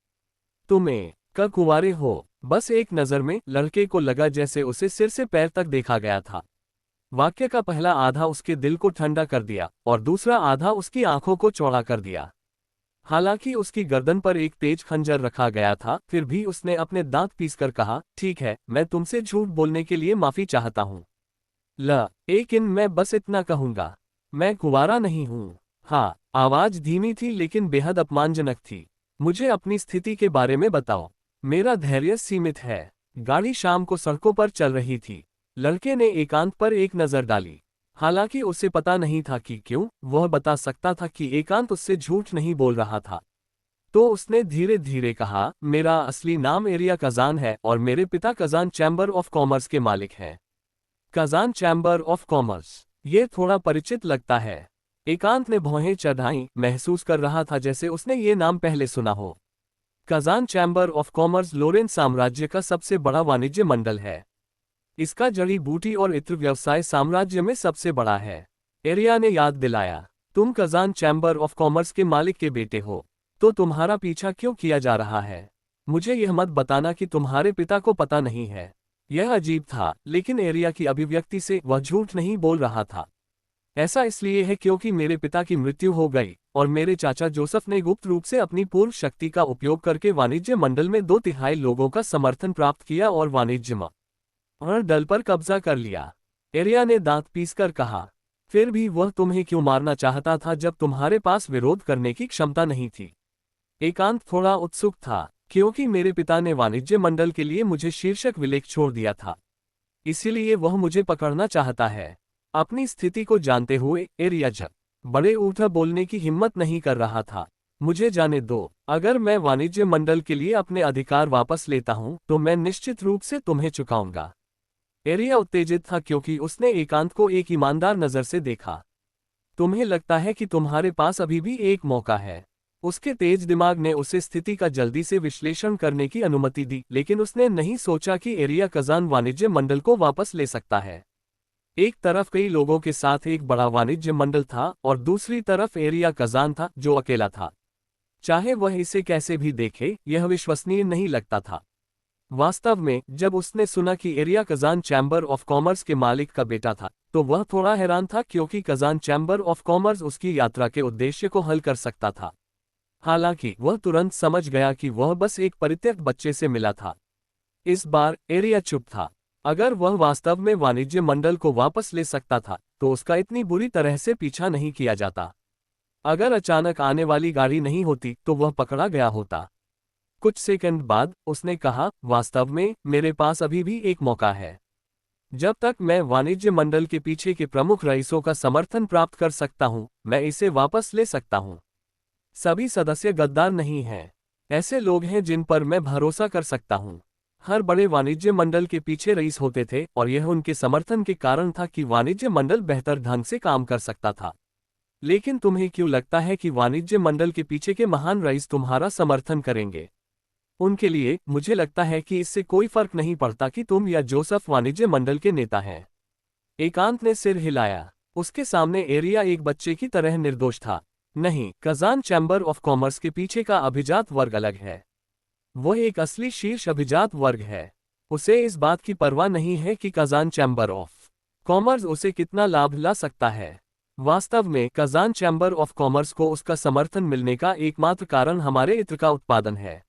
तुम्हें कब कुंवारे हो? बस एक नजर में लड़के को लगा जैसे उसे सिर से पैर तक देखा गया था। वाक्य का पहला आधा उसके दिल को ठंडा कर दिया और दूसरा आधा उसकी आंखों को चौड़ा कर दिया। हालांकि उसकी गर्दन पर एक तेज खंजर रखा गया था, फिर भी उसने अपने दांत पीसकर कहा, ठीक है, मैं तुमसे झूठ बोलने के लिए माफी चाहता हूँ। लेकिन मैं बस इतना कहूंगा, मैं कुंवारा नहीं हूँ। हाँ, आवाज धीमी थी लेकिन बेहद अपमानजनक थी। मुझे अपनी स्थिति के बारे में बताओ। मेरा धैर्य सीमित है। गाड़ी शाम को सड़कों पर चल रही थी। लड़के ने एकांत पर एक नजर डाली। हालांकि उसे पता नहीं था कि क्यों, वह बता सकता था कि एकांत उससे झूठ नहीं बोल रहा था। तो उसने धीरे धीरे कहा, मेरा असली नाम एरिया कजान है और मेरे पिता कजान चैम्बर ऑफ कॉमर्स के मालिक हैं। कजान चैम्बर ऑफ कॉमर्स, ये थोड़ा परिचित लगता है। एकांत ने भौहें चढ़ाईं, महसूस कर रहा था जैसे उसने ये नाम पहले सुना हो। Kazan chamber of commerce Lorentz साम्राज्य का सबसे बड़ा वाणिज्य मंडल है। इसका जड़ी बूटी और इत्र व्यवसाय साम्राज्य में सबसे बड़ा है। एरिया ने याद दिलाया, तुम कजान चैम्बर ऑफ कॉमर्स के मालिक के बेटे हो, तो तुम्हारा पीछा क्यों किया जा रहा है? मुझे यह मत बताना कि तुम्हारे पिता को पता नहीं है। यह अजीब था, लेकिन एरिया की अभिव्यक्ति से वह झूठ नहीं बोल रहा था। ऐसा इसलिए है क्योंकि मेरे पिता की मृत्यु हो गई और मेरे चाचा जोसेफ ने गुप्त रूप से अपनी पूर्व शक्ति का उपयोग करके वाणिज्य मंडल में 2/3 लोगों का समर्थन प्राप्त किया और वाणिज्य मंडल पर कब्जा कर लिया। एरिया ने दांत पीसकर कहा, फिर भी वह तुम्हें क्यों मारना चाहता था जब तुम्हारे पास विरोध करने की क्षमता नहीं थी? एकांत थोड़ा उत्सुक था, क्योंकि मेरे पिता ने वाणिज्य मंडल के लिए मुझे शीर्षक विलेख छोड़ दिया था, इसीलिए वह मुझे पकड़ना चाहता है। अपनी स्थिति को जानते हुए एरिया झक बड़े ऊठा बोलने की हिम्मत नहीं कर रहा था। मुझे जाने दो, अगर मैं वाणिज्य मंडल के लिए अपने अधिकार वापस लेता हूं तो मैं निश्चित रूप से तुम्हें चुकाऊंगा। एरिया उत्तेजित था क्योंकि उसने एकांत को एक ईमानदार नजर से देखा। तुम्हें लगता है कि तुम्हारे पास अभी भी एक मौका है? उसके तेज दिमाग ने उसे स्थिति का जल्दी से विश्लेषण करने की अनुमति दी, लेकिन उसने नहीं सोचा कि एरिया कजान वाणिज्य मंडल को वापस ले सकता है। एक तरफ कई लोगों के साथ एक बड़ा वाणिज्य मंडल था और दूसरी तरफ एरिया कजान था जो अकेला था। चाहे वह इसे कैसे भी देखे, यह विश्वसनीय नहीं लगता था। वास्तव में जब उसने सुना कि area Kazan chamber of commerce के मालिक का बेटा था, तो वह थोड़ा हैरान था क्योंकि कजान चैम्बर ऑफ कॉमर्स उसकी यात्रा के उद्देश्य को हल कर सकता था। हालांकि वह तुरंत समझ गया कि वह बस एक परित्यक्त बच्चे से मिला था। इस बार एरिया चुप था। अगर वह वास्तव में वाणिज्य मंडल को वापस ले सकता था तो उसका इतनी बुरी तरह से पीछा नहीं किया जाता। अगर अचानक आने वाली गाड़ी नहीं होती तो वह पकड़ा गया होता। कुछ सेकंड बाद उसने कहा, वास्तव में मेरे पास अभी भी एक मौका है। जब तक मैं वाणिज्य मंडल के पीछे के प्रमुख रईसों का समर्थन प्राप्त कर सकता हूं, मैं इसे वापस ले सकता हूं। सभी सदस्य गद्दार नहीं हैं। ऐसे लोग हैं जिन पर मैं भरोसा कर सकता हूं। हर बड़े वाणिज्य मंडल के पीछे रईस होते थे और यह उनके समर्थन के कारण था कि वाणिज्य मंडल बेहतर ढंग से काम कर सकता था। लेकिन तुम्हें क्यों लगता है कि वाणिज्य मंडल के पीछे के महान रईस तुम्हारा समर्थन करेंगे? उनके लिए मुझे लगता है कि इससे कोई फर्क नहीं पड़ता कि तुम या जोसेफ वाणिज्य मंडल के नेता हैं। एकांत ने सिर हिलाया। उसके सामने एरिया एक बच्चे की तरह निर्दोष था। नहीं, कजान चैम्बर ऑफ कॉमर्स के पीछे का अभिजात वर्ग अलग है। वह एक असली शीर्ष अभिजात वर्ग है। उसे इस बात की परवाह नहीं है कि कजान चैम्बर ऑफ कॉमर्स उसे कितना लाभ ला सकता है। वास्तव में कजान चैम्बर ऑफ कॉमर्स को उसका समर्थन मिलने का एकमात्र कारण हमारे इत्र का उत्पादन है।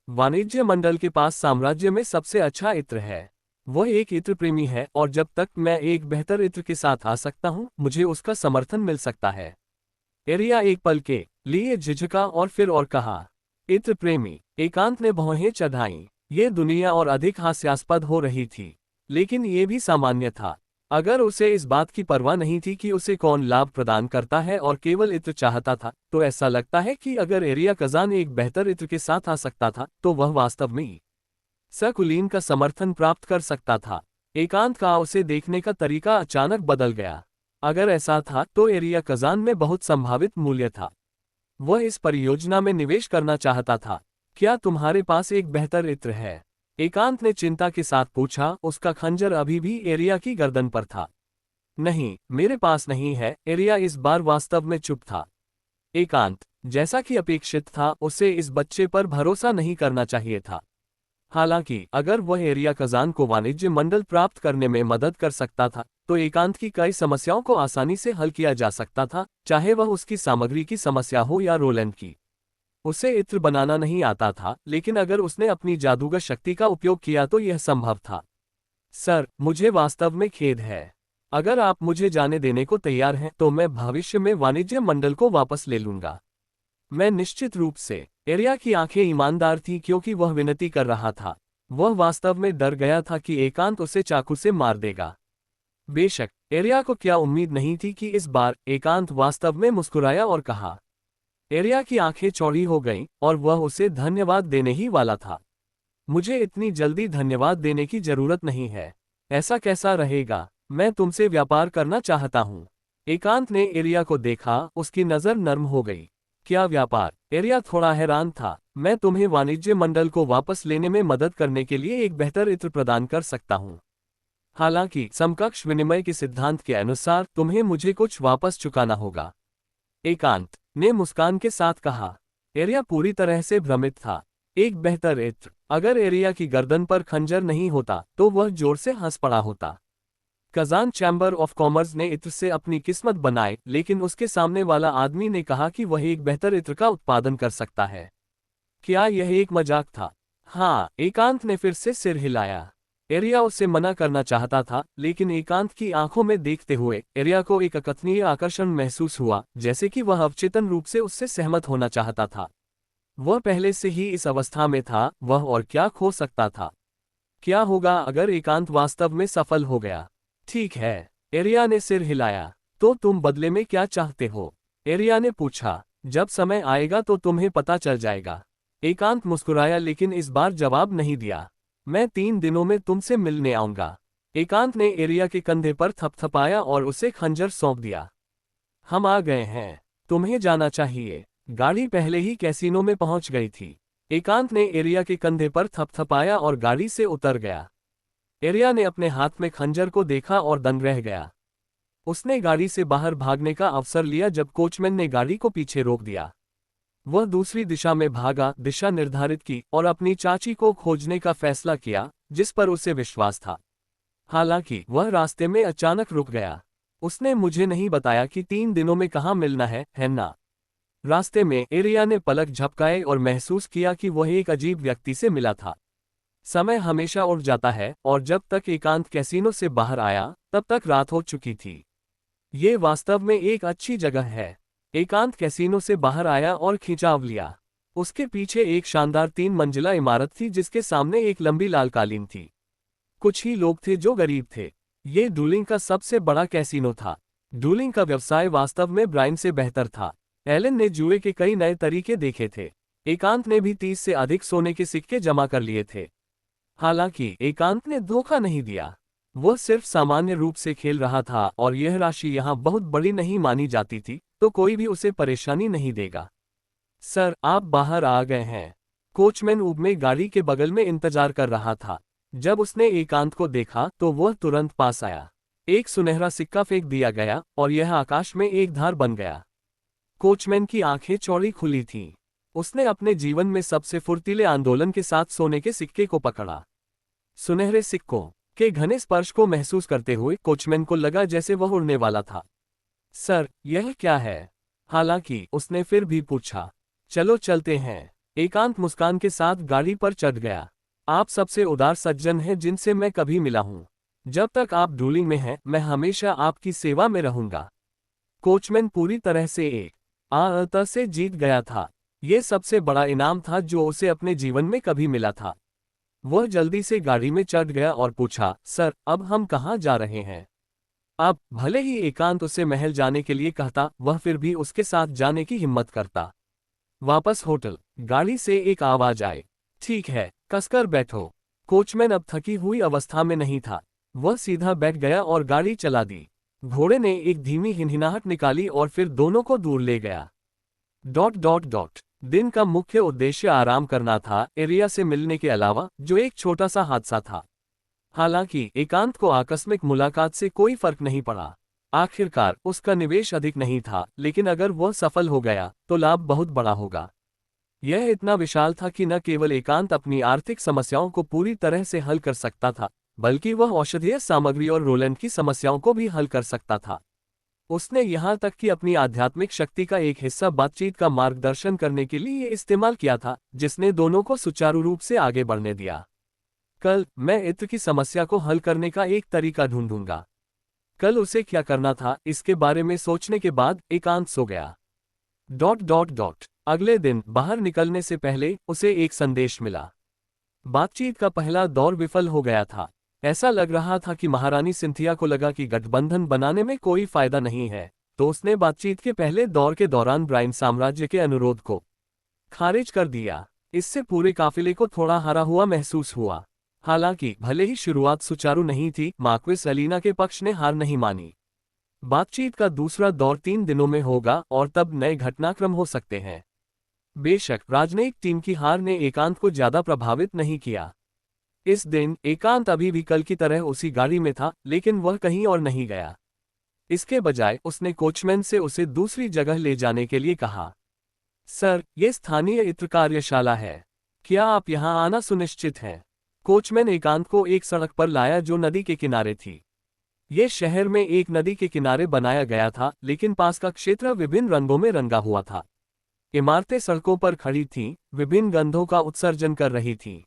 वाणिज्य मंडल के पास साम्राज्य में सबसे अच्छा इत्र है। वह एक इत्र प्रेमी है और जब तक मैं एक बेहतर इत्र के साथ आ सकता हूं, मुझे उसका समर्थन मिल सकता है। एरिया एक पल के लिए झिझका और फिर और कहा, इत्र प्रेमी। एकांत ने भौहें चढ़ाईं। ये दुनिया और अधिक हास्यास्पद हो रही थी, लेकिन ये भी सामान्य था। अगर उसे इस बात की परवाह नहीं थी कि उसे कौन लाभ प्रदान करता है और केवल इत्र चाहता था, तो ऐसा लगता है कि अगर एरिया कजान एक बेहतर इत्र के साथ आ सकता था तो वह वास्तव में सकुलीन का समर्थन प्राप्त कर सकता था। एकांत का उसे देखने का तरीका अचानक बदल गया। अगर ऐसा था तो एरिया कजान में बहुत संभावित मूल्य था। वह इस परियोजना में निवेश करना चाहता था। क्या तुम्हारे पास एक बेहतर इत्र है? एकांत ने चिंता के साथ पूछा। उसका खंजर अभी भी एरिया की गर्दन पर था। नहीं, मेरे पास नहीं है। एरिया इस बार वास्तव में चुप था। एकांत, जैसा कि अपेक्षित था, उसे इस बच्चे पर भरोसा नहीं करना चाहिए था। हालांकि अगर वह एरिया कजान को वाणिज्य मंडल प्राप्त करने में मदद कर सकता था तो एकांत की कई समस्याओं को आसानी से हल किया जा सकता था, चाहे वह उसकी सामग्री की समस्या हो या रोलैंड की। उसे इत्र बनाना नहीं आता था, लेकिन अगर उसने अपनी जादूगर शक्ति का उपयोग किया तो यह संभव था। सर, मुझे वास्तव में खेद है। अगर आप मुझे जाने देने को तैयार हैं तो मैं भविष्य में वाणिज्य मंडल को वापस ले लूंगा। मैं निश्चित रूप से। एरिया की आंखें ईमानदार थीं क्योंकि वह विनती कर रहा था। वह वास्तव में डर गया था कि एकांत उसे चाकू से मार देगा। बेशक एरिया को क्या उम्मीद नहीं थी कि इस बार एकांत वास्तव में मुस्कुराया और कहा। एरिया की आंखें चौड़ी हो गईं और वह उसे धन्यवाद देने ही वाला था। मुझे इतनी जल्दी धन्यवाद देने की जरूरत नहीं है। ऐसा कैसा रहेगा? मैं तुमसे व्यापार करना चाहता हूं। एकांत ने एरिया को देखा। उसकी नजर नर्म हो गई। क्या व्यापार? एरिया थोड़ा हैरान था। मैं तुम्हें वाणिज्य मंडल को वापस लेने में मदद करने के लिए एक बेहतर इत्र प्रदान कर सकता हूं। हालांकि समकक्ष विनिमय के सिद्धांत के अनुसार तुम्हें मुझे कुछ वापस चुकाना होगा, एकांत ने मुस्कान के साथ कहा। एरिया पूरी तरह से भ्रमित था। एक बेहतर इत्र, अगर एरिया की गर्दन पर खंजर नहीं होता तो वह जोर से हंस पड़ा होता। कजान चैम्बर ऑफ कॉमर्स ने इत्र से अपनी किस्मत बनाई, लेकिन उसके सामने वाला आदमी ने कहा कि वह एक बेहतर इत्र का उत्पादन कर सकता है। क्या यह एक मजाक था? हाँ, एकांत ने फिर से सिर हिलाया। एरिया उससे मना करना चाहता था, लेकिन एकांत की आंखों में देखते हुए एरिया को एक अकथनीय आकर्षण महसूस हुआ, जैसे कि वह अवचेतन रूप से उससे सहमत होना चाहता था। वह पहले से ही इस अवस्था में था, वह और क्या खो सकता था? क्या होगा अगर एकांत वास्तव में सफल हो गया? ठीक है, एरिया ने सिर हिलाया। तो तुम बदले में क्या चाहते हो? एरिया ने पूछा। जब समय आएगा तो तुम्हें पता चल जाएगा। एकांत मुस्कुराया, लेकिन इस बार जवाब नहीं दिया। मैं 3 दिनों में तुमसे मिलने आऊंगा। एकांत ने एरिया के कंधे पर थपथपाया और उसे खंजर सौंप दिया। हम आ गए हैं, तुम्हें जाना चाहिए। गाड़ी पहले ही कैसीनो में पहुंच गई थी। एकांत ने एरिया के कंधे पर थपथपाया और गाड़ी से उतर गया। एरिया ने अपने हाथ में खंजर को देखा और दंग रह गया। उसने गाड़ी से बाहर भागने का अवसर लिया जब कोचमैन ने गाड़ी को पीछे रोक दिया। वह दूसरी दिशा में भागा, दिशा निर्धारित की और अपनी चाची को खोजने का फैसला किया, जिस पर उसे विश्वास था। हालांकि वह रास्ते में अचानक रुक गया। उसने मुझे नहीं बताया कि 3 दिनों में कहाँ मिलना है ना? रास्ते में एरिया ने पलक झपकाए और महसूस किया कि वह एक अजीब व्यक्ति से मिला था। समय हमेशा उड़ जाता है, और जब तक एकांत कैसीनो से बाहर आया तब तक रात हो चुकी थी। ये वास्तव में एक अच्छी जगह है। एकांत कैसीनो से बाहर आया और खिंचाव लिया। उसके पीछे एक शानदार 3 मंजिला इमारत थी जिसके सामने एक लंबी लाल कालीन थी। कुछ ही लोग थे जो गरीब थे। ये डूलिंग का सबसे बड़ा कैसीनो था। डूलिंग का व्यवसाय वास्तव में ब्राइन से बेहतर था। एलन ने जुए के कई नए तरीके देखे थे। एकांत ने भी 30 से अधिक सोने के सिक्के जमा कर लिए थे। हालांकि एकांत ने धोखा नहीं दिया। वह सिर्फ सामान्य रूप से खेल रहा था और यह राशि यहाँ बहुत बड़ी नहीं मानी जाती थी, तो कोई भी उसे परेशानी नहीं देगा। सर, आप बाहर आ गए हैं। कोचमैन ऊब में गाड़ी के बगल में इंतजार कर रहा था। जब उसने एकांत को देखा तो वह तुरंत पास आया। एक सुनहरा सिक्का फेंक दिया गया और यह आकाश में एक धार बन गया। कोचमैन की आंखें चौड़ी खुली थीं। उसने अपने जीवन में सबसे फुर्तीले आंदोलन के साथ सोने के सिक्के को पकड़ा। सुनहरे सिक्कों के घने स्पर्श को महसूस करते हुए कोचमैन को लगा जैसे वह उड़ने वाला था। सर, यह क्या है? हालांकि उसने फिर भी पूछा। चलो चलते हैं। एकांत मुस्कान के साथ गाड़ी पर चढ़ गया। आप सबसे उदार सज्जन हैं जिनसे मैं कभी मिला हूं। जब तक आप डूलिंग में हैं, मैं हमेशा आपकी सेवा में रहूंगा। कोचमैन पूरी तरह से एक आअता से जीत गया था। यह सबसे बड़ा इनाम था जो उसे अपने जीवन में कभी मिला था। वह जल्दी से गाड़ी में चढ़ गया और पूछा, सर, अब हम कहाँ जा रहे हैं? अब भले ही एकांत उसे महल जाने के लिए कहता, वह फिर भी उसके साथ जाने की हिम्मत करता। वापस होटल। गाड़ी से एक आवाज आई। ठीक है, कसकर बैठो। कोचमैन अब थकी हुई अवस्था में नहीं था। वह सीधा बैठ गया और गाड़ी चला दी। घोड़े ने एक धीमी हिनहिनाहट निकाली और फिर दोनों को दूर ले गया। ... दिन का मुख्य उद्देश्य आराम करना था, एरिया से मिलने के अलावा, जो एक छोटा सा हादसा था। हालांकि एकांत को आकस्मिक मुलाकात से कोई फर्क नहीं पड़ा। आखिरकार उसका निवेश अधिक नहीं था, लेकिन अगर वह सफल हो गया तो लाभ बहुत बड़ा होगा। यह इतना विशाल था कि न केवल एकांत अपनी आर्थिक समस्याओं को पूरी तरह से हल कर सकता था, बल्कि वह औषधीय सामग्री और रोलैंड की समस्याओं को भी हल कर सकता था। उसने यहाँ तक कि अपनी आध्यात्मिक शक्ति का एक हिस्सा बातचीत का मार्गदर्शन करने के लिए इस्तेमाल किया था, जिसने दोनों को सुचारू रूप से आगे बढ़ने दिया। कल मैं इत्र की समस्या को हल करने का एक तरीका ढूंढूंगा। कल उसे क्या करना था, इसके बारे में सोचने के बाद एकांत सो गया। ... अगले दिन बाहर निकलने से पहले उसे एक संदेश मिला। बातचीत का पहला दौर विफल हो गया था। ऐसा लग रहा था कि महारानी सिंथिया को लगा कि गठबंधन बनाने में कोई फायदा नहीं है, तो उसने बातचीत के पहले दौर के दौरान ब्राइन साम्राज्य के अनुरोध को खारिज कर दिया। इससे पूरे काफिले को थोड़ा हारा हुआ महसूस हुआ। हालांकि भले ही शुरुआत सुचारू नहीं थी, मार्क्विस एलिना के पक्ष ने हार नहीं मानी। बातचीत का दूसरा दौर 3 दिनों में होगा और तब नए घटनाक्रम हो सकते हैं। बेशक राजनयिक टीम की हार ने एकांत को ज्यादा प्रभावित नहीं किया। इस दिन एकांत अभी भी कल की तरह उसी गाड़ी में था, लेकिन वह कहीं और नहीं गया। इसके बजाय उसने कोचमैन से उसे दूसरी जगह ले जाने के लिए कहा। सर, ये स्थानीय इत्र कार्यशाला है। क्या आप यहाँ आना सुनिश्चित हैं? कोचमैन एकांत को एक सड़क पर लाया जो नदी के किनारे थी। ये शहर में एक नदी के किनारे बनाया गया था, लेकिन पास का क्षेत्र विभिन्न रंगों में रंगा हुआ था। इमारतें सड़कों पर खड़ी थीं, विभिन्न गंधों का उत्सर्जन कर रही थीं।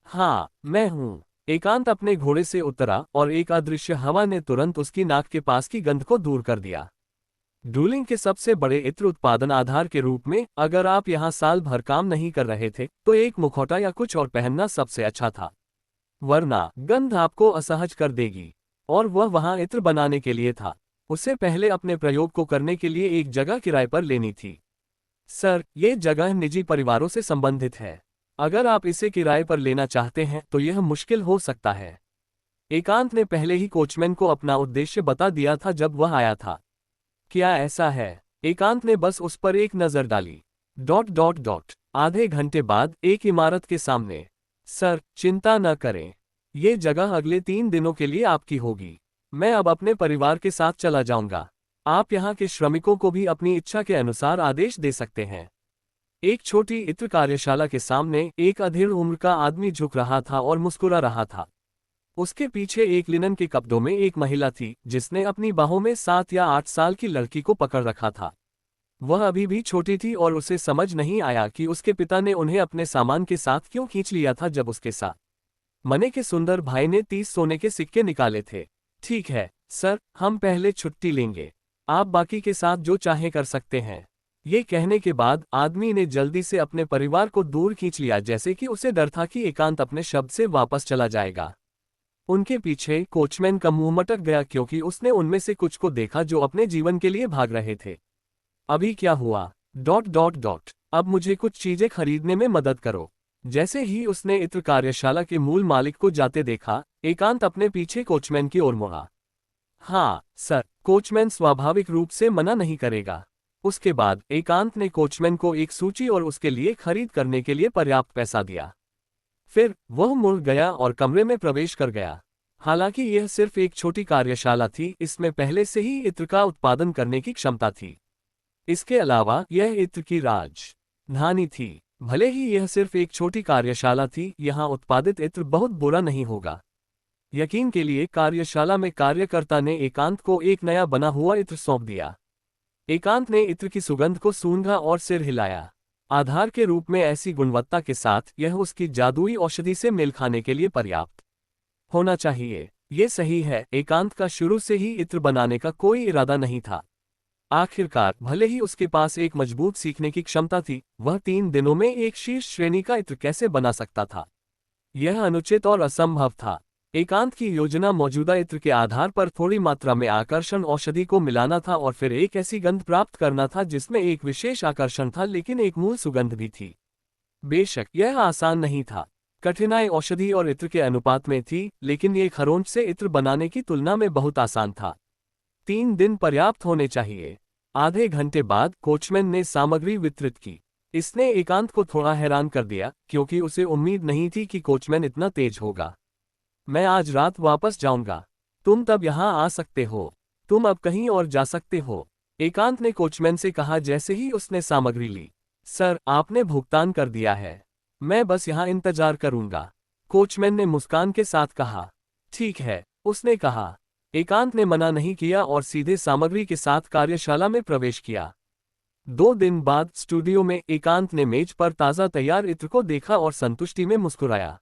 हाँ, मैं हूँ। एकांत अपने घोड़े से उतरा और एक अदृश्य हवा ने तुरंत उसकी नाक के पास की गंध को दूर कर दिया। डूलिंग के सबसे बड़े इत्र उत्पादन आधार के रूप में, अगर आप यहाँ साल भर काम नहीं कर रहे थे, तो एक मुखौटा या कुछ और पहनना सबसे अच्छा था। वरना गंध आपको असहज कर देगी। और वह वहाँ इत्र बनाने के लिए था। उसे पहले अपने प्रयोग को करने के लिए एक जगह किराए पर लेनी थी। सर, ये जगह निजी परिवारों से संबंधित है। अगर आप इसे किराए पर लेना चाहते हैं तो यह मुश्किल हो सकता है। एकांत ने पहले ही कोचमैन को अपना उद्देश्य बता दिया था जब वह आया था। क्या ऐसा है? एकांत ने बस उस पर एक नजर डाली। ... आधे घंटे बाद एक इमारत के सामने। सर, चिंता न करें। ये जगह अगले 3 दिनों के लिए आपकी होगी। मैं अब अपने परिवार के साथ चला जाऊंगा। आप यहाँ के श्रमिकों को भी अपनी इच्छा के अनुसार आदेश दे सकते हैं। एक छोटी इत्र कार्यशाला के सामने एक अधेड़ उम्र का आदमी झुक रहा था और मुस्कुरा रहा था। उसके पीछे एक लिनन के कपड़ों में एक महिला थी, जिसने अपनी बाहों में 7 या 8 साल की लड़की को पकड़ रखा था। वह अभी भी छोटी थी और उसे समझ नहीं आया कि उसके पिता ने उन्हें अपने सामान के साथ क्यों खींच लिया था जब उसके साथ मने के सुंदर भाई ने 30 सोने के सिक्के निकाले थे। ठीक है सर, हम पहले छुट्टी लेंगे। आप बाकी के साथ जो चाहे कर सकते हैं। ये कहने के बाद आदमी ने जल्दी से अपने परिवार को दूर खींच लिया, जैसे कि उसे डर था कि एकांत अपने शब्द से वापस चला जाएगा। उनके पीछे कोचमैन का मुंह मटक गया, क्योंकि उसने उनमें से कुछ को देखा जो अपने जीवन के लिए भाग रहे थे। अभी क्या हुआ? ... अब मुझे कुछ चीजें खरीदने में मदद करो। जैसे ही उसने इत्र कार्यशाला के मूल मालिक को जाते देखा, एकांत अपने पीछे कोचमैन की ओर मुड़ा। हाँ सर, कोचमैन स्वाभाविक रूप से मना नहीं करेगा। उसके बाद एकांत ने कोचमैन को एक सूची और उसके लिए खरीद करने के लिए पर्याप्त पैसा दिया। फिर वह मुड़ गया और कमरे में प्रवेश कर गया। हालांकि यह सिर्फ एक छोटी कार्यशाला थी, इसमें पहले से ही इत्र का उत्पादन करने की क्षमता थी। इसके अलावा यह इत्र की राजधानी थी। भले ही यह सिर्फ एक छोटी कार्यशाला थी, यहाँ उत्पादित इत्र बहुत बुरा नहीं होगा। यकीन के लिए कार्यशाला में कार्यकर्ता ने एकांत को एक नया बना हुआ इत्र सौंप दिया। एकांत ने इत्र की सुगंध को सूंघा और सिर हिलाया। आधार के रूप में ऐसी गुणवत्ता के साथ यह उसकी जादुई औषधि से मेल खाने के लिए पर्याप्त होना चाहिए। ये सही है, एकांत का शुरू से ही इत्र बनाने का कोई इरादा नहीं था। आखिरकार, भले ही उसके पास एक मजबूत सीखने की क्षमता थी, वह 3 दिनों में एक शीर्ष श्रेणी का इत्र कैसे बना सकता था? यह अनुचित और असंभव था। एकांत की योजना मौजूदा इत्र के आधार पर थोड़ी मात्रा में आकर्षण औषधि को मिलाना था और फिर एक ऐसी गंध प्राप्त करना था जिसमें एक विशेष आकर्षण था, लेकिन एक मूल सुगंध भी थी। बेशक यह आसान नहीं था। कठिनाई औषधि और इत्र के अनुपात में थी, लेकिन ये खरोंच से इत्र बनाने की तुलना में बहुत आसान था। 3 दिन पर्याप्त होने चाहिए। आधे घंटे बाद कोचमैन ने सामग्री वितरित की। इसने एकांत को थोड़ा हैरान कर दिया, क्योंकि उसे उम्मीद नहीं थी कि कोचमैन इतना तेज होगा। मैं आज रात वापस जाऊंगा। तुम तब यहाँ आ सकते हो। तुम अब कहीं और जा सकते हो, एकांत ने कोचमैन से कहा जैसे ही उसने सामग्री ली। सर, आपने भुगतान कर दिया है। मैं बस यहाँ इंतजार करूंगा, कोचमैन ने मुस्कान के साथ कहा। ठीक है, उसने कहा। एकांत ने मना नहीं किया और सीधे सामग्री के साथ कार्यशाला में प्रवेश किया। 2 दिन बाद स्टूडियो में एकांत ने मेज पर ताज़ा तैयार इत्र को देखा और संतुष्टि में मुस्कुराया।